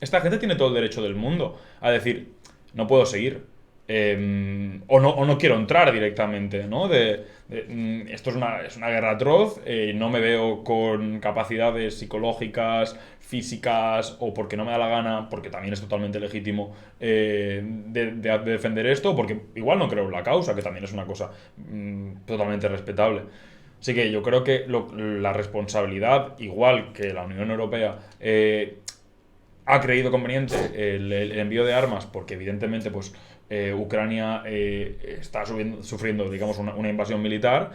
esta gente tiene todo el derecho del mundo a decir, no puedo seguir, o no quiero entrar directamente, ¿no? Esto es una guerra atroz, no me veo con capacidades psicológicas, físicas, o porque no me da la gana, porque también es totalmente legítimo de defender esto, porque igual no creo en la causa, que también es una cosa totalmente respetable. Así que yo creo que la responsabilidad, igual que la Unión Europea ha creído conveniente el envío de armas, porque evidentemente pues Ucrania está sufriendo, digamos, una invasión militar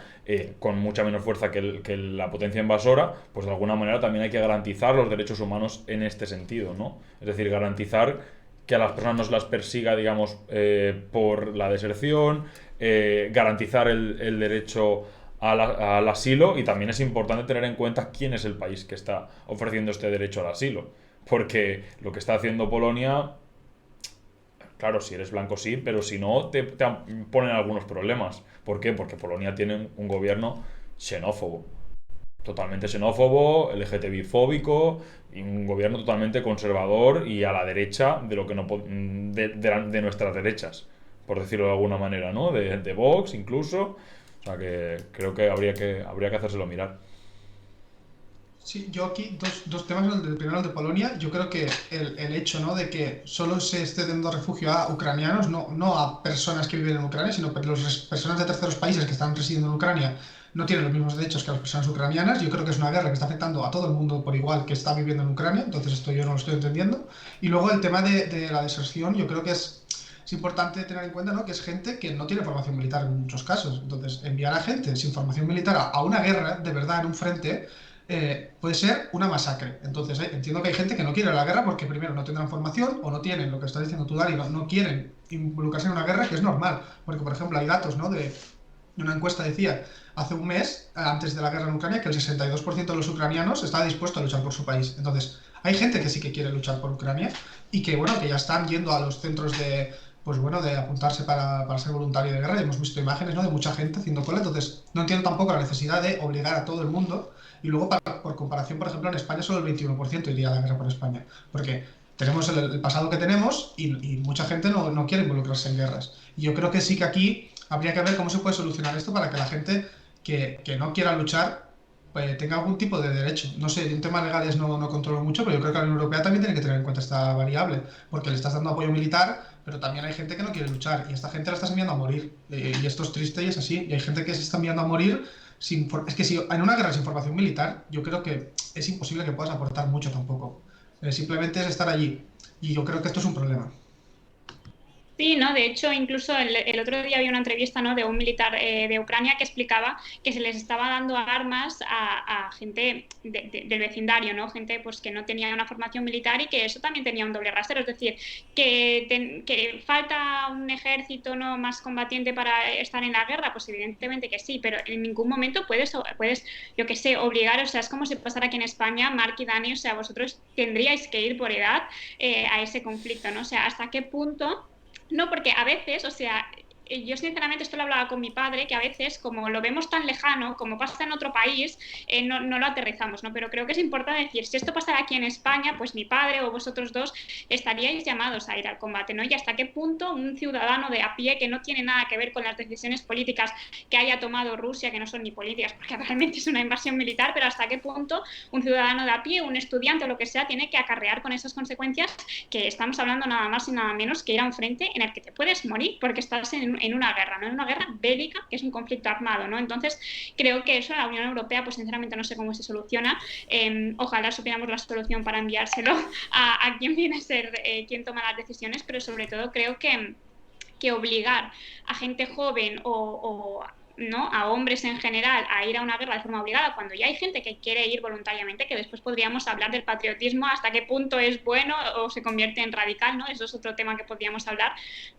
con mucha menos fuerza que la potencia invasora, pues de alguna manera también hay que garantizar los derechos humanos en este sentido, ¿no? Es decir, garantizar que a las personas no se las persiga, digamos, por la deserción, garantizar el derecho al asilo, y también es importante tener en cuenta quién es el país que está ofreciendo este derecho al asilo, porque lo que está haciendo Polonia, claro, si eres blanco sí, pero si no te ponen algunos problemas. ¿Por qué? Porque Polonia tiene un gobierno xenófobo, totalmente xenófobo, LGTBI-fóbico, y un gobierno totalmente conservador y a la derecha de lo que no de nuestras derechas, por decirlo de alguna manera, ¿no? De Vox incluso. O sea que creo que habría que hacérselo mirar. Sí, yo aquí dos temas. El primero, el de Polonia. Yo creo que el hecho, ¿no?, de que solo se esté dando refugio a ucranianos, no a personas que viven en Ucrania, sino que las personas de terceros países que están residiendo en Ucrania no tienen los mismos derechos que las personas ucranianas. Yo creo que es una guerra que está afectando a todo el mundo por igual que está viviendo en Ucrania, entonces esto yo no lo estoy entendiendo. Y luego el tema de la deserción, yo creo que es importante tener en cuenta, ¿no?, que es gente que no tiene formación militar en muchos casos. Entonces, enviar a gente sin formación militar a una guerra, de verdad, en un frente, puede ser una masacre. Entonces, entiendo que hay gente que no quiere la guerra porque primero no tendrán formación o no tienen, lo que está diciendo tú, Dari, no quieren involucrarse en una guerra, que es normal. Porque, por ejemplo, hay datos, ¿no?, de una encuesta decía hace un mes, antes de la guerra en Ucrania, que el 62% de los ucranianos estaba dispuesto a luchar por su país. Entonces, hay gente que sí que quiere luchar por Ucrania y que, bueno, que ya están yendo a los centros de apuntarse para ser voluntario de guerra, y hemos visto imágenes, ¿no?, de mucha gente haciendo cola. Entonces no entiendo tampoco la necesidad de obligar a todo el mundo, y luego por comparación, por ejemplo, en España solo el 21% iría a la guerra por España, porque tenemos el pasado que tenemos y mucha gente no quiere involucrarse en guerras. Y yo creo que sí que aquí habría que ver cómo se puede solucionar esto para que la gente que no quiera luchar tenga algún tipo de derecho. No sé, en temas legales no controlo mucho, pero yo creo que la Unión Europea también tiene que tener en cuenta esta variable, porque le estás dando apoyo militar, pero también hay gente que no quiere luchar, y esta gente la estás enviando a morir. Y esto es triste y es así. Y hay gente que se está enviando a morir es que si en una guerra sin formación militar, yo creo que es imposible que puedas aportar mucho tampoco. Simplemente es estar allí. Y yo creo que esto es un problema. Sí, ¿no? De hecho, incluso el otro día había una entrevista, ¿no?, de un militar de Ucrania que explicaba que se les estaba dando armas a gente del vecindario, ¿no? Gente pues que no tenía una formación militar, y que eso también tenía un doble rasero. Es decir, que falta un ejército, ¿no?, más combatiente para estar en la guerra, pues evidentemente que sí, pero en ningún momento puedes yo que sé, obligar. O sea, es como si pasara aquí en España, Marc y Dani, o sea, vosotros tendríais que ir por edad a ese conflicto, ¿no? O sea, ¿hasta qué punto? No, porque a veces, o sea, yo sinceramente esto lo hablaba con mi padre, que a veces como lo vemos tan lejano, como pasa en otro país, no lo aterrizamos, ¿no? Pero creo que es importante decir, si esto pasara aquí en España, pues mi padre o vosotros dos estaríais llamados a ir al combate, ¿no? Y hasta qué punto un ciudadano de a pie que no tiene nada que ver con las decisiones políticas que haya tomado Rusia, que no son ni políticas, porque realmente es una invasión militar, pero hasta qué punto un ciudadano de a pie, un estudiante o lo que sea, tiene que acarrear con esas consecuencias, que estamos hablando nada más y nada menos que ir a un frente en el que te puedes morir porque estás en una guerra, ¿no? En una guerra bélica, que es un conflicto armado, ¿no? Entonces, creo que eso en la Unión Europea, pues sinceramente no sé cómo se soluciona. Ojalá supiéramos la solución para enviárselo a quien viene a ser quien toma las decisiones, pero sobre todo creo que obligar a gente joven o ¿no? a hombres en general a ir a una guerra de forma obligada, cuando ya hay gente que quiere ir voluntariamente, que después podríamos hablar del patriotismo, hasta qué punto es bueno o se convierte en radical, ¿no? Eso es otro tema que podríamos hablar,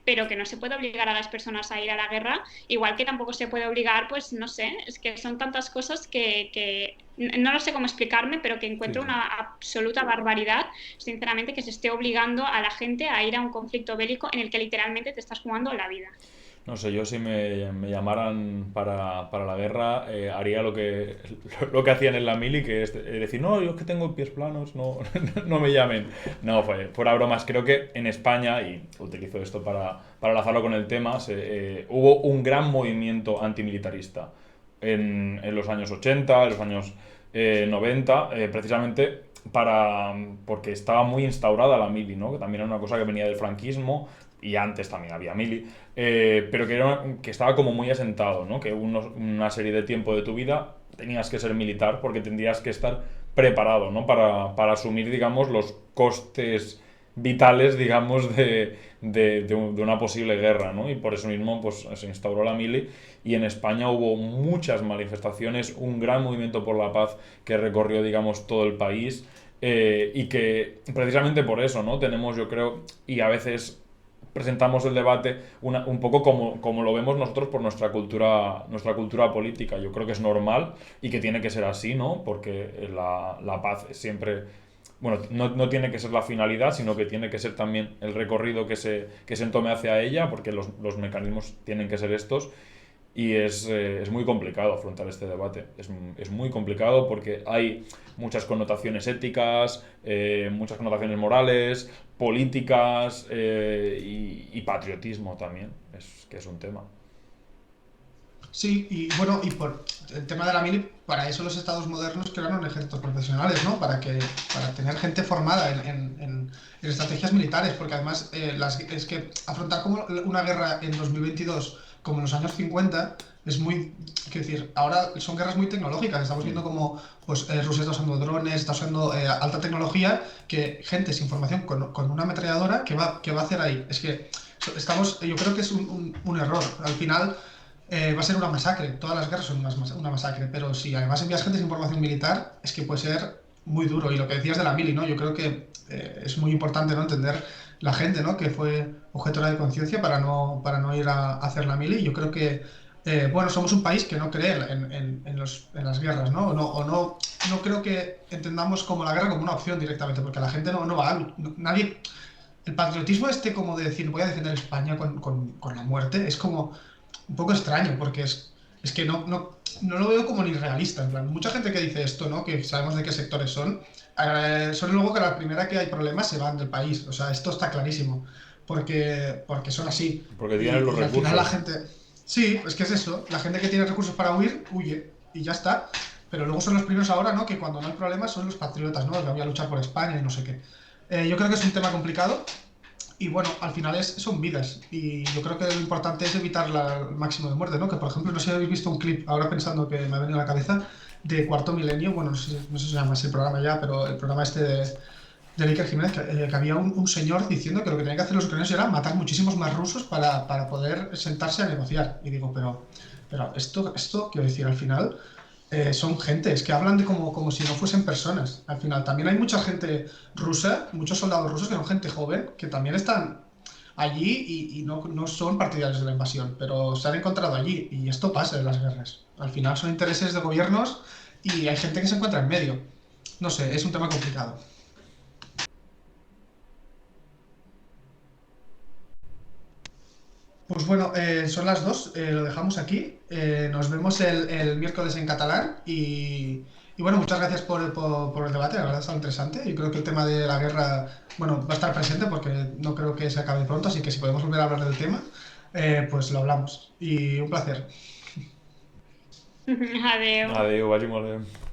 pero que no se puede obligar a las personas a ir a la guerra, igual que tampoco se puede obligar, pues no sé, es que son tantas cosas que no lo sé cómo explicarme, pero que encuentro una absoluta barbaridad, sinceramente, que se esté obligando a la gente a ir a un conflicto bélico en el que literalmente te estás jugando la vida. No sé, yo si me llamaran para la guerra, haría lo que hacían en la mili, que es decir, no, yo es que tengo pies planos, no, no me llamen. No, fuera bromas, creo que en España, y utilizo esto para enlazarlo con el tema, hubo un gran movimiento antimilitarista en los años 80, en los años 90, precisamente porque estaba muy instaurada la mili, ¿no? Que también era una cosa que venía del franquismo, y antes también había mili, pero que estaba como muy asentado, ¿no? Que una serie de tiempo de tu vida tenías que ser militar porque tendrías que estar preparado, ¿no? Para asumir, digamos, los costes vitales, digamos, de una posible guerra, ¿no? Y por eso mismo pues, se instauró la mili, y en España hubo muchas manifestaciones, un gran movimiento por la paz que recorrió, digamos, todo el país, y que precisamente por eso, ¿no? Tenemos, yo creo, y a veces presentamos el debate un poco como lo vemos nosotros por nuestra cultura política. Yo creo que es normal y que tiene que ser así, ¿no? Porque la paz siempre, bueno, no tiene que ser la finalidad, sino que tiene que ser también el recorrido que se entome hacia ella, porque los mecanismos tienen que ser estos. Y es muy complicado afrontar este debate. Es muy complicado porque hay muchas connotaciones éticas, muchas connotaciones morales, políticas, y patriotismo también, que es un tema. Sí, y bueno, y por el tema de la mili, para eso los estados modernos crearon ejércitos profesionales, ¿no? Para tener gente formada en estrategias militares, porque además es que afrontar como una guerra en 2022 como en los años 50 es muy, quiero decir, ahora son guerras muy tecnológicas, estamos viendo como pues, Rusia está usando drones, está usando alta tecnología, que gente sin formación con una ametralladora, ¿qué va a hacer ahí? Es que yo creo que es un error, al final va a ser una masacre, todas las guerras son una masacre, pero si además envías gente sin formación militar, es que puede ser muy duro, y lo que decías de la mili, ¿no? Yo creo que es muy importante, ¿no? Entender la gente, ¿no? Que fue objetora de conciencia para no ir a hacer la mili. Yo creo que, bueno, somos un país que no cree en las guerras, ¿no? No creo que entendamos como la guerra como una opción directamente, porque la gente no va a... Nadie... El patriotismo como de decir voy a defender España con la muerte, es como un poco extraño, porque es que no lo veo como ni realista. En plan, mucha gente que dice esto, ¿no? Que sabemos de qué sectores son luego que a la primera que hay problemas se van del país. O sea, esto está clarísimo. Porque son así. Porque tienen los recursos. Al final la gente... Sí, es que es eso. La gente que tiene recursos para huir, huye. Y ya está. Pero luego son los primeros ahora, ¿no? Que cuando no hay problemas son los patriotas, ¿no? Que voy a luchar por España y no sé qué. Yo creo que es un tema complicado. Y bueno, al final son vidas. Y yo creo que lo importante es evitar el máximo de muerte, ¿no? Que por ejemplo, no sé si habéis visto un clip, ahora pensando que me ha venido a la cabeza, de Cuarto Milenio, bueno, no sé si se llama así el programa ya, pero el programa este de Iker Jiménez, que había un señor diciendo que lo que tenían que hacer los ucranianos era matar muchísimos más rusos para poder sentarse a negociar. Y digo, pero esto quiero decir, al final son gentes que hablan de como si no fuesen personas. Al final también hay mucha gente rusa, muchos soldados rusos que son gente joven, que también están allí y no son partidarios de la invasión, pero se han encontrado allí, y esto pasa en las guerras. Al final son intereses de gobiernos y hay gente que se encuentra en medio. No sé, es un tema complicado. Pues bueno, son las 2, lo dejamos aquí. Nos vemos el miércoles en catalán y bueno, muchas gracias por el debate, la verdad está interesante y creo que el tema de la guerra, bueno, va a estar presente porque no creo que se acabe pronto, así que si podemos volver a hablar del tema, pues lo hablamos. Y un placer. Adeu. Adéu, vagi molt bé.